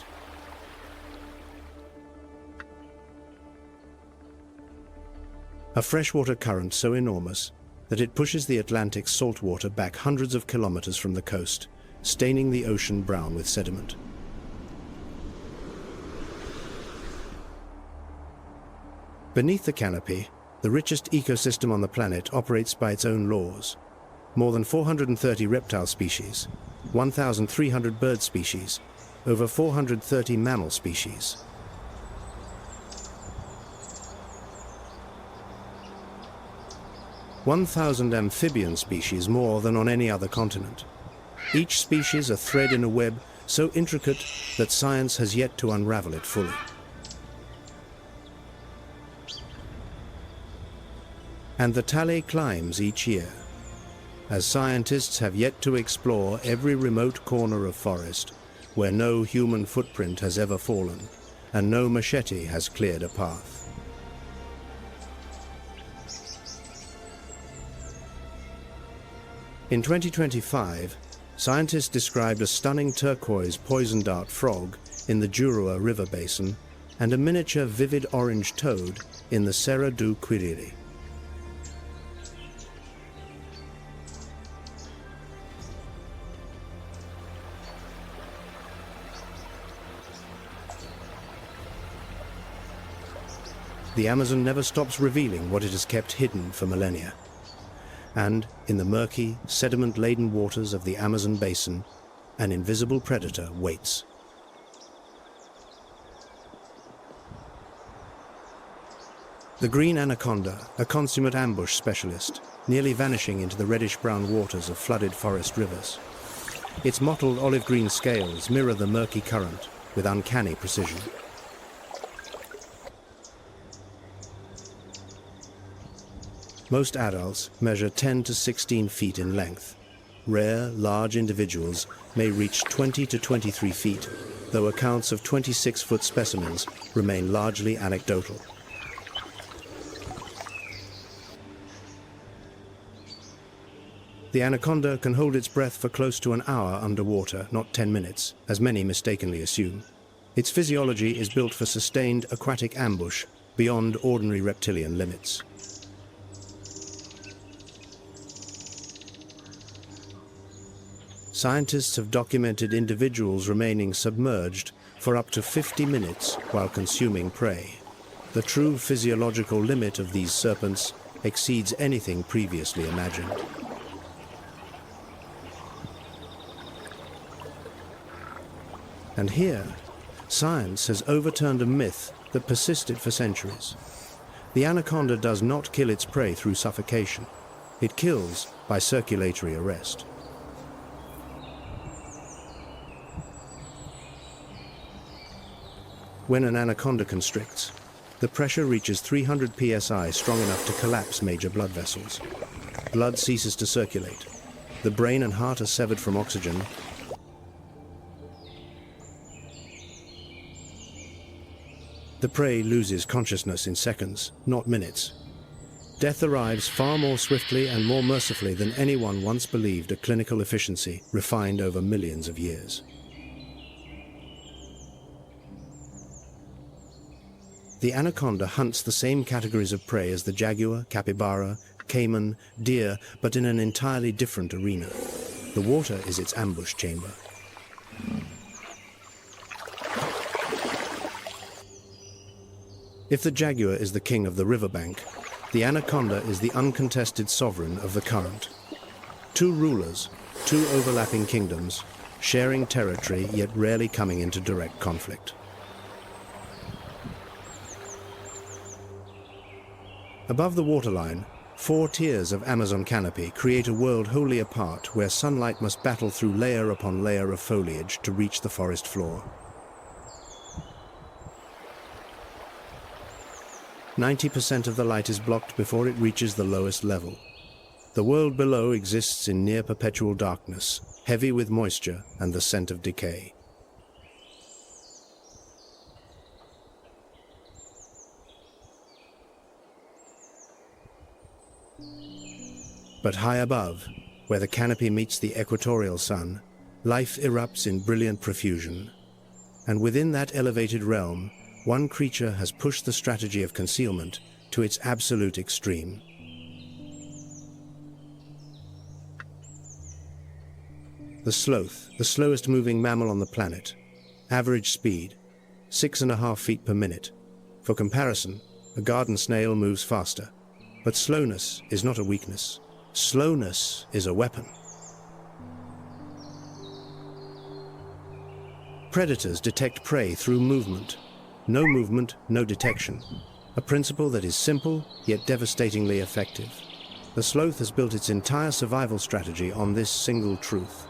A freshwater current so enormous that it pushes the Atlantic's salt water back hundreds of kilometers from the coast, staining the ocean brown with sediment. Beneath the canopy, the richest ecosystem on the planet operates by its own laws. More than 430 reptile species, 1,300 bird species, over 430 mammal species. (1,000 amphibian species, more than on any other continent. Each species a thread in a web so intricate that science has yet to unravel it fully. And the tally climbs each year, as scientists have yet to explore every remote corner of forest where no human footprint has ever fallen and no machete has cleared a path. In 2025, scientists described a stunning turquoise poison dart frog in the Jurua River basin and a miniature vivid orange toad in the Serra do Quiriri. The Amazon never stops revealing what it has kept hidden for millennia. And in the murky, sediment-laden waters of the Amazon basin, an invisible predator waits. The green anaconda, a consummate ambush specialist, nearly vanishing into the reddish-brown waters of flooded forest rivers. Its mottled olive-green scales mirror the murky current with uncanny precision. Most adults measure 10 to 16 feet in length. Rare, large individuals may reach 20 to 23 feet, though accounts of 26-foot specimens remain largely anecdotal. The anaconda can hold its breath for close to an hour underwater, not 10 minutes, as many mistakenly assume. Its physiology is built for sustained aquatic ambush beyond ordinary reptilian limits. Scientists have documented individuals remaining submerged for up to 50 minutes while consuming prey. The true physiological limit of these serpents exceeds anything previously imagined. And here, science has overturned a myth that persisted for centuries. The anaconda does not kill its prey through suffocation. It kills by circulatory arrest. When an anaconda constricts, the pressure reaches 300 psi, strong enough to collapse major blood vessels. Blood ceases to circulate. The brain and heart are severed from oxygen. The prey loses consciousness in seconds, not minutes. Death arrives far more swiftly and more mercifully than anyone once believed, a clinical efficiency refined over millions of years. The anaconda hunts the same categories of prey as the jaguar, capybara, caiman, deer, but in an entirely different arena. The water is its ambush chamber. If the jaguar is the king of the riverbank, the anaconda is the uncontested sovereign of the current. Two rulers, two overlapping kingdoms, sharing territory yet rarely coming into direct conflict. Above the waterline, 4 tiers of Amazon canopy create a world wholly apart where sunlight must battle through layer upon layer of foliage to reach the forest floor. 90% of the light is blocked before it reaches the lowest level. The world below exists in near perpetual darkness, heavy with moisture and the scent of decay. But high above, where the canopy meets the equatorial sun, life erupts in brilliant profusion. And within that elevated realm, one creature has pushed the strategy of concealment to its absolute extreme. The sloth, the slowest moving mammal on the planet. Average speed, 6.5 feet per minute. For comparison, a garden snail moves faster. But slowness is not a weakness. Slowness is a weapon. Predators detect prey through movement. No movement, no detection. A principle that is simple, yet devastatingly effective. The sloth has built its entire survival strategy on this single truth.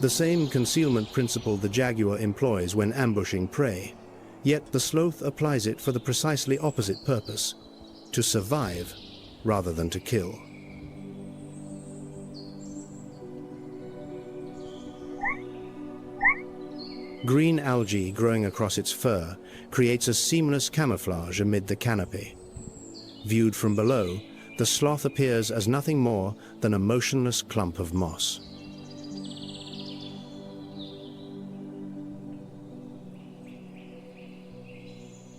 The same concealment principle the jaguar employs when ambushing prey, yet the sloth applies it for the precisely opposite purpose, to survive rather than to kill. Green algae growing across its fur creates a seamless camouflage amid the canopy. Viewed from below, the sloth appears as nothing more than a motionless clump of moss.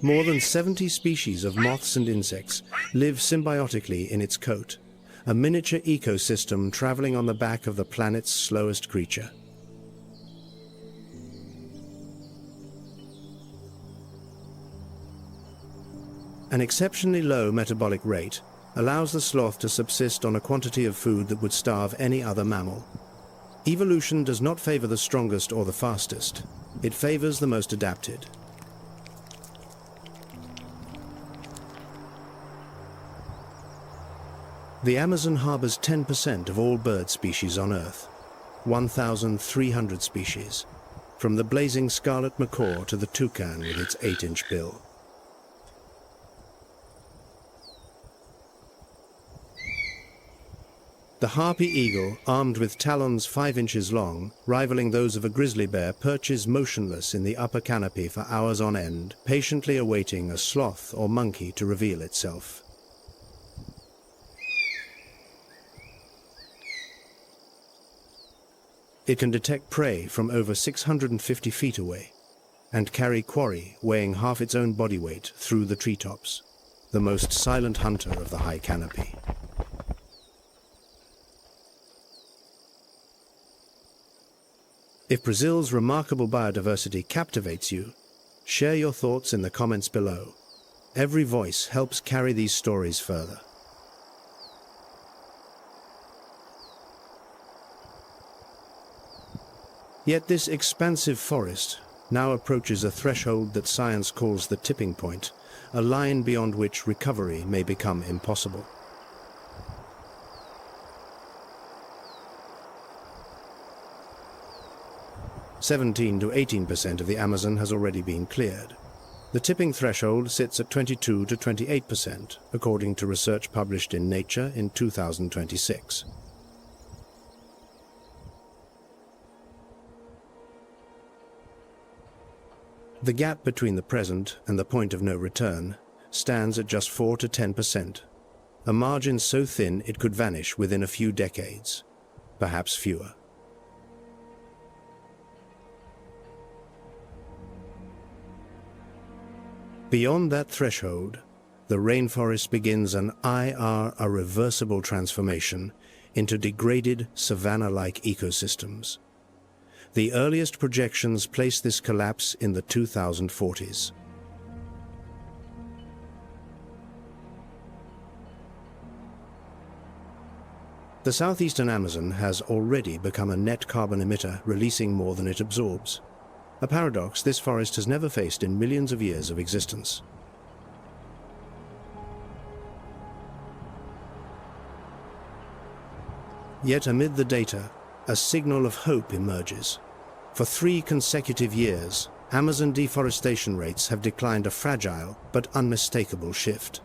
More than 70 species of moths and insects live symbiotically in its coat, a miniature ecosystem traveling on the back of the planet's slowest creature. An exceptionally low metabolic rate allows the sloth to subsist on a quantity of food that would starve any other mammal. Evolution does not favor the strongest or the fastest. It favors the most adapted. The Amazon harbors 10% of all bird species on Earth, 1,300 species, from the blazing scarlet macaw to the toucan with its 8-inch bill. The harpy eagle, armed with talons 5 inches long, rivaling those of a grizzly bear, perches motionless in the upper canopy for hours on end, patiently awaiting a sloth or monkey to reveal itself. It can detect prey from over 650 feet away and carry quarry weighing half its own body weight through the treetops, the most silent hunter of the high canopy. If Brazil's remarkable biodiversity captivates you, share your thoughts in the comments below. Every voice helps carry these stories further. Yet this expansive forest now approaches a threshold that science calls the tipping point, a line beyond which recovery may become impossible. (17 to 18% of the Amazon has already been cleared. The tipping threshold sits at 22 to 28%, according to research published in Nature in 2026. The gap between the present and the point of no return stands at just 4 to 10%, a margin so thin it could vanish within a few decades, perhaps fewer. Beyond that threshold, the rainforest begins an irreversible transformation into degraded savanna-like ecosystems. The earliest projections place this collapse in the 2040s. The southeastern Amazon has already become a net carbon emitter, releasing more than it absorbs. A paradox this forest has never faced in millions of years of existence. Yet amid the data, a signal of hope emerges. For 3 consecutive years, Amazon deforestation rates have declined a fragile but unmistakable shift.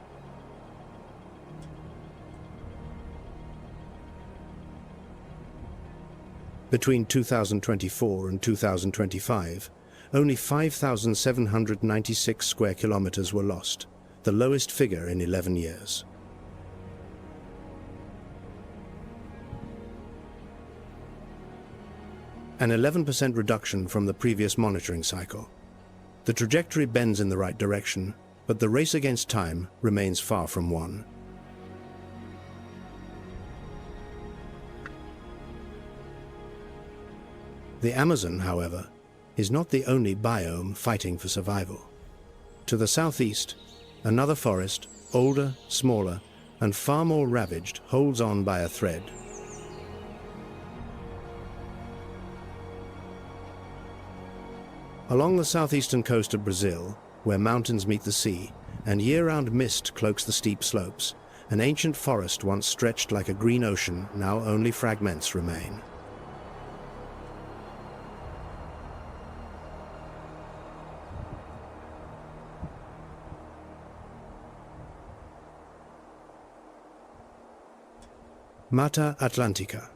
Between 2024 and 2025, only 5,796 square kilometers were lost, the lowest figure in 11 years. An 11% reduction from the previous monitoring cycle. The trajectory bends in the right direction, but the race against time remains far from won. The Amazon, however, is not the only biome fighting for survival. To the southeast, another forest, older, smaller, and far more ravaged, holds on by a thread. Along the southeastern coast of Brazil, where mountains meet the sea, and year-round mist cloaks the steep slopes, an ancient forest once stretched like a green ocean, now only fragments remain. Mata Atlantica.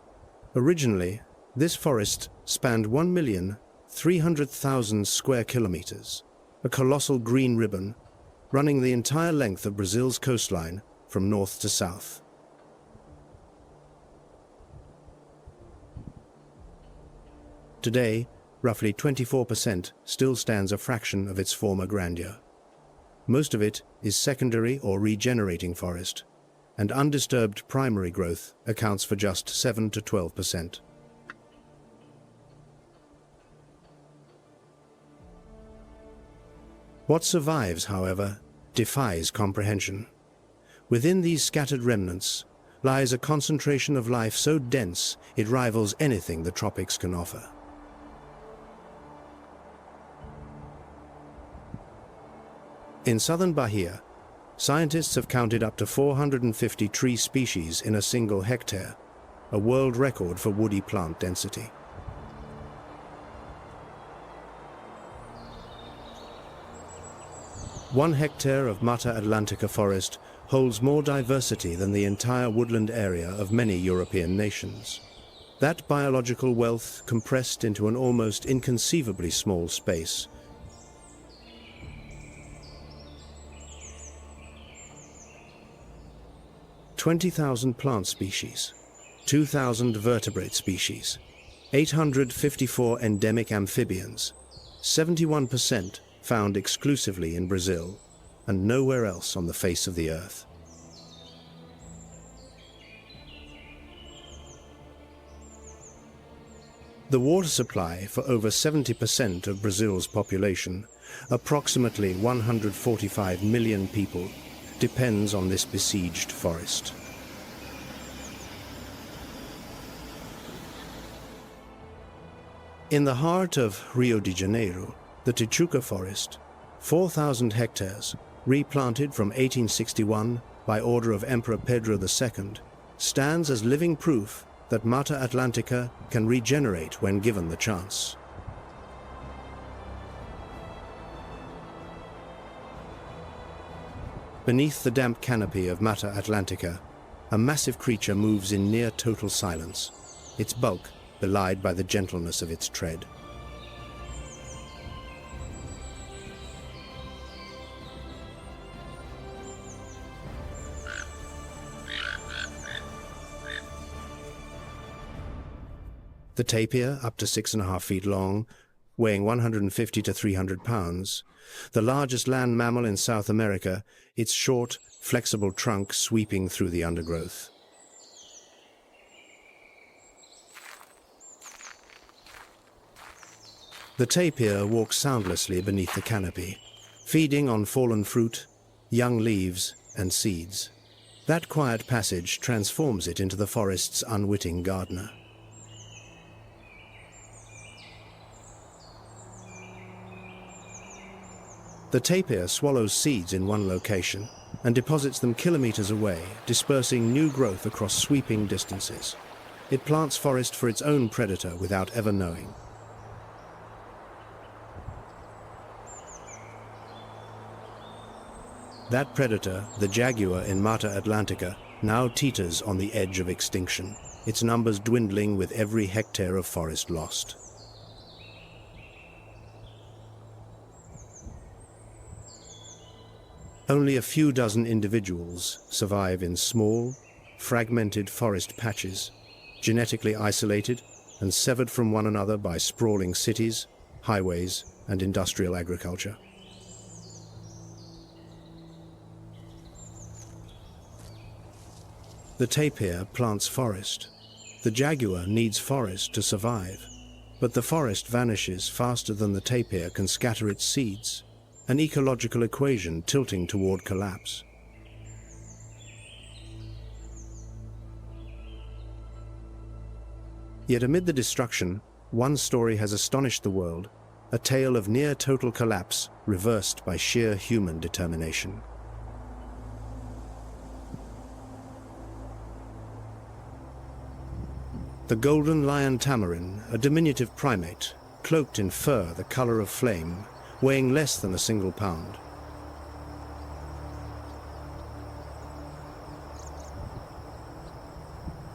Originally, this forest spanned 1,300,000 square kilometers, a colossal green ribbon running the entire length of Brazil's coastline from north to south. Today, roughly 24% still stands a fraction of its former grandeur. Most of it is secondary or regenerating forest, and undisturbed primary growth accounts for just 7 to 12%. What survives, however, defies comprehension. Within these scattered remnants lies a concentration of life so dense it rivals anything the tropics can offer. In southern Bahia, scientists have counted up to 450 tree species in a single hectare, a world record for woody plant density. One hectare of Mata Atlantica forest holds more diversity than the entire woodland area of many European nations. That biological wealth compressed into an almost inconceivably small space. "20,000 plant species, 2,000 vertebrate species, 854 endemic amphibians, 71% found exclusively in Brazil and nowhere else on the face of the earth." The water supply for over 70% of Brazil's population, approximately 145 million people, depends on this besieged forest. In the heart of Rio de Janeiro, the Tijuca forest, 4,000 hectares, replanted from 1861 by order of Emperor Pedro II, stands as living proof that Mata Atlantica can regenerate when given the chance. Beneath the damp canopy of Mata Atlantica, a massive creature moves in near total silence, its bulk belied by the gentleness of its tread. The tapir, up to 6.5 feet long, weighing 150 to 300 pounds. The largest land mammal in South America, its short, flexible trunk sweeping through the undergrowth. The tapir walks soundlessly beneath the canopy, feeding on fallen fruit, young leaves, and seeds. That quiet passage transforms it into the forest's unwitting gardener. The tapir swallows seeds in one location and deposits them kilometers away, dispersing new growth across sweeping distances. It plants forest for its own predator without ever knowing. That predator, the jaguar in Mata Atlantica, now teeters on the edge of extinction, its numbers dwindling with every hectare of forest lost. Only a few dozen individuals survive in small, fragmented forest patches, genetically isolated and severed from one another by sprawling cities, highways, and industrial agriculture. The tapir plants forest. The jaguar needs forest to survive, but the forest vanishes faster than the tapir can scatter its seeds, an ecological equation tilting toward collapse. Yet amid the destruction, one story has astonished the world, a tale of near-total collapse reversed by sheer human determination. The golden lion tamarin, a diminutive primate, cloaked in fur the color of flame, weighing less than a single pound.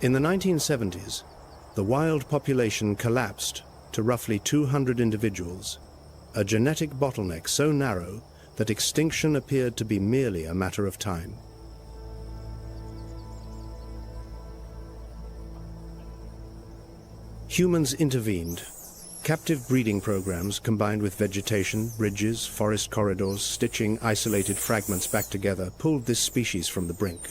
In the 1970s, the wild population collapsed to roughly 200 individuals, a genetic bottleneck so narrow that extinction appeared to be merely a matter of time. Humans intervened. Captive breeding programs combined with vegetation, bridges, forest corridors, stitching isolated fragments back together pulled this species from the brink.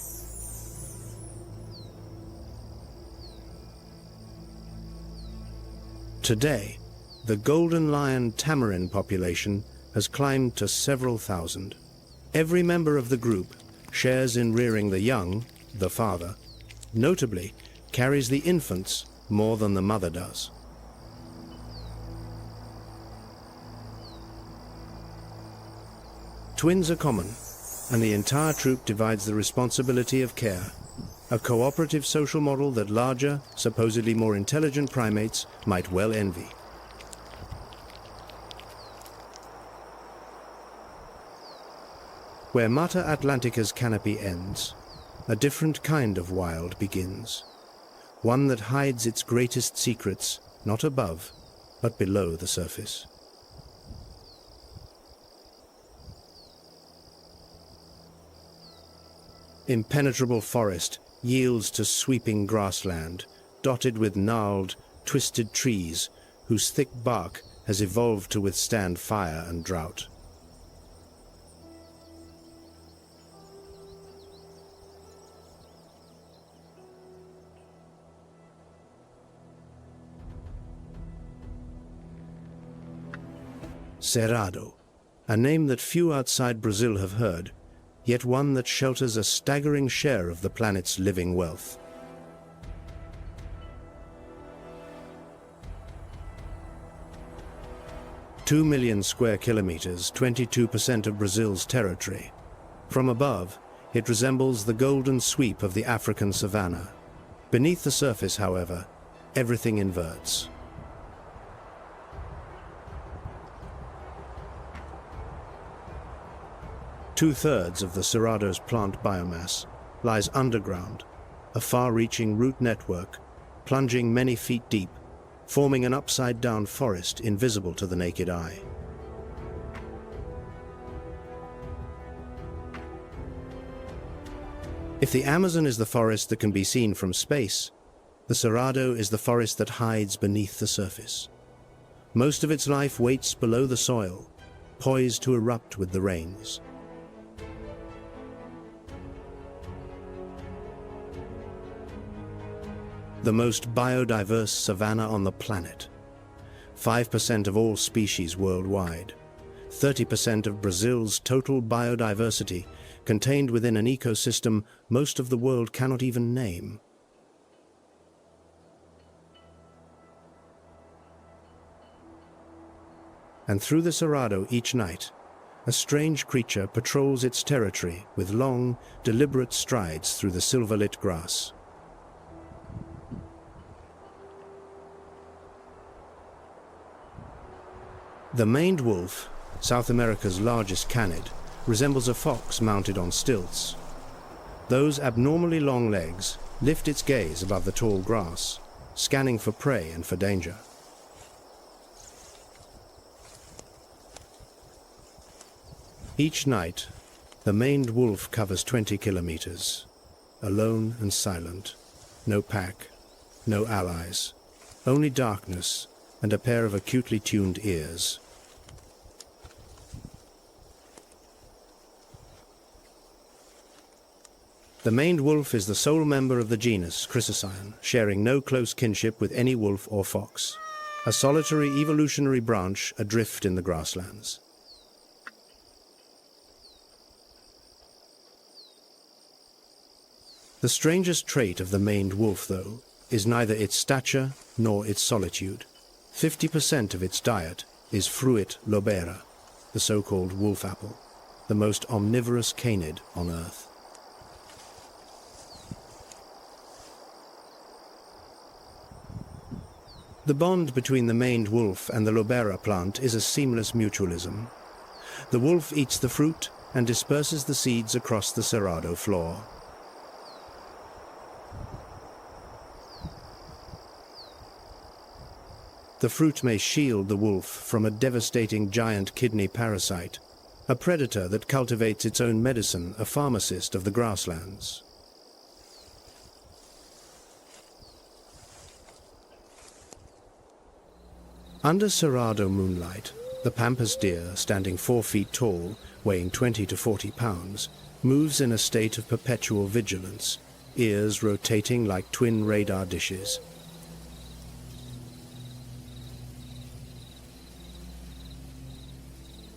Today, the golden lion tamarin population has climbed to several thousand. Every member of the group shares in rearing the young, the father, notably carries the infants more than the mother does. Twins are common, and the entire troop divides the responsibility of care, a cooperative social model that larger, supposedly more intelligent primates might well envy. Where Mata Atlantica's canopy ends, a different kind of wild begins. One that hides its greatest secrets, not above, but below the surface. Impenetrable forest yields to sweeping grassland, dotted with gnarled, twisted trees whose thick bark has evolved to withstand fire and drought. Cerrado, a name that few outside Brazil have heard, yet one that shelters a staggering share of the planet's living wealth. Two million square kilometers, 22% of Brazil's territory. From above, it resembles the golden sweep of the African savanna. Beneath the surface, however, everything inverts. Two-thirds of the Cerrado's plant biomass lies underground, a far-reaching root network, plunging many feet deep, forming an upside-down forest invisible to the naked eye. If the Amazon is the forest that can be seen from space, the Cerrado is the forest that hides beneath the surface. Most of its life waits below the soil, poised to erupt with the rains. The most biodiverse savanna on the planet. 5% of all species worldwide. 30% of Brazil's total biodiversity contained within an ecosystem most of the world cannot even name. And through the Cerrado each night, a strange creature patrols its territory with long, deliberate strides through the silver-lit grass. The maned wolf, South America's largest canid, resembles a fox mounted on stilts. Those abnormally long legs lift its gaze above the tall grass, scanning for prey and for danger. Each night, the maned wolf covers 20 kilometers, alone and silent. No pack, no allies, only darkness and a pair of acutely tuned ears. The maned wolf is the sole member of the genus Crocodiles, sharing no close kinship with any wolf or fox, a solitary evolutionary branch adrift in the grasslands. The strangest trait of the maned wolf, though, is neither its stature nor its solitude. 50% of its diet is fruit lobera, the so-called wolf apple, the most omnivorous canid on Earth. The bond between the maned wolf and the lobera plant is a seamless mutualism. The wolf eats the fruit and disperses the seeds across the Cerrado floor. The fruit may shield the wolf from a devastating giant kidney parasite, a predator that cultivates its own medicine, a pharmacist of the grasslands. Under Cerrado moonlight, the pampas deer, standing 4 feet tall, weighing 20 to 40 pounds, moves in a state of perpetual vigilance, ears rotating like twin radar dishes.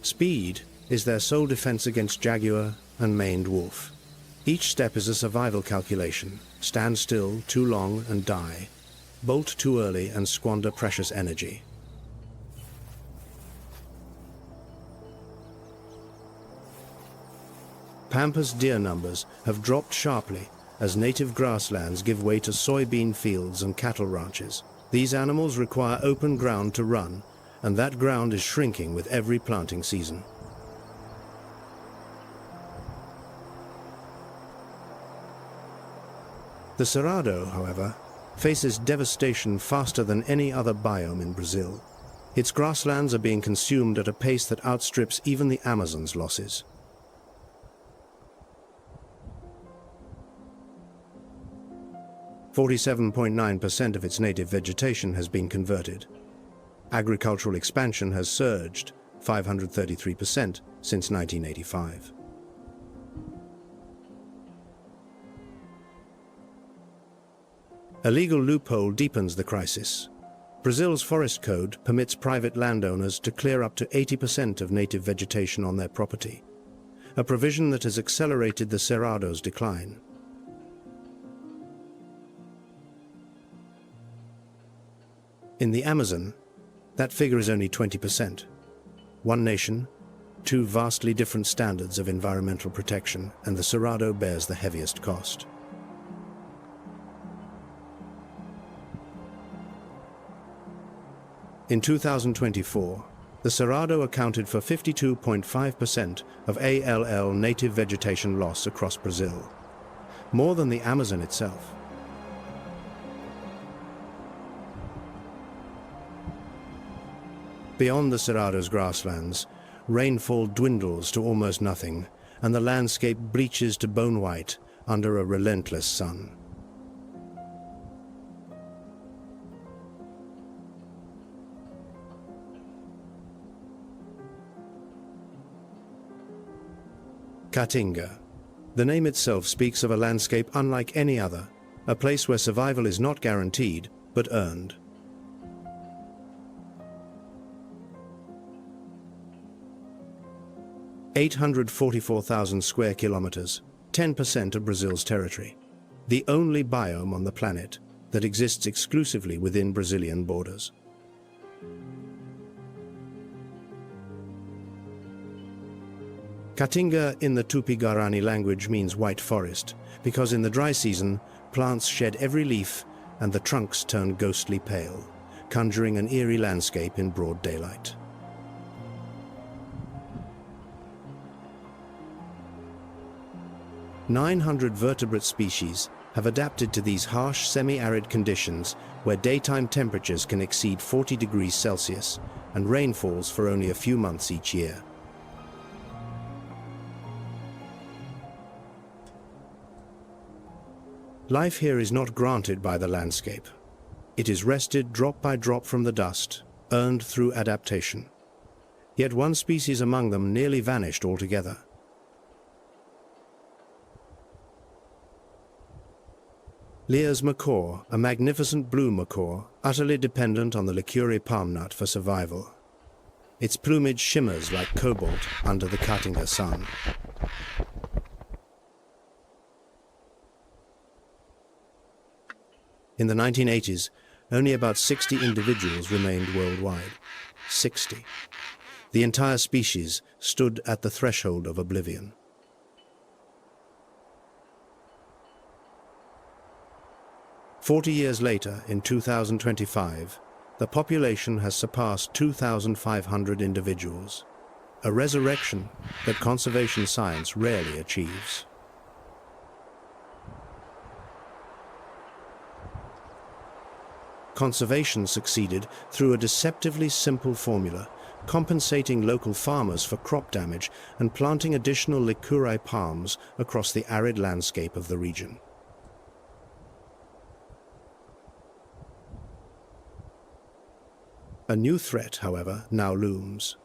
Speed is their sole defense against jaguar and maned wolf. Each step is a survival calculation. Stand still too long and die. Bolt too early and squander precious energy. Pampas deer numbers have dropped sharply as native grasslands give way to soybean fields and cattle ranches. These animals require open ground to run, and that ground is shrinking with every planting season. The Cerrado, however, faces devastation faster than any other biome in Brazil. Its grasslands are being consumed at a pace that outstrips even the Amazon's losses. .9% of its native vegetation has been converted. Agricultural expansion has surged 533% since 1985. A legal loophole deepens the crisis. Brazil's forest code permits private landowners to clear up to 80% of native vegetation on their property, a provision that has accelerated the Cerrado's decline. In the Amazon, that figure is only 20%. One nation, two vastly different standards of environmental protection, and the Cerrado bears the heaviest cost. In 2024, the Cerrado accounted for 52.5% of ALL native vegetation loss across Brazil, more than the Amazon itself. Beyond the Cerrado's grasslands, rainfall dwindles to almost nothing, and the landscape bleaches to bone white under a relentless sun. Caatinga. The name itself speaks of a landscape unlike any other, a place where survival is not guaranteed, but earned. (844,000 square kilometers, 10% of Brazil's territory. The only biome on the planet that exists exclusively within Brazilian borders. Caatinga in the Tupi-Guarani language means white forest, because in the dry season, plants shed every leaf and the trunks turn ghostly pale, conjuring an eerie landscape in broad daylight. "900 vertebrate species have adapted to these harsh, semi-arid conditions where daytime temperatures can exceed 40 degrees Celsius and rain falls for only a few months each year. Life here is not granted by the landscape. It is wrested drop by drop from the dust, earned through adaptation. Yet one species among them nearly vanished altogether. Lear's macaw, a magnificent blue macaw, utterly dependent on the licuri palm nut for survival. Its plumage shimmers like cobalt under the Caatinga sun. In the 1980s, only about 60 individuals remained worldwide. 60. The entire species stood at the threshold of oblivion. "40 years later, in 2025, the population has surpassed 2,500 individuals, a resurrection that conservation science rarely achieves. Conservation succeeded through a deceptively simple formula, compensating local farmers for crop damage and planting additional licuri palms across the arid landscape of the region. A new threat, however, now looms.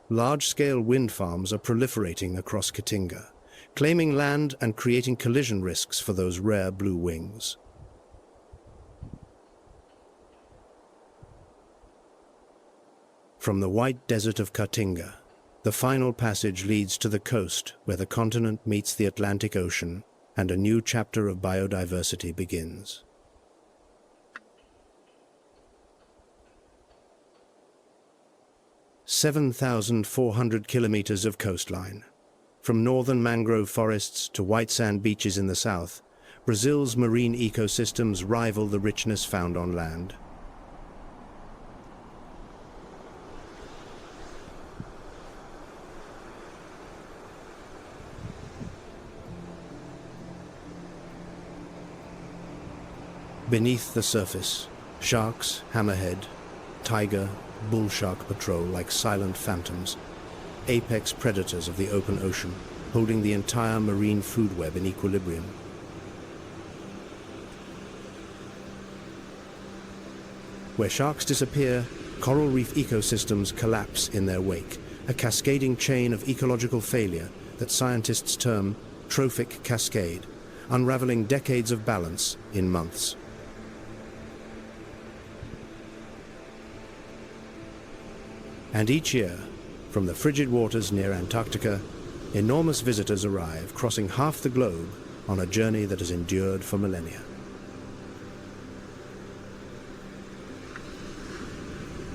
Large-scale wind farms are proliferating across Caatinga, claiming land and creating collision risks for those rare blue wings. From the white desert of Caatinga, the final passage leads to the coast where the continent meets the Atlantic Ocean and a new chapter of biodiversity begins. "7,400 kilometers of coastline. From northern mangrove forests to white sand beaches in the south, Brazil's marine ecosystems rival the richness found on land. Beneath the surface, sharks, hammerhead, tiger, bull shark patrol like silent phantoms, apex predators of the open ocean, holding the entire marine food web in equilibrium. Where sharks disappear, coral reef ecosystems collapse in their wake, a cascading chain of ecological failure that scientists term trophic cascade, unraveling decades of balance in months. And each year, from the frigid waters near Antarctica, enormous visitors arrive, crossing half the globe on a journey that has endured for millennia.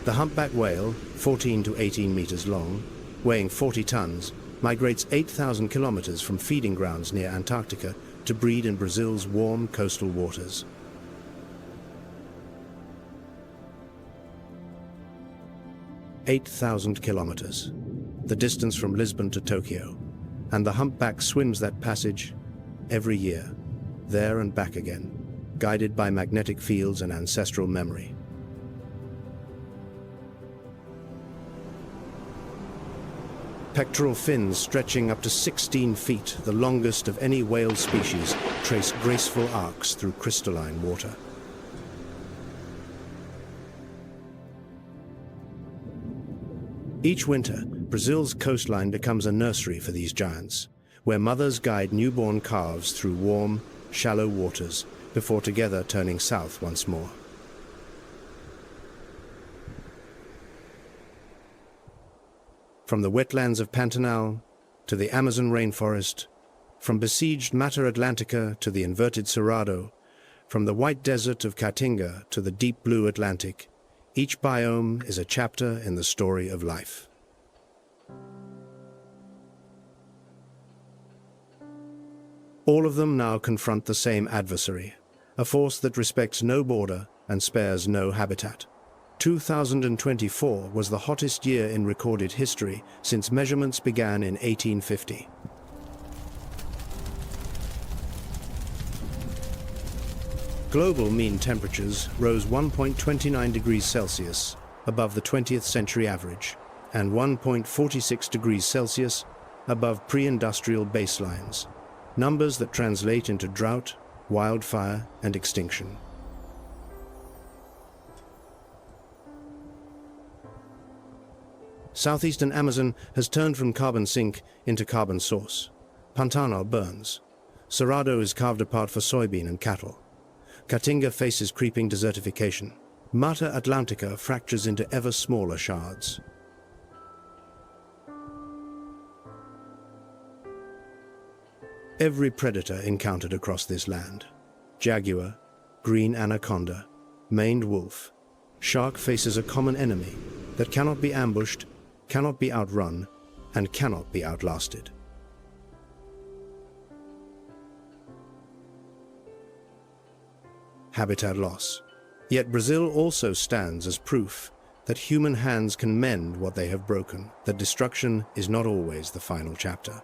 The humpback whale, 14 to 18 meters long, weighing 40 tons, migrates 8,000 kilometers from feeding grounds near Antarctica to breed in Brazil's warm coastal waters. "8,000 kilometers, the distance from Lisbon to Tokyo, and the humpback swims that passage every year, there and back again, guided by magnetic fields and ancestral memory. Pectoral fins stretching up to 16 feet, the longest of any whale species, trace graceful arcs through crystalline water. Each winter, Brazil's coastline becomes a nursery for these giants, where mothers guide newborn calves through warm, shallow waters before together turning south once more. From the wetlands of Pantanal to the Amazon rainforest, from besieged Mata Atlantica to the inverted Cerrado, from the white desert of Caatinga to the deep blue Atlantic, each biome is a chapter in the story of life. All of them now confront the same adversary, a force that respects no border and spares no habitat. 2024 was the hottest year in recorded history since measurements began in 1850. Global mean temperatures rose 1.29 degrees Celsius above the 20th century average and 1.46 degrees Celsius above pre-industrial baselines, numbers that translate into drought, wildfire, and extinction. Southeastern Amazon has turned from carbon sink into carbon source. Pantanal burns. Cerrado is carved apart for soybean and cattle. Caatinga faces creeping desertification. Mata Atlantica fractures into ever smaller shards. Every predator encountered across this land — jaguar, green anaconda, maned wolf, shark — faces a common enemy that cannot be ambushed, cannot be outrun, and cannot be outlasted. Habitat loss. Yet Brazil also stands as proof that human hands can mend what they have broken, that destruction is not always the final chapter.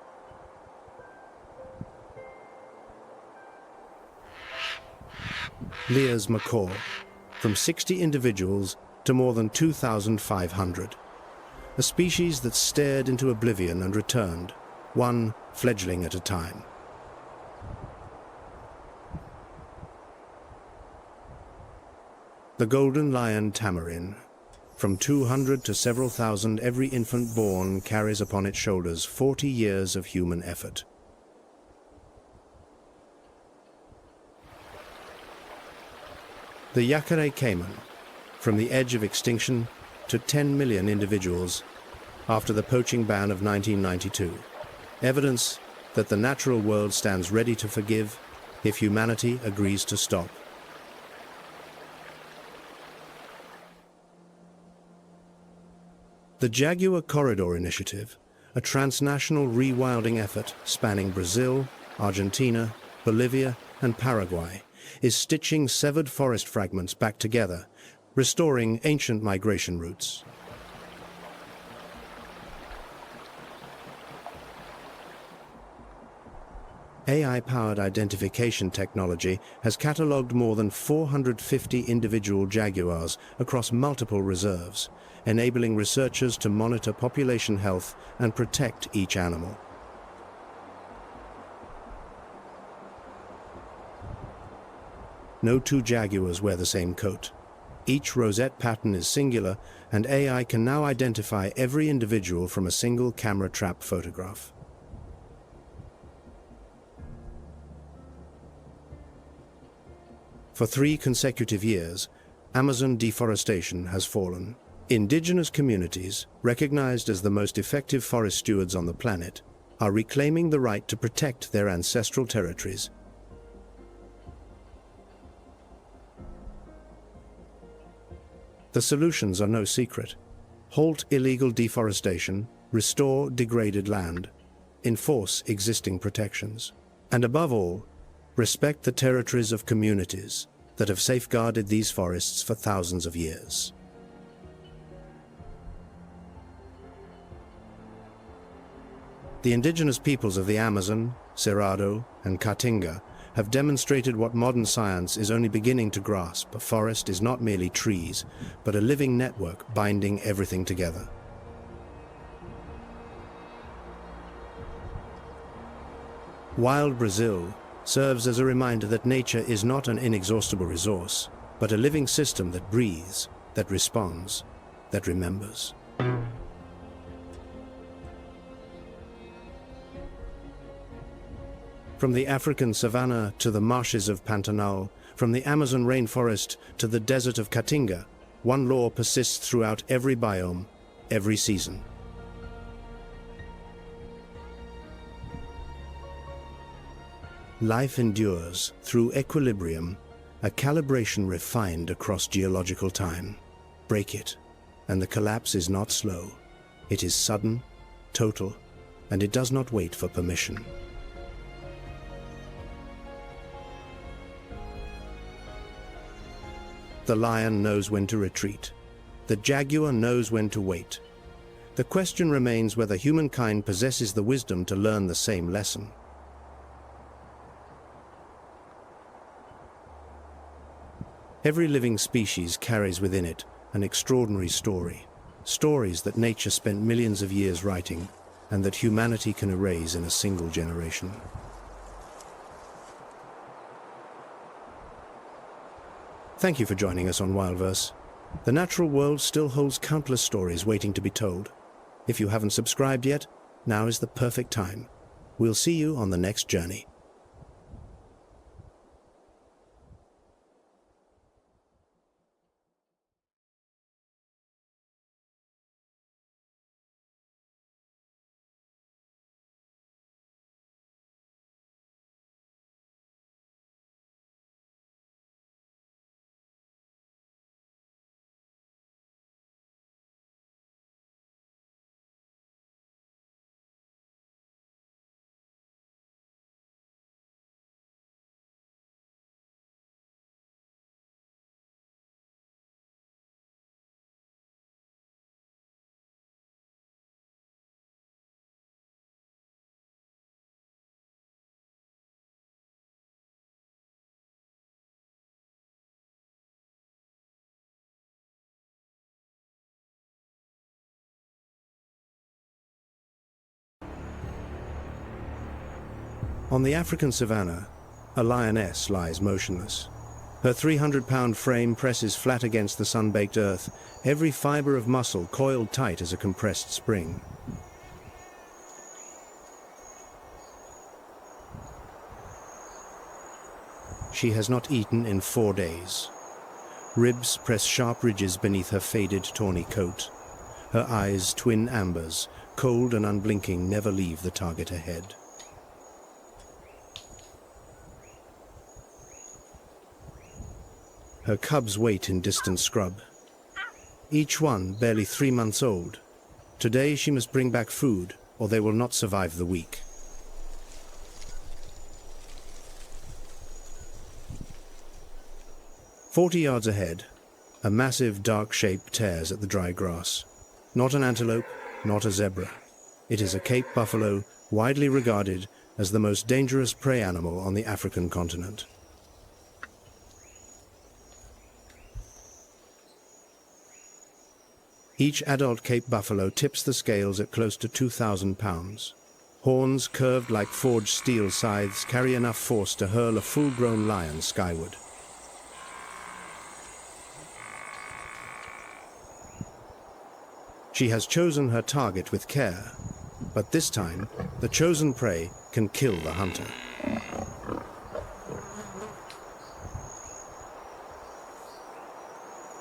Lear's macaw, from 60 individuals to more than 2,500. A species that stared into oblivion and returned, one fledgling at a time. The golden lion tamarin. From 200 to several thousand, every infant born carries upon its shoulders 40 years of human effort. The Yacaré caiman, from the edge of extinction to 10 million individuals after the poaching ban of 1992. Evidence that the natural world stands ready to forgive if humanity agrees to stop. The Jaguar Corridor Initiative, a transnational rewilding effort spanning Brazil, Argentina, Bolivia, and Paraguay, is stitching severed forest fragments back together, restoring ancient migration routes. AI-powered identification technology has catalogued more than 450 individual jaguars across multiple reserves, enabling researchers to monitor population health and protect each animal. No two jaguars wear the same coat. Each rosette pattern is singular, and AI can now identify every individual from a single camera trap photograph. For 3 consecutive years, Amazon deforestation has fallen. Indigenous communities, recognized as the most effective forest stewards on the planet, are reclaiming the right to protect their ancestral territories. The solutions are no secret. Halt illegal deforestation, restore degraded land, enforce existing protections, and above all, respect the territories of communities that have safeguarded these forests for thousands of years. The indigenous peoples of the Amazon, Cerrado, and Caatinga have demonstrated what modern science is only beginning to grasp. A forest is not merely trees, but a living network binding everything together. Wild Brazil serves as a reminder that nature is not an inexhaustible resource, but a living system that breathes, that responds, that remembers. From the African savanna to the marshes of Pantanal, from the Amazon rainforest to the desert of Caatinga, one law persists throughout every biome, every season. Life endures through equilibrium, a calibration refined across geological time. Break it, and the collapse is not slow. It is sudden, total, and it does not wait for permission. The lion knows when to retreat. The jaguar knows when to wait. The question remains whether humankind possesses the wisdom to learn the same lesson. Every living species carries within it an extraordinary story. Stories that nature spent millions of years writing, and that humanity can erase in a single generation. Thank you for joining us on WildVerse. The natural world still holds countless stories waiting to be told. If you haven't subscribed yet, now is the perfect time. We'll see you on the next journey. On the African savanna, a lioness lies motionless. Her 300-pound frame presses flat against the sun-baked earth, every fiber of muscle coiled tight as a compressed spring. She has not eaten in 4 days. Ribs press sharp ridges beneath her faded, tawny coat. Her eyes, twin ambers, cold and unblinking, never leave the target ahead. Her cubs wait in distant scrub. Each one barely 3 months old. Today she must bring back food, or they will not survive the week. "40 yards ahead, a massive dark shape tears at the dry grass. Not an antelope, not a zebra. It is a Cape buffalo, widely regarded as the most dangerous prey animal on the African continent. Each adult Cape buffalo tips the scales at close to 2,000 pounds. Horns curved like forged steel scythes carry enough force to hurl a full-grown lion skyward. She has chosen her target with care, but this time the chosen prey can kill the hunter.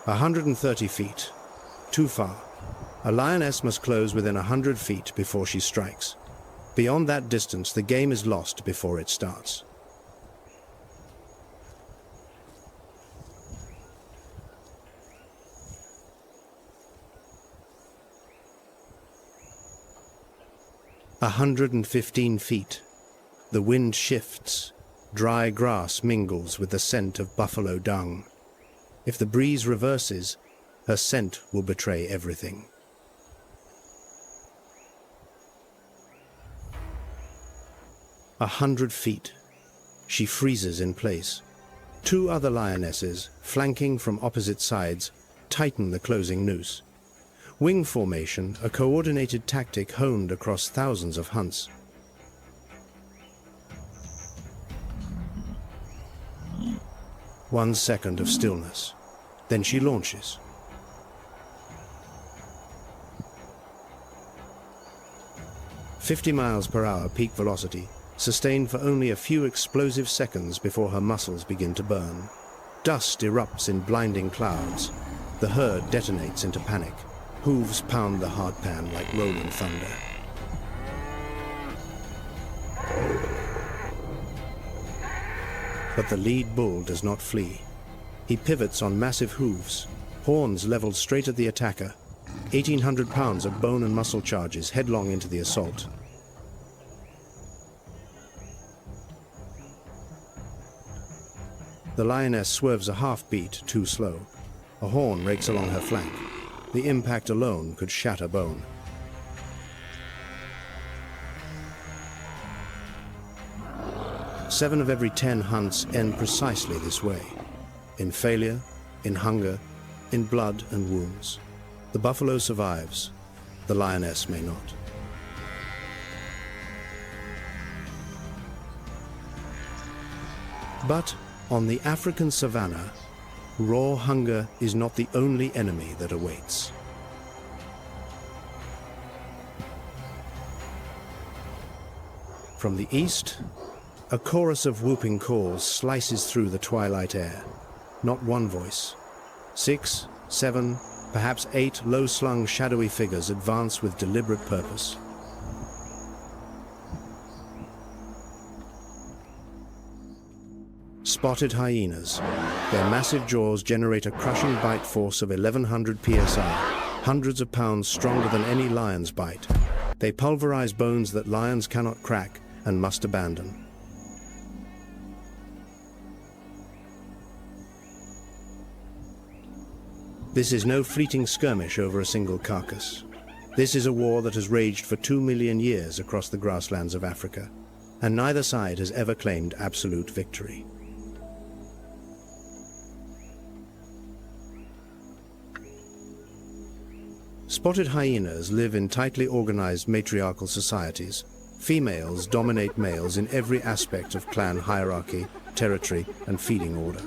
"130 feet. Too far. A lioness must close within 100 feet before she strikes. Beyond that distance, the game is lost before it starts." "115 feet. The wind shifts. Dry grass mingles with the scent of buffalo dung. If the breeze reverses, her scent will betray everything. 100 feet. She freezes in place. 2 other lionesses, flanking from opposite sides, tighten the closing noose. Wing formation, a coordinated tactic honed across thousands of hunts. One second of stillness. Then she launches. "50 miles per hour peak velocity, sustained for only a few explosive seconds before her muscles begin to burn. Dust erupts in blinding clouds. The herd detonates into panic. Hooves pound the hardpan like rolling thunder. But the lead bull does not flee. He pivots on massive hooves, horns leveled straight at the attacker. 1,800 pounds of bone and muscle charges headlong into the assault. The lioness swerves a half-beat too slow. A horn rakes along her flank. The impact alone could shatter bone. Seven of every 10 hunts end precisely this way. In failure, in hunger, in blood and wounds. The buffalo survives. The lioness may not. But on the African savanna, raw hunger is not the only enemy that awaits. From the east, a chorus of whooping calls slices through the twilight air. Not one voice. 6, 7, perhaps 8 low-slung shadowy figures advance with deliberate purpose. Spotted hyenas. Their massive jaws generate a crushing bite force of 1,100 psi, hundreds of pounds stronger than any lion's bite. They pulverize bones that lions cannot crack and must abandon. This is no fleeting skirmish over a single carcass. This is a war that has raged for 2 million years across the grasslands of Africa, and neither side has ever claimed absolute victory. Spotted hyenas live in tightly organized matriarchal societies. Females dominate males in every aspect of clan hierarchy, territory, and feeding order.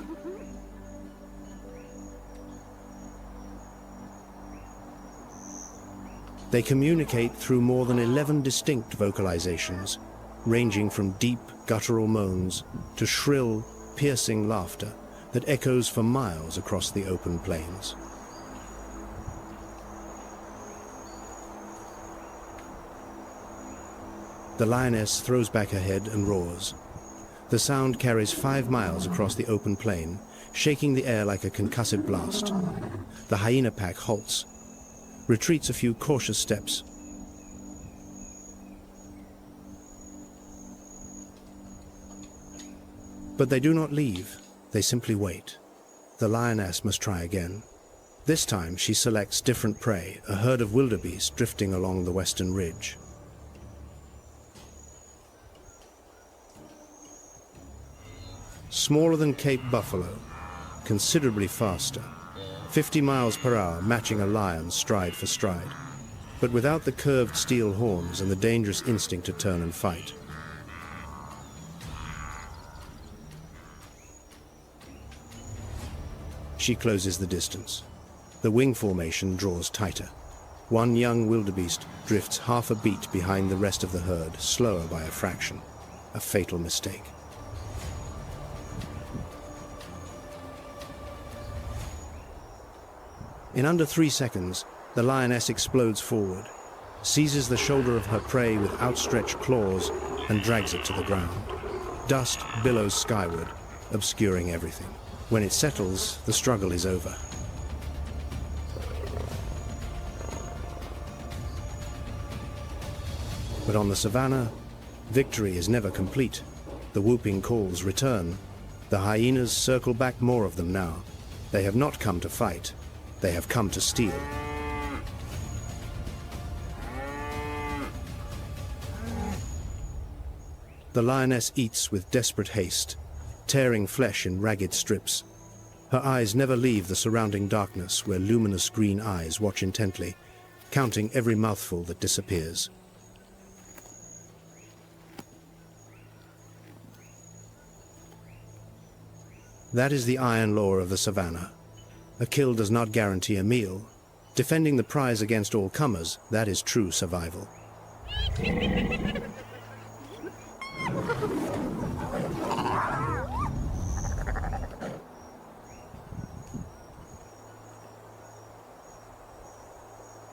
They communicate through more than 11 distinct vocalizations, ranging from deep, guttural moans to shrill, piercing laughter that echoes for miles across the open plains. The lioness throws back her head and roars. The sound carries 5 miles across the open plain, shaking the air like a concussive blast. The hyena pack halts, retreats a few cautious steps. But they do not leave, they simply wait. The lioness must try again. This time she selects different prey, a herd of wildebeest drifting along the western ridge. Smaller than Cape buffalo, considerably faster, 50 miles per hour matching a lion stride for stride, but without the curved steel horns and the dangerous instinct to turn and fight. She closes the distance. The wing formation draws tighter. One young wildebeest drifts half a beat behind the rest of the herd, slower by a fraction. A fatal mistake. In under 3 seconds, the lioness explodes forward, seizes the shoulder of her prey with outstretched claws, and drags it to the ground. Dust billows skyward, obscuring everything. When it settles, the struggle is over. But on the savanna, victory is never complete. The whooping calls return. The hyenas circle back, more of them now. They have not come to fight. They have come to steal. The lioness eats with desperate haste, tearing flesh in ragged strips. Her eyes never leave the surrounding darkness where luminous green eyes watch intently, counting every mouthful that disappears. That is the iron law of the savanna. A kill does not guarantee a meal. Defending the prize against all comers, that is true survival.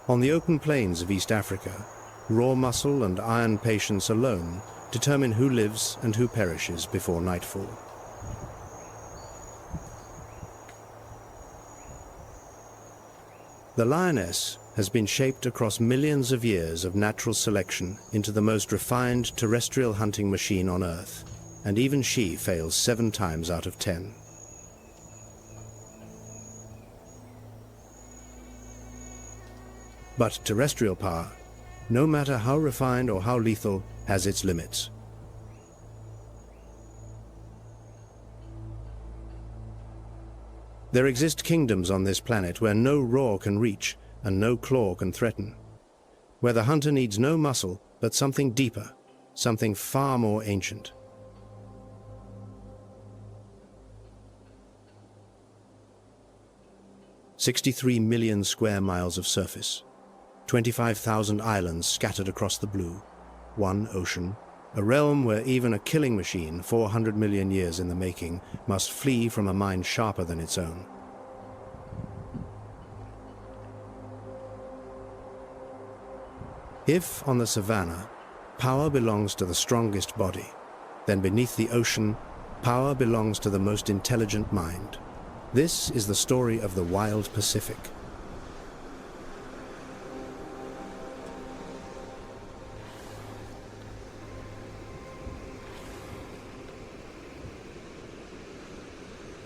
On the open plains of East Africa, raw muscle and iron patience alone determine who lives and who perishes before nightfall. The lioness has been shaped across millions of years of natural selection into the most refined terrestrial hunting machine on Earth, and even she fails 7 times out of 10. But terrestrial power, no matter how refined or how lethal, has its limits. There exist kingdoms on this planet where no roar can reach and no claw can threaten, where the hunter needs no muscle but something deeper, something far more ancient. "63 million square miles of surface, 25,000 islands scattered across the blue, one ocean, a realm where even a killing machine, 400 million years in the making, must flee from a mind sharper than its own. If, on the Savanna, power belongs to the strongest body, then beneath the ocean, power belongs to the most intelligent mind. This is the story of the wild Pacific.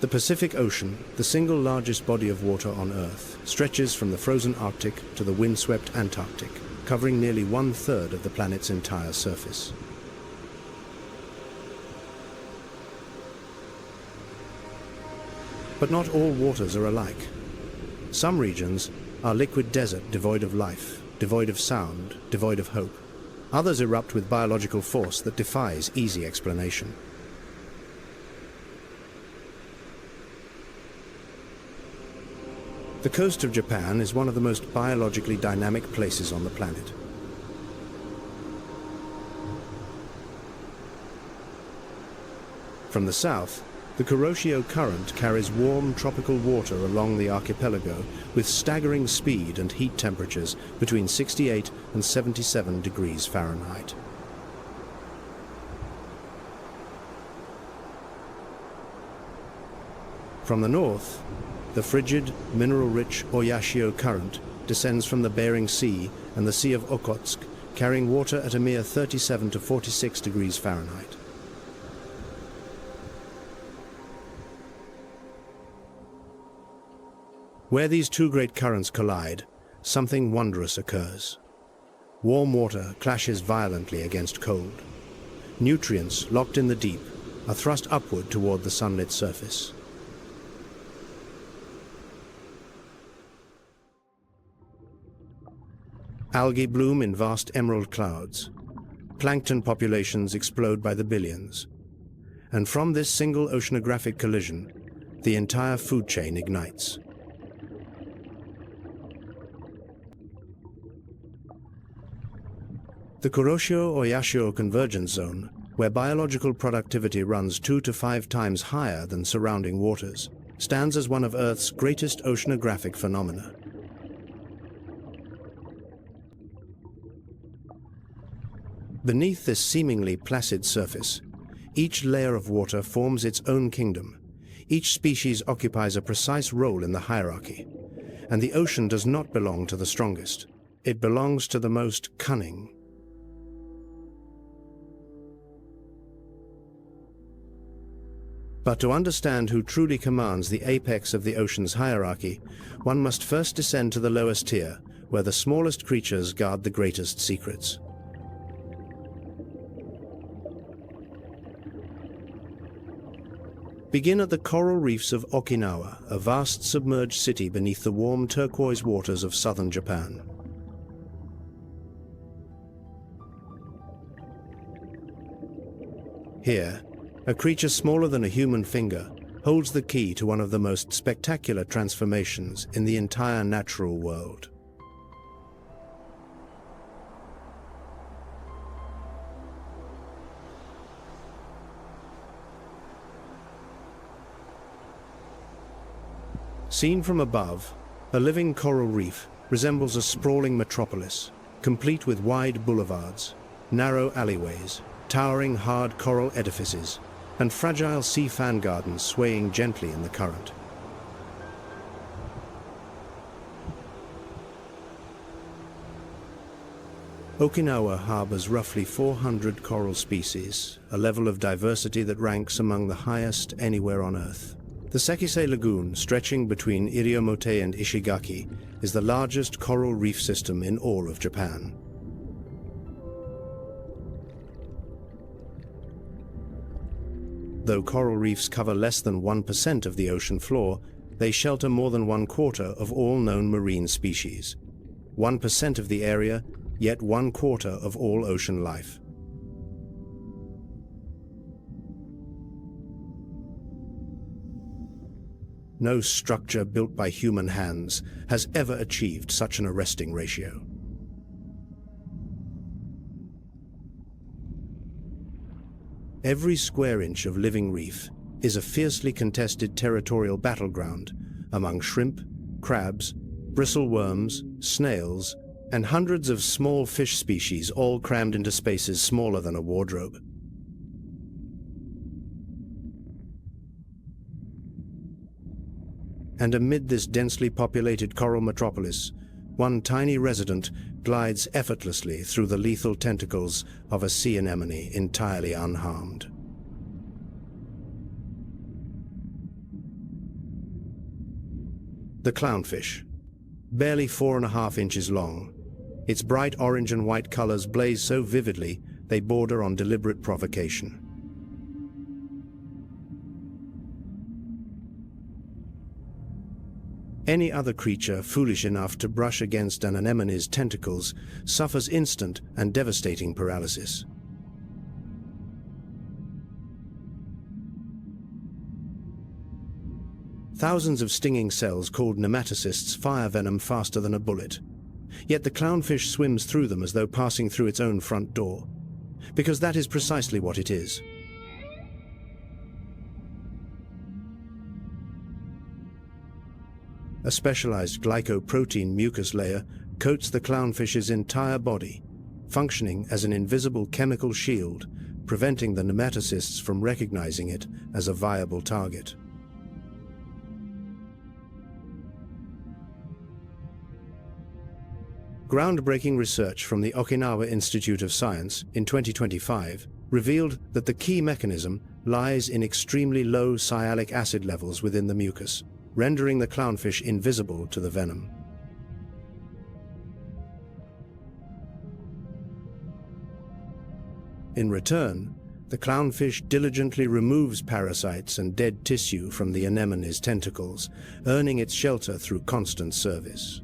The Pacific Ocean, the single largest body of water on Earth, stretches from the frozen Arctic to the windswept Antarctic, covering nearly 1/3 of the planet's entire surface. But not all waters are alike. Some regions are liquid desert devoid of life, devoid of sound, devoid of hope. Others erupt with biological force that defies easy explanation. The coast of Japan is one of the most biologically dynamic places on the planet. From the south, the Kuroshio Current carries warm tropical water along the archipelago with staggering speed and heat temperatures between 68 and 77 degrees Fahrenheit. From the north, the frigid, mineral-rich Oyashio Current descends from the Bering Sea and the Sea of Okhotsk, carrying water at a mere 37 to 46 degrees Fahrenheit. Where these two great currents collide, something wondrous occurs. Warm water clashes violently against cold. Nutrients, locked in the deep, are thrust upward toward the sunlit surface. Algae bloom in vast emerald clouds. Plankton populations explode by the billions. And from this single oceanographic collision, the entire food chain ignites. The Kuroshio-Oyashio convergence zone, where biological productivity runs 2 to 5 times higher than surrounding waters, stands as one of Earth's greatest oceanographic phenomena. Beneath this seemingly placid surface, each layer of water forms its own kingdom. Each species occupies a precise role in the hierarchy, and the ocean does not belong to the strongest. It belongs to the most cunning. But to understand who truly commands the apex of the ocean's hierarchy, one must first descend to the lowest tier, where the smallest creatures guard the greatest secrets. Begin at the coral reefs of Okinawa, a vast submerged city beneath the warm turquoise waters of southern Japan. Here, a creature smaller than a human finger holds the key to one of the most spectacular transformations in the entire natural world. Seen from above, a living coral reef resembles a sprawling metropolis, complete with wide boulevards, narrow alleyways, towering hard coral edifices, and fragile sea fan gardens swaying gently in the current. Okinawa harbors roughly 400 coral species, a level of diversity that ranks among the highest anywhere on Earth. The Sekisei Lagoon, stretching between Iriomote and Ishigaki, is the largest coral reef system in all of Japan. Though coral reefs cover less than 1% of the ocean floor, they shelter more than 1/4 of all known marine species. 1% of the area, yet 1/4 of all ocean life. No structure built by human hands has ever achieved such an arresting ratio. Every square inch of living reef is a fiercely contested territorial battleground among shrimp, crabs, bristleworms, snails, and hundreds of small fish species, all crammed into spaces smaller than a wardrobe. And amid this densely populated coral metropolis, one tiny resident glides effortlessly through the lethal tentacles of a sea anemone entirely unharmed. The clownfish, barely 4.5 inches long. Its bright orange and white colors blaze so vividly they border on deliberate provocation. Any other creature foolish enough to brush against an anemone's tentacles suffers instant and devastating paralysis. Thousands of stinging cells called nematocysts fire venom faster than a bullet. Yet the clownfish swims through them as though passing through its own front door, because that is precisely what it is. A specialized glycoprotein mucus layer coats the clownfish's entire body, functioning as an invisible chemical shield, preventing the nematocysts from recognizing it as a viable target. Groundbreaking research from the Okinawa Institute of Science in 2025 revealed that the key mechanism lies in extremely low sialic acid levels within the mucus, rendering the clownfish invisible to the venom. In return, the clownfish diligently removes parasites and dead tissue from the anemone's tentacles, earning its shelter through constant service.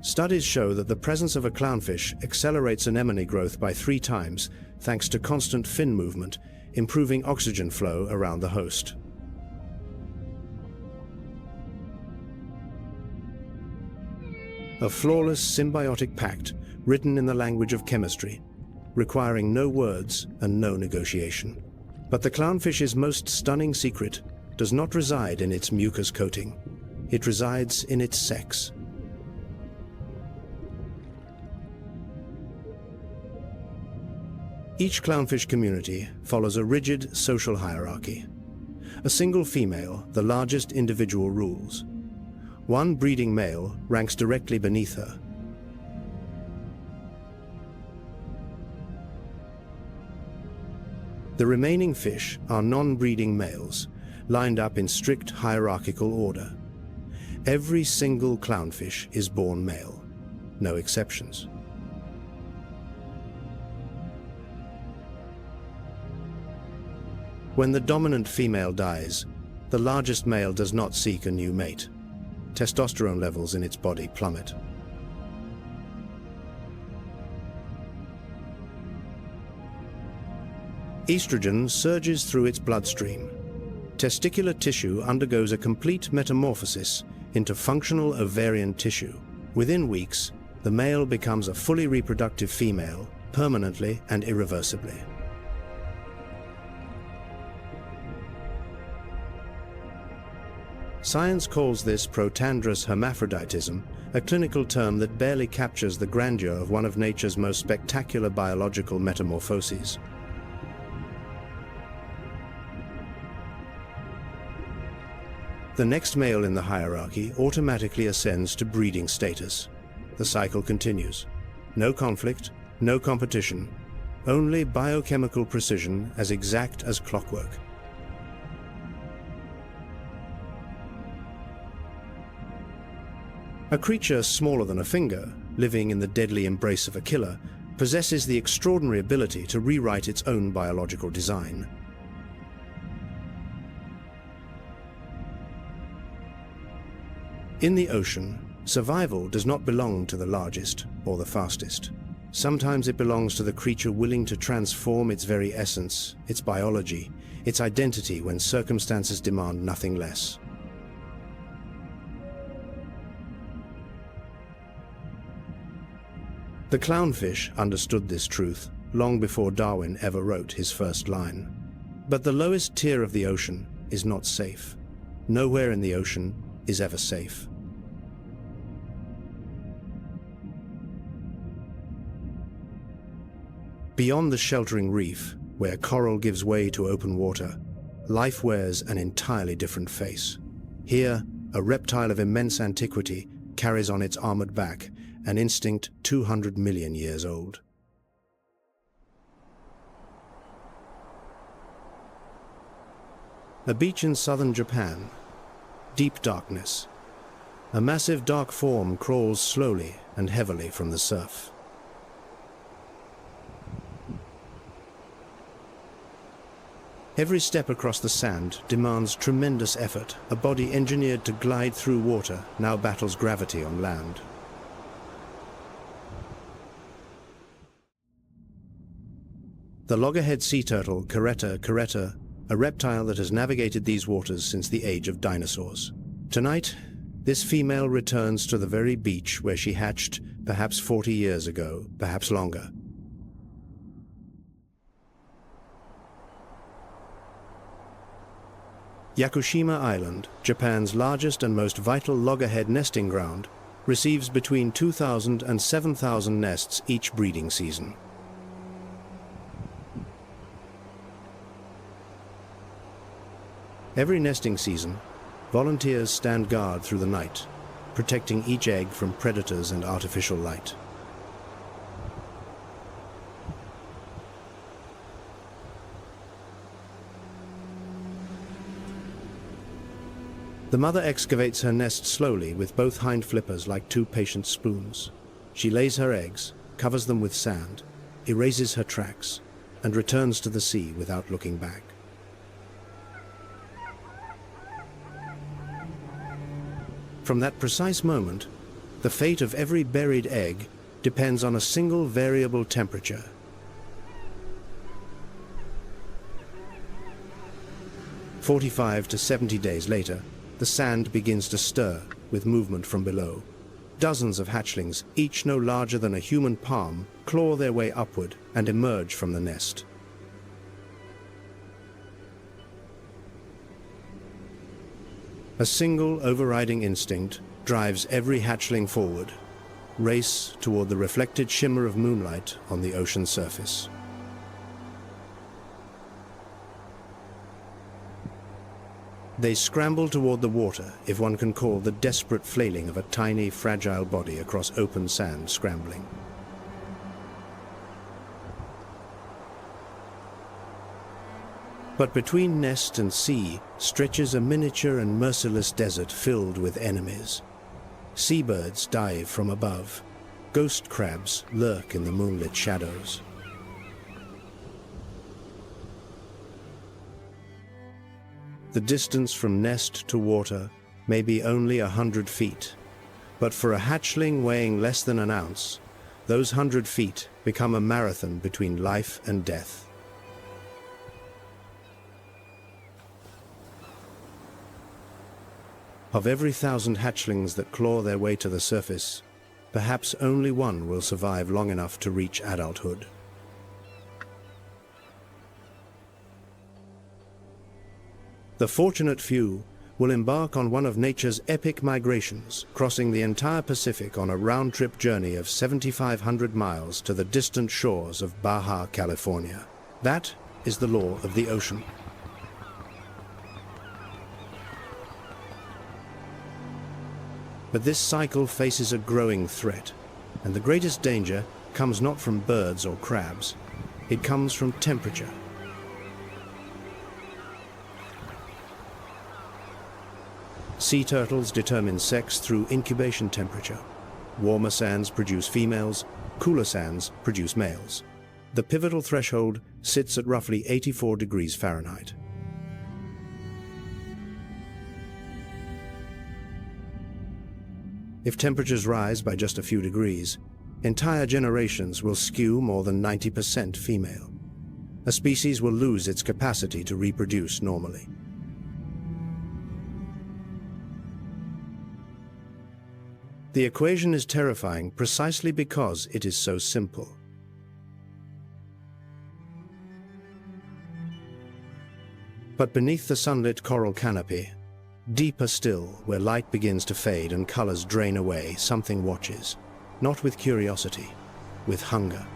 Studies show that the presence of a clownfish accelerates anemone growth by 3 times thanks to constant fin movement, improving oxygen flow around the host. A flawless symbiotic pact written in the language of chemistry, requiring no words and no negotiation. But the clownfish's most stunning secret does not reside in its mucus coating. It resides in its sex. Each clownfish community follows a rigid social hierarchy. A single female, the largest individual, rules. One breeding male ranks directly beneath her. The remaining fish are non-breeding males, lined up in strict hierarchical order. Every single clownfish is born male, no exceptions. When the dominant female dies, the largest male does not seek a new mate. Testosterone levels in its body plummet. Estrogen surges through its bloodstream. Testicular tissue undergoes a complete metamorphosis into functional ovarian tissue. Within weeks, the male becomes a fully reproductive female, permanently and irreversibly. Science calls this protandrous hermaphroditism, a clinical term that barely captures the grandeur of one of nature's most spectacular biological metamorphoses. The next male in the hierarchy automatically ascends to breeding status. The cycle continues. No conflict, no competition, only biochemical precision as exact as clockwork. A creature smaller than a finger, living in the deadly embrace of a killer, possesses the extraordinary ability to rewrite its own biological design. In the ocean, survival does not belong to the largest or the fastest. Sometimes it belongs to the creature willing to transform its very essence, its biology, its identity when circumstances demand nothing less. The clownfish understood this truth long before Darwin ever wrote his first line. But the lowest tier of the ocean is not safe. Nowhere in the ocean is ever safe. Beyond the sheltering reef, where coral gives way to open water, life wears an entirely different face. Here, a reptile of immense antiquity carries on its armored back an instinct 200 million years old. A beach in southern Japan. Deep darkness. A massive dark form crawls slowly and heavily from the surf. Every step across the sand demands tremendous effort. A body engineered to glide through water now battles gravity on land. The loggerhead sea turtle, Caretta caretta, a reptile that has navigated these waters since the age of dinosaurs. Tonight, this female returns to the very beach where she hatched perhaps 40 years ago, perhaps longer. Yakushima Island, Japan's largest and most vital loggerhead nesting ground, receives between 2,000 and 7,000 nests each breeding season. Every nesting season, volunteers stand guard through the night, protecting each egg from predators and artificial light. The mother excavates her nest slowly with both hind flippers like two patient spoons. She lays her eggs, covers them with sand, erases her tracks, and returns to the sea without looking back. From that precise moment, the fate of every buried egg depends on a single variable temperature. "45 to 70 days later, the sand begins to stir with movement from below. Dozens of hatchlings, each no larger than a human palm, claw their way upward and emerge from the nest. A single overriding instinct drives every hatchling forward, race toward the reflected shimmer of moonlight on the ocean surface. They scramble toward the water, if one can call the desperate flailing of a tiny, fragile body across open sand scrambling. But between nest and sea stretches a miniature and merciless desert filled with enemies. Seabirds dive from above. Ghost crabs lurk in the moonlit shadows. The distance from nest to water may be only 100 feet, but for a hatchling weighing less than an ounce, those 100 feet become a marathon between life and death. Of every 1,000 hatchlings that claw their way to the surface, perhaps only one will survive long enough to reach adulthood. The fortunate few will embark on one of nature's epic migrations, crossing the entire Pacific on a round-trip journey of 7,500 miles to the distant shores of Baja California. That is the law of the ocean. But this cycle faces a growing threat, and the greatest danger comes not from birds or crabs. It comes from temperature. Sea turtles determine sex through incubation temperature. Warmer sands produce females, cooler sands produce males. The pivotal threshold sits at roughly 84 degrees Fahrenheit. If temperatures rise by just a few degrees, entire generations will skew more than 90% female. A species will lose its capacity to reproduce normally. The equation is terrifying precisely because it is so simple. But beneath the sunlit coral canopy, deeper still, where light begins to fade and colors drain away, something watches, not with curiosity, with hunger.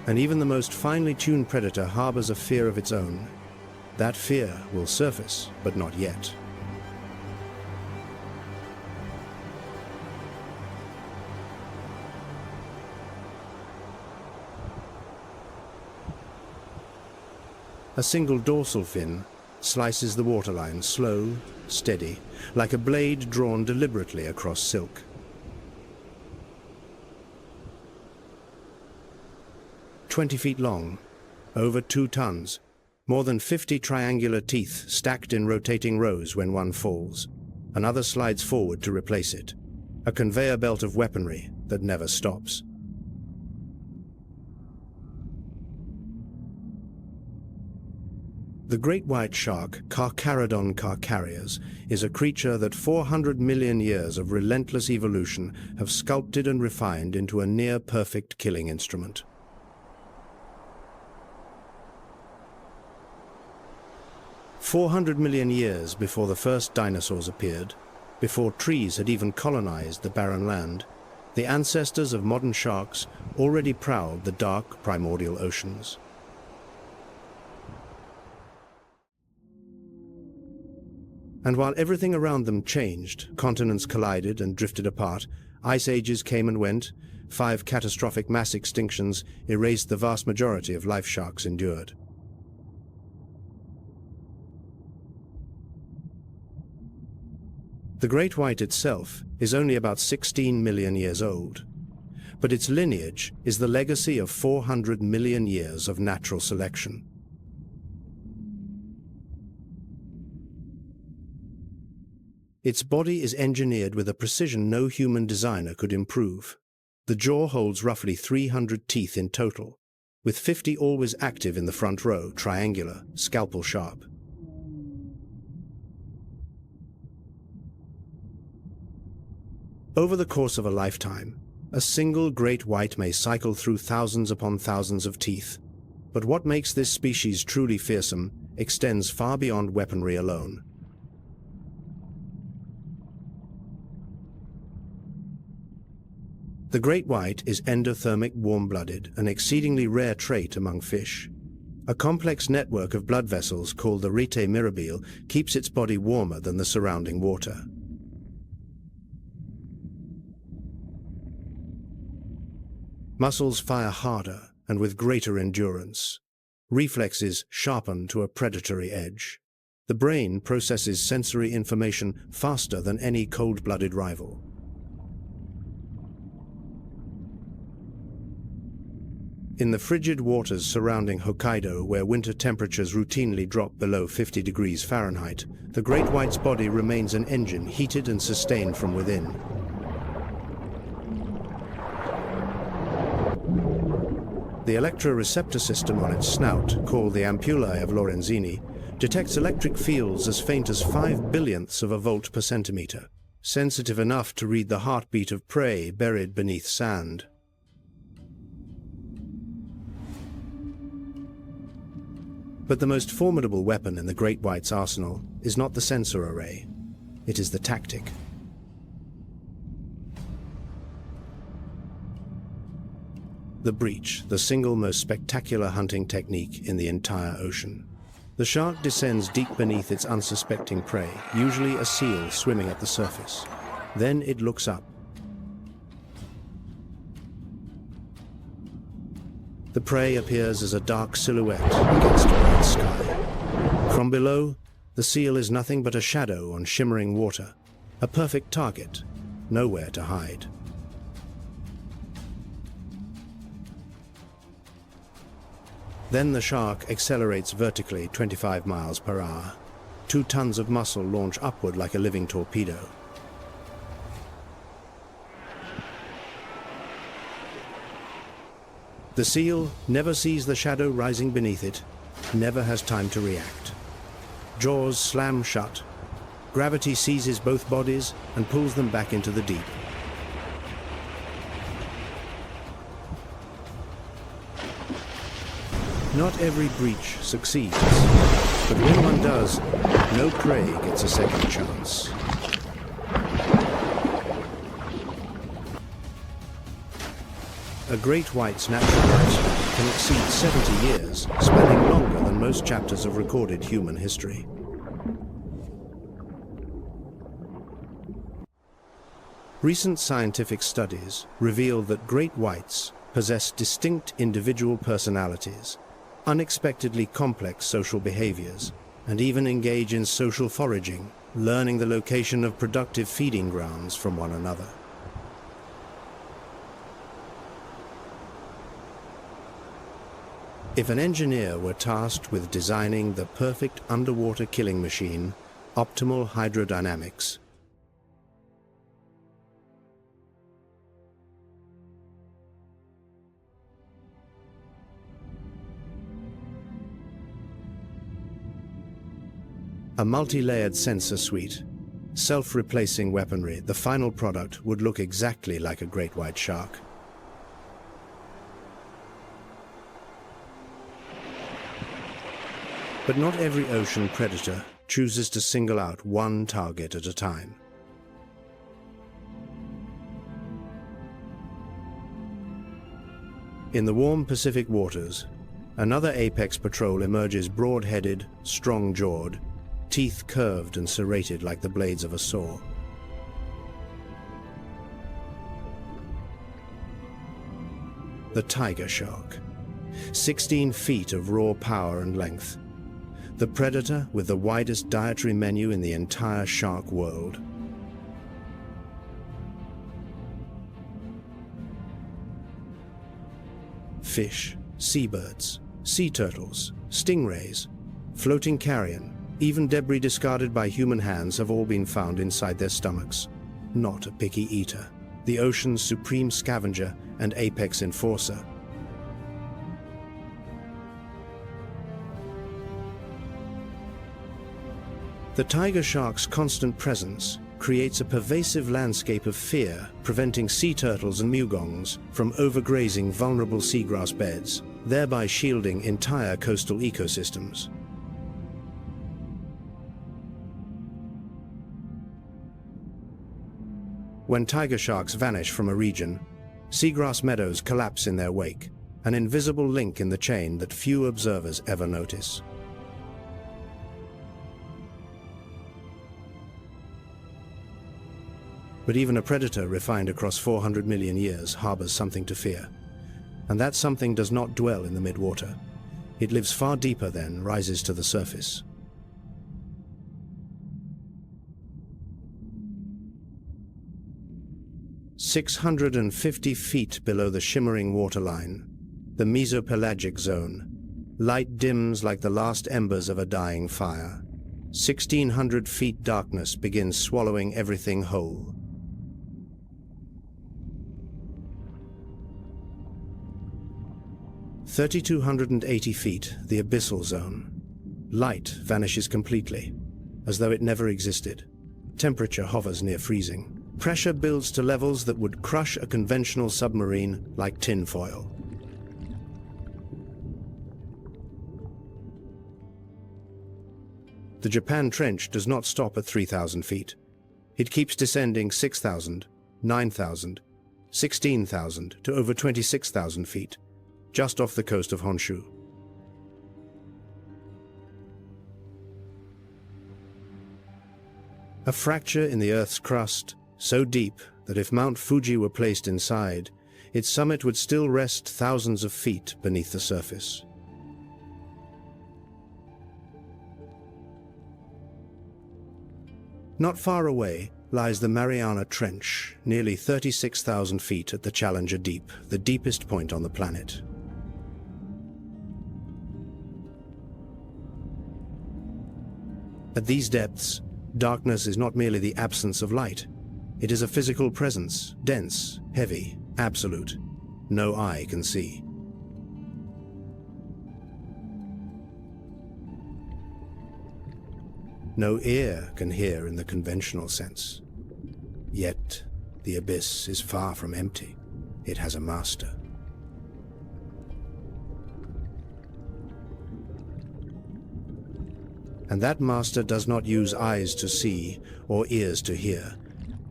And even the most finely tuned predator harbors a fear of its own. That fear will surface, but not yet. A single dorsal fin slices the waterline, slow, steady, like a blade drawn deliberately across silk. "20 feet long, over 2 tons, more than 50 triangular teeth stacked in rotating rows when one falls. Another slides forward to replace it. A conveyor belt of weaponry that never stops." The great white shark, Carcharodon carcharias, is a creature that 400 million years of relentless evolution have sculpted and refined into a near-perfect killing instrument. "400 million years before the first dinosaurs appeared, before trees had even colonized the barren land, the ancestors of modern sharks already prowled the dark primordial oceans. And while everything around them changed, continents collided and drifted apart, ice ages came and went, 5 catastrophic mass extinctions erased the vast majority of life sharks endured. The great white itself is only about 16 million years old, but its lineage is the legacy of 400 million years of natural selection. Its body is engineered with a precision no human designer could improve. The jaw holds roughly 300 teeth in total, with 50 always active in the front row, triangular, scalpel sharp. Over the course of a lifetime, a single great white may cycle through thousands upon thousands of teeth. But what makes this species truly fearsome extends far beyond weaponry alone. The great white is endothermic warm-blooded, an exceedingly rare trait among fish. A complex network of blood vessels called the rete mirabile keeps its body warmer than the surrounding water. Muscles fire harder and with greater endurance. Reflexes sharpen to a predatory edge. The brain processes sensory information faster than any cold-blooded rival. In the frigid waters surrounding Hokkaido, where winter temperatures routinely drop below 50 degrees Fahrenheit, the great white's body remains an engine heated and sustained from within. The electroreceptor system on its snout, called the ampullae of Lorenzini, detects electric fields as faint as 5 billionths of a volt per centimeter, sensitive enough to read the heartbeat of prey buried beneath sand. But the most formidable weapon in the great white's arsenal is not the sensor array. It is the tactic. The breach, the single most spectacular hunting technique in the entire ocean. The shark descends deep beneath its unsuspecting prey, usually a seal swimming at the surface. Then it looks up. The prey appears as a dark silhouette against a bright sky. From below, the seal is nothing but a shadow on shimmering water, a perfect target, nowhere to hide. Then the shark accelerates vertically 25 miles per hour. 2 tons of muscle launch upward like a living torpedo. The seal never sees the shadow rising beneath it, never has time to react. Jaws slam shut. Gravity seizes both bodies and pulls them back into the deep. Not every breach succeeds, but when one does, no prey gets a second chance. A great white's natural lifespan can exceed 70 years, spanning longer than most chapters of recorded human history. Recent scientific studies reveal that great whites possess distinct individual personalities, unexpectedly complex social behaviors, and even engage in social foraging, learning the location of productive feeding grounds from one another. If an engineer were tasked with designing the perfect underwater killing machine, optimal hydrodynamics, a multi-layered sensor suite, self-replacing weaponry, the final product would look exactly like a great white shark. But not every ocean predator chooses to single out one target at a time. In the warm Pacific waters, another apex patrol emerges broad-headed, strong-jawed, teeth curved and serrated like the blades of a saw. The tiger shark. 16 feet of raw power and length. The predator with the widest dietary menu in the entire shark world. Fish, seabirds, sea turtles, stingrays, floating carrion, even debris discarded by human hands have all been found inside their stomachs. Not a picky eater, the ocean's supreme scavenger and apex enforcer. The tiger shark's constant presence creates a pervasive landscape of fear, preventing sea turtles and mugongs from overgrazing vulnerable seagrass beds, thereby shielding entire coastal ecosystems. When tiger sharks vanish from a region, seagrass meadows collapse in their wake, an invisible link in the chain that few observers ever notice. But even a predator refined across 400 million years harbors something to fear. And that something does not dwell in the midwater. It lives far deeper, then rises to the surface. "650 feet below the shimmering waterline, the mesopelagic zone, light dims like the last embers of a dying fire. 1,600 feet darkness begins swallowing everything whole. "3,280 feet, the abyssal zone. Light vanishes completely, as though it never existed. Temperature hovers near freezing. Pressure builds to levels that would crush a conventional submarine like tinfoil. The Japan Trench does not stop at 3,000 feet. It keeps descending 6,000, 9,000, 16,000 to over 26,000 feet, just off the coast of Honshu. A fracture in the Earth's crust, so deep that if Mount Fuji were placed inside, its summit would still rest thousands of feet beneath the surface. Not far away lies the Mariana Trench, nearly 36,000 feet at the Challenger Deep, the deepest point on the planet. At these depths, darkness is not merely the absence of light. It is a physical presence, dense, heavy, absolute. No eye can see. No ear can hear in the conventional sense. Yet, the abyss is far from empty. It has a master. And that master does not use eyes to see or ears to hear.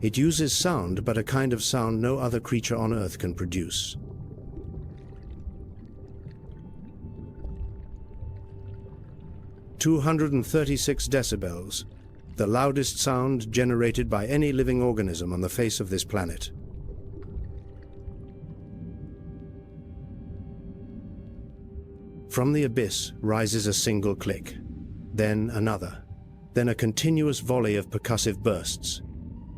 It uses sound, but a kind of sound no other creature on Earth can produce. "236 decibels, the loudest sound generated by any living organism on the face of this planet. From the abyss rises a single click, then another, then a continuous volley of percussive bursts.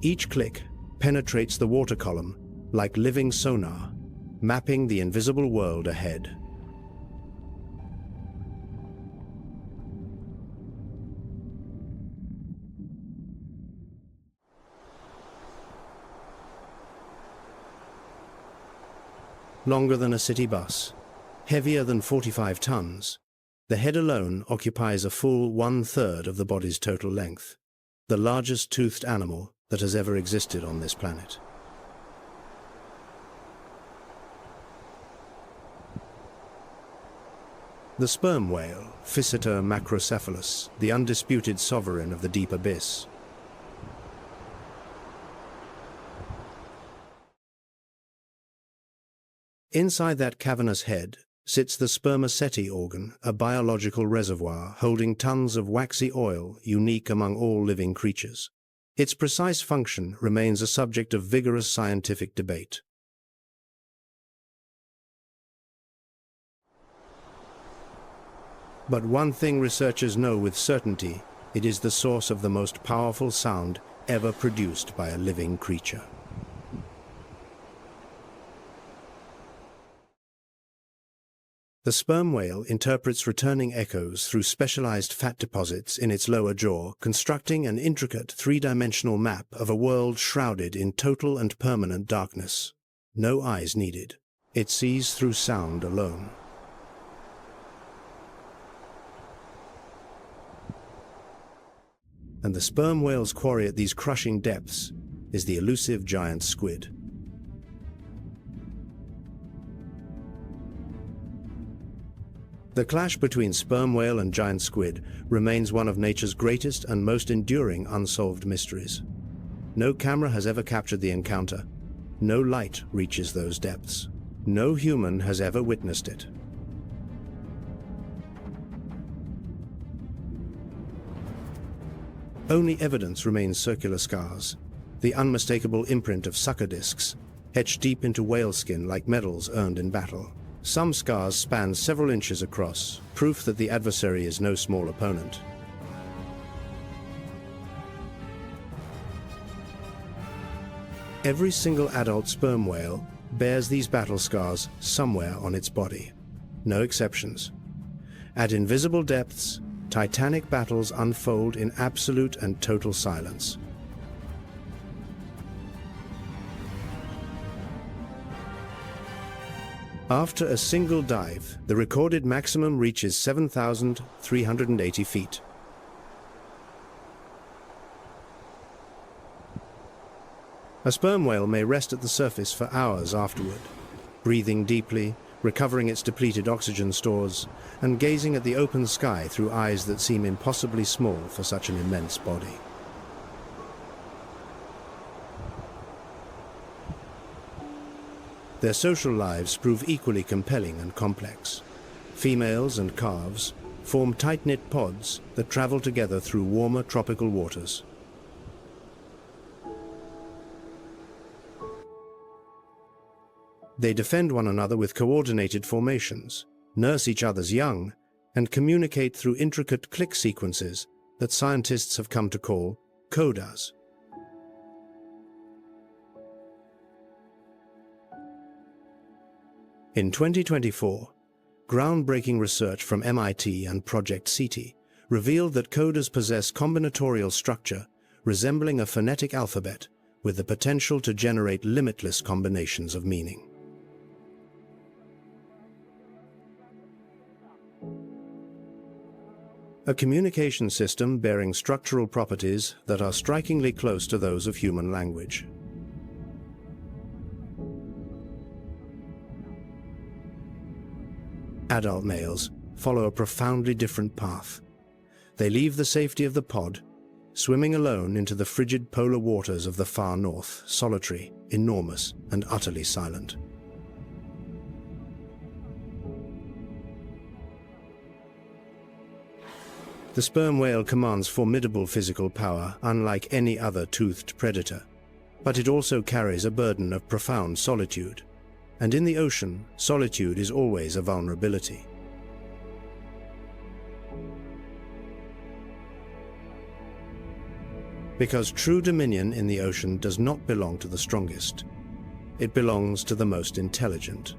Each click penetrates the water column like living sonar, mapping the invisible world ahead. Longer than a city bus, heavier than 45 tons, the head alone occupies a full 1/3 of the body's total length, the largest toothed animal that has ever existed on this planet. The sperm whale, Physeter macrocephalus, the undisputed sovereign of the deep abyss. Inside that cavernous head sits the spermaceti organ, a biological reservoir holding tons of waxy oil unique among all living creatures. Its precise function remains a subject of vigorous scientific debate. But one thing researchers know with certainty, it is the source of the most powerful sound ever produced by a living creature. The sperm whale interprets returning echoes through specialized fat deposits in its lower jaw, constructing an intricate three-dimensional map of a world shrouded in total and permanent darkness. No eyes needed. It sees through sound alone. And the sperm whale's quarry at these crushing depths is the elusive giant squid. The clash between sperm whale and giant squid remains one of nature's greatest and most enduring unsolved mysteries. No camera has ever captured the encounter. No light reaches those depths. No human has ever witnessed it. Only evidence remains circular scars, the unmistakable imprint of sucker discs, etched deep into whale skin like medals earned in battle. Some scars span several inches across, proof that the adversary is no small opponent. Every single adult sperm whale bears these battle scars somewhere on its body. No exceptions. At invisible depths, titanic battles unfold in absolute and total silence. After a single dive, the recorded maximum reaches 7,380 feet. A sperm whale may rest at the surface for hours afterward, breathing deeply, recovering its depleted oxygen stores, and gazing at the open sky through eyes that seem impossibly small for such an immense body. Their social lives prove equally compelling and complex. Females and calves form tight-knit pods that travel together through warmer tropical waters. They defend one another with coordinated formations, nurse each other's young, and communicate through intricate click sequences that scientists have come to call codas. In 2024, groundbreaking research from MIT and Project CETI revealed that codas possess combinatorial structure resembling a phonetic alphabet with the potential to generate limitless combinations of meaning. A communication system bearing structural properties that are strikingly close to those of human language. Adult males follow a profoundly different path. They leave the safety of the pod, swimming alone into the frigid polar waters of the far north, solitary, enormous, and utterly silent. The sperm whale commands formidable physical power, unlike any other toothed predator, but it also carries a burden of profound solitude. And in the ocean, solitude is always a vulnerability. Because true dominion in the ocean does not belong to the strongest. It belongs to the most intelligent,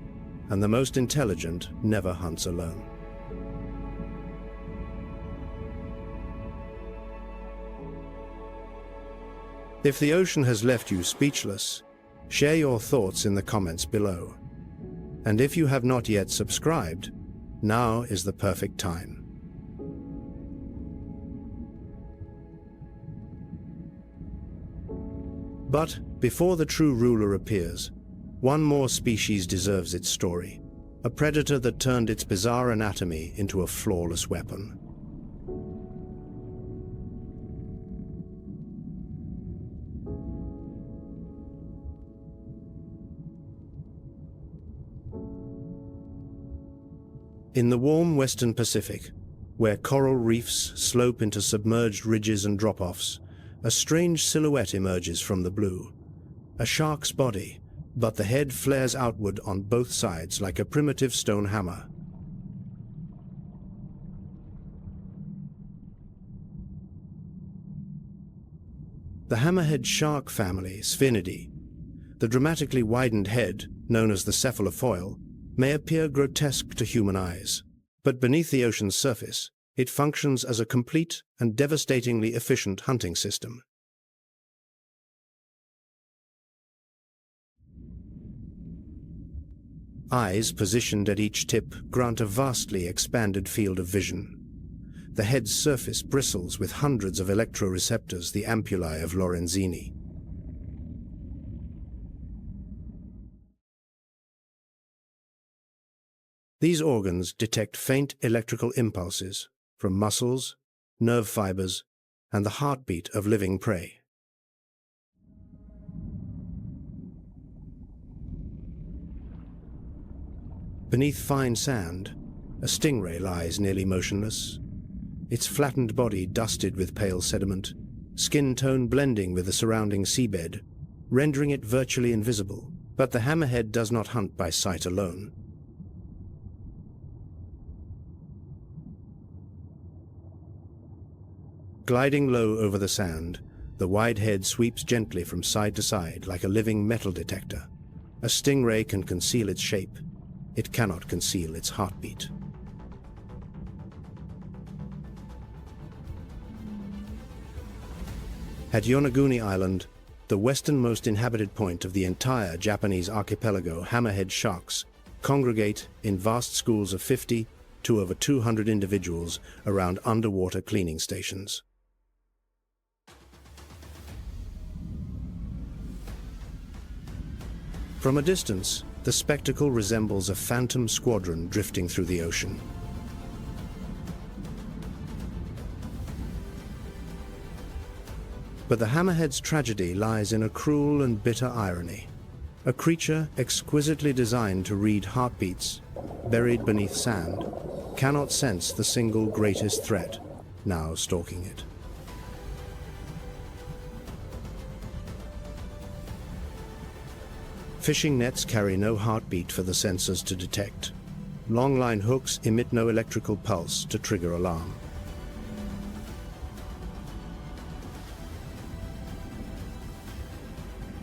and the most intelligent never hunts alone. If the ocean has left you speechless, share your thoughts in the comments below. And if you have not yet subscribed, now is the perfect time. But before the true ruler appears, one more species deserves its story, a predator that turned its bizarre anatomy into a flawless weapon. In the warm western Pacific, where coral reefs slope into submerged ridges and drop-offs, a strange silhouette emerges from the blue. A shark's body, but the head flares outward on both sides like a primitive stone hammer. The hammerhead shark family, Sphinidae, the dramatically widened head, known as the cephalofoil, may appear grotesque to human eyes, but beneath the ocean's surface, it functions as a complete and devastatingly efficient hunting system. Eyes positioned at each tip grant a vastly expanded field of vision. The head's surface bristles with hundreds of electroreceptors, the ampullae of Lorenzini. These organs detect faint electrical impulses from muscles, nerve fibers, and the heartbeat of living prey. Beneath fine sand, a stingray lies nearly motionless, its flattened body dusted with pale sediment, skin tone blending with the surrounding seabed, rendering it virtually invisible. But the hammerhead does not hunt by sight alone. Gliding low over the sand, the wide head sweeps gently from side to side like a living metal detector. A stingray can conceal its shape. It cannot conceal its heartbeat. At Yonaguni Island, the westernmost inhabited point of the entire Japanese archipelago, hammerhead sharks congregate in vast schools of 50 to over 200 individuals around underwater cleaning stations. From a distance, The spectacle resembles a phantom squadron drifting through the ocean. But the hammerhead's tragedy lies in a cruel and bitter irony. A creature exquisitely designed to read heartbeats, buried beneath sand, cannot sense the single greatest threat now stalking it. Fishing nets carry no heartbeat for the sensors to detect. Longline hooks emit no electrical pulse to trigger alarm.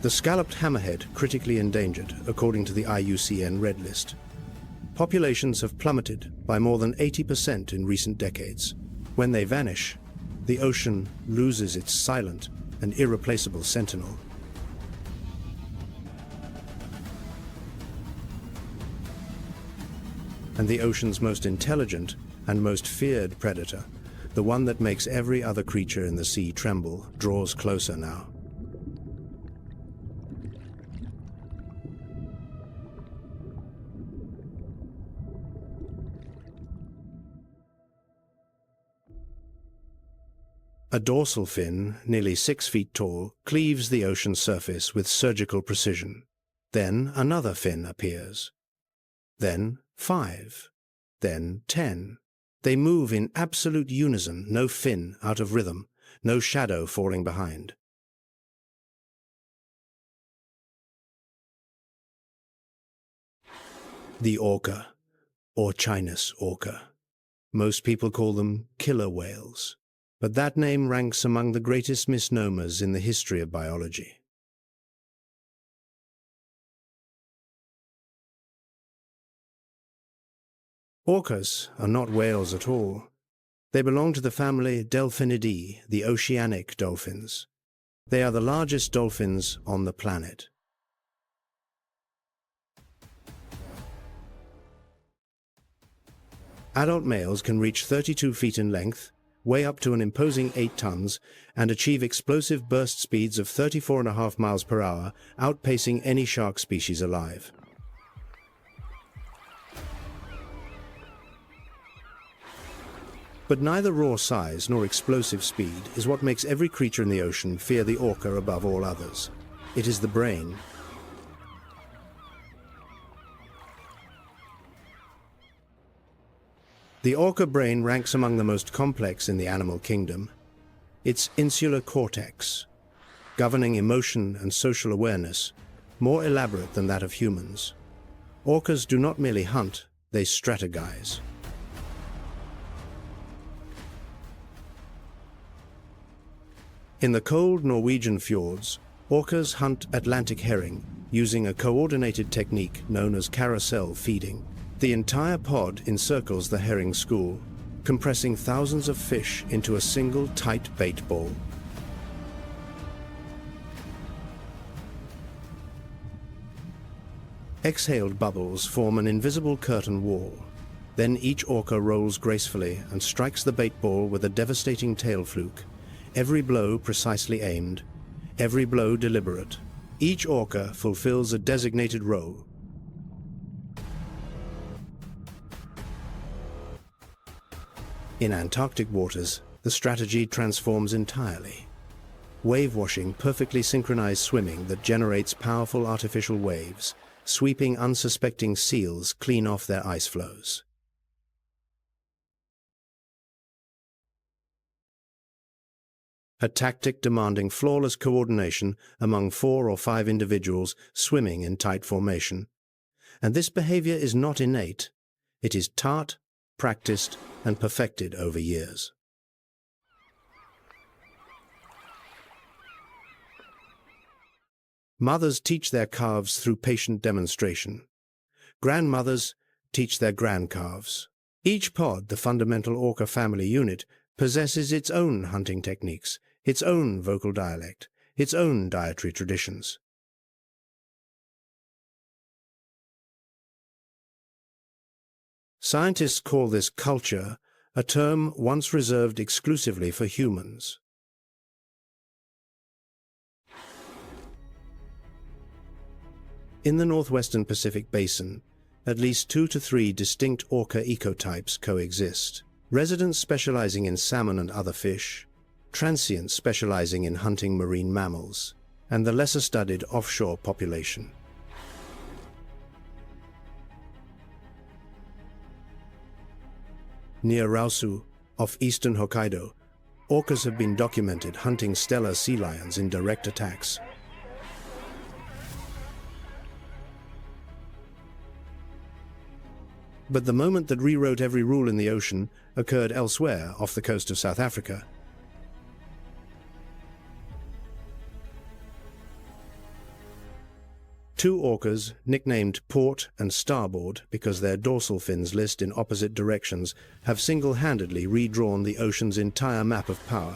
The scalloped hammerhead critically endangered, according to the IUCN Red List. Populations have plummeted by more than 80% in recent decades. When they vanish, the ocean loses its silent and irreplaceable sentinel. And the ocean's most intelligent and most feared predator, the one that makes every other creature in the sea tremble, draws closer now. A dorsal fin, nearly 6 feet tall, cleaves the ocean surface with surgical precision. Then another fin appears. Then 5. Then 10. They move in absolute unison, no fin out of rhythm, no shadow falling behind. The orca, or Chinese orca. Most people call them killer whales. But that name ranks among the greatest misnomers in the history of biology. Orcas are not whales at all. They belong to the family Delphinidae, the oceanic dolphins. They are the largest dolphins on the planet. Adult males can reach 32 feet in length, weigh up to an imposing 8 tons, and achieve explosive burst speeds of 34.5 miles per hour, outpacing any shark species alive. But neither raw size nor explosive speed is what makes every creature in the ocean fear the orca above all others. It is the brain. The orca brain ranks among the most complex in the animal kingdom. Its insular cortex, governing emotion and social awareness, more elaborate than that of humans. Orcas do not merely hunt, they strategize. In the cold Norwegian fjords, orcas hunt Atlantic herring using a coordinated technique known as carousel feeding. The entire pod encircles the herring school, compressing thousands of fish into a single tight bait ball. Exhaled bubbles form an invisible curtain wall. Then each orca rolls gracefully and strikes the bait ball with a devastating tail fluke. Every blow precisely aimed, every blow deliberate. Each orca fulfills a designated role. In Antarctic waters, the strategy transforms entirely. Wave-washing perfectly synchronized swimming that generates powerful artificial waves, sweeping unsuspecting seals clean off their ice floes. A tactic demanding flawless coordination among 4 or 5 individuals swimming in tight formation. And this behavior is not innate. It is taught, practiced, and perfected over years. Mothers teach their calves through patient demonstration. Grandmothers teach their grandcalves. Each pod, the fundamental orca family unit, possesses its own hunting techniques, its own vocal dialect, its own dietary traditions. Scientists call this culture, a term once reserved exclusively for humans. In the northwestern Pacific Basin, at least 2 to 3 distinct orca ecotypes coexist. Residents specializing in salmon and other fish, transients specializing in hunting marine mammals, and the lesser-studied offshore population. Near Raosu, off eastern Hokkaido, orcas have been documented hunting stellar sea lions in direct attacks. But the moment that rewrote every rule in the ocean occurred elsewhere off the coast of South Africa. Two orcas, nicknamed Port and Starboard because their dorsal fins list in opposite directions, have single-handedly redrawn the ocean's entire map of power.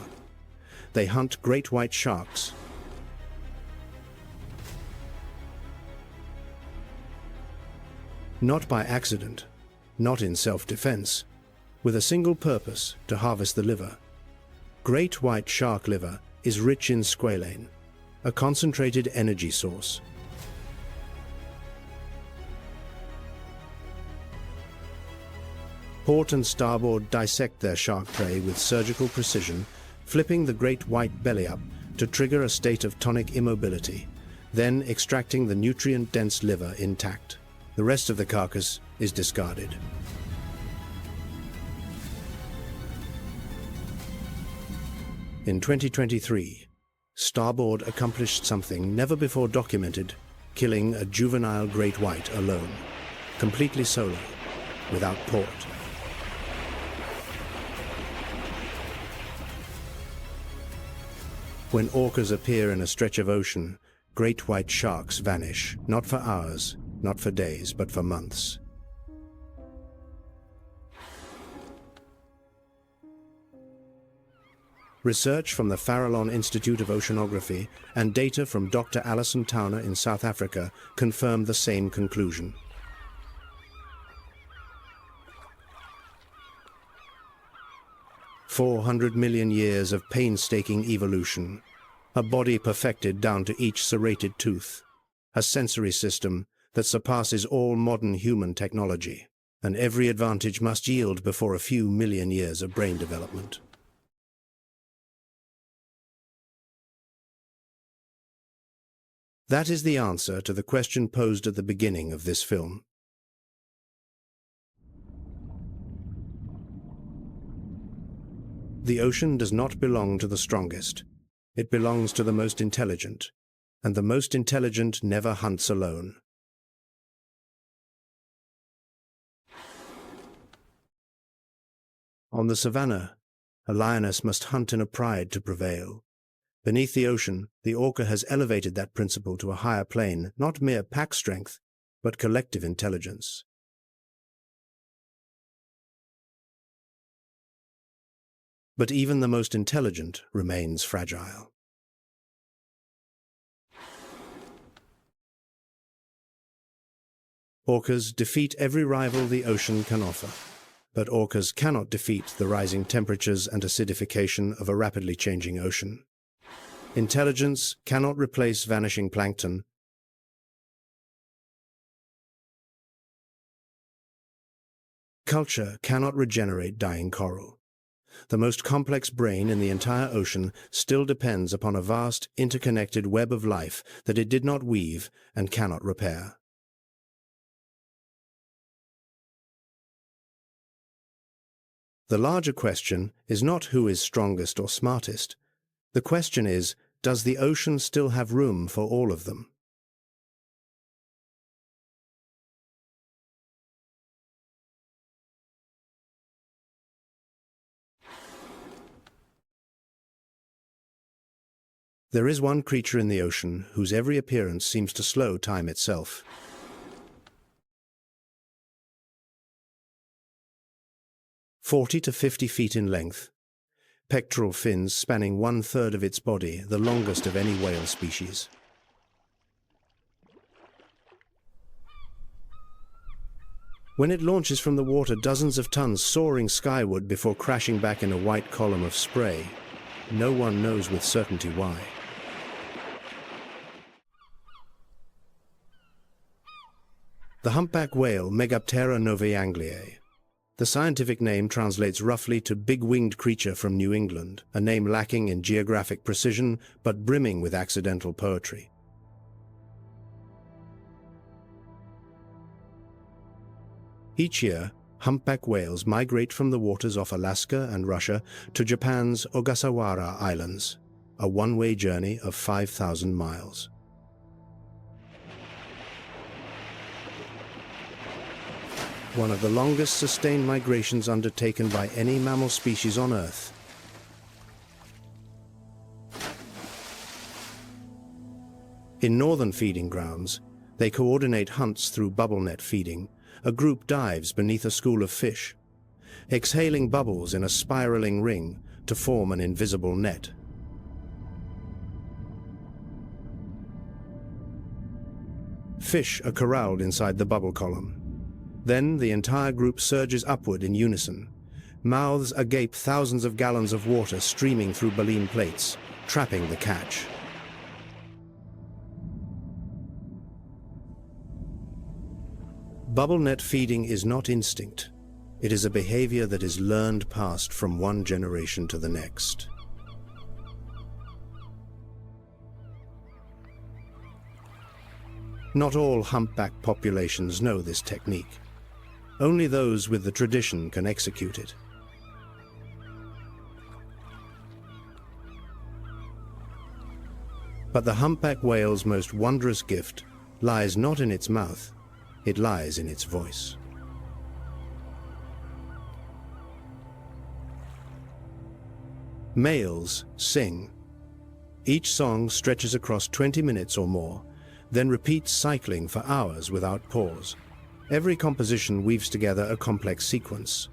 They hunt great white sharks, not by accident, not in self-defense, with a single purpose: to harvest the liver. Great white shark liver is rich in squalane, a concentrated energy source. Port and Starboard dissect their shark prey with surgical precision, flipping the great white belly up to trigger a state of tonic immobility, then extracting the nutrient-dense liver intact. The rest of the carcass is discarded. In 2023, Starboard accomplished something never before documented, killing a juvenile great white alone, completely solo, without Port. When orcas appear in a stretch of ocean, great white sharks vanish, not for hours, not for days, but for months. Research from the Farallon Institute of Oceanography and data from Dr. Alison Towner in South Africa confirm the same conclusion. "400 million years of painstaking evolution, a body perfected down to each serrated tooth, a sensory system that surpasses all modern human technology, and every advantage must yield before a few million years of brain development." That is the answer to the question posed at the beginning of this film. The ocean does not belong to the strongest. It belongs to the most intelligent, and the most intelligent never hunts alone. On the Savanna, a lioness must hunt in a pride to prevail. Beneath the ocean, the orca has elevated that principle to a higher plane, not mere pack strength, but collective intelligence. But even the most intelligent remains fragile. Orcas defeat every rival the ocean can offer, but orcas cannot defeat the rising temperatures and acidification of a rapidly changing ocean. Intelligence cannot replace vanishing plankton. Culture cannot regenerate dying coral. The most complex brain in the entire ocean still depends upon a vast, interconnected web of life that it did not weave and cannot repair. The larger question is not who is strongest or smartest. The question is, does the ocean still have room for all of them? There is one creature in the ocean whose every appearance seems to slow time itself. "40 to 50 feet in length, pectoral fins spanning 1/3 of its body, the longest of any whale species. When it launches from the water, dozens of tons soaring skyward before crashing back in a white column of spray, no one knows with certainty why. The humpback whale, Megaptera novaeangliae. The scientific name translates roughly to big-winged creature from New England, a name lacking in geographic precision but brimming with accidental poetry. Each year, humpback whales migrate from the waters off Alaska and Russia to Japan's Ogasawara Islands, a one-way journey of 5,000 miles. One of the longest sustained migrations undertaken by any mammal species on Earth. In northern feeding grounds, they coordinate hunts through bubble net feeding. A group dives beneath a school of fish, exhaling bubbles in a spiraling ring to form an invisible net. Fish are corralled inside the bubble column. Then the entire group surges upward in unison. Mouths agape, thousands of gallons of water streaming through baleen plates, trapping the catch. Bubble net feeding is not instinct. It is a behavior that is learned passed from one generation to the next. Not all humpback populations know this technique. Only those with the tradition can execute it. But the humpback whale's most wondrous gift lies not in its mouth, it lies in its voice. Males sing. Each song stretches across 20 minutes or more, then repeats cycling for hours without pause. Every composition weaves together a complex sequence: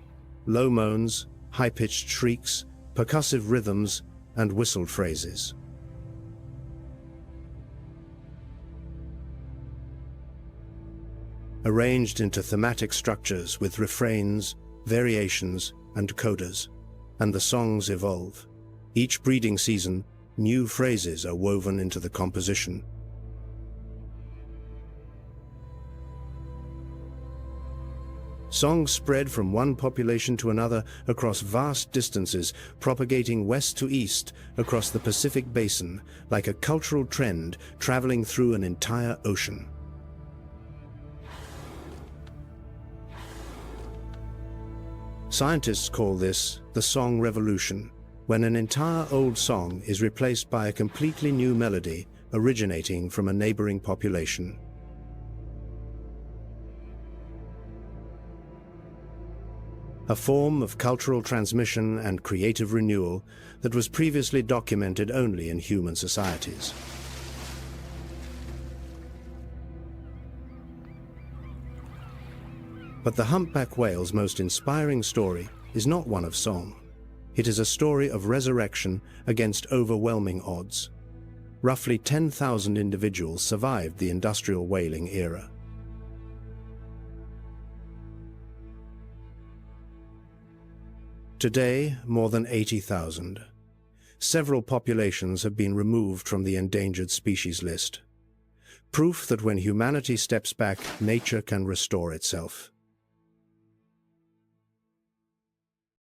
low moans, high-pitched shrieks, percussive rhythms, and whistled phrases. Arranged into thematic structures with refrains, variations, and codas, and the songs evolve. Each breeding season, new phrases are woven into the composition. Songs spread from one population to another across vast distances, propagating west to east across the Pacific Basin like a cultural trend traveling through an entire ocean. Scientists call this the song revolution, when an entire old song is replaced by a completely new melody originating from a neighboring population. A form of cultural transmission and creative renewal that was previously documented only in human societies. But the humpback whale's most inspiring story is not one of song. It is a story of resurrection against overwhelming odds. Roughly 10,000 individuals survived the industrial whaling era. Today, more than 80,000. Several populations have been removed from the endangered species list. Proof that when humanity steps back, nature can restore itself.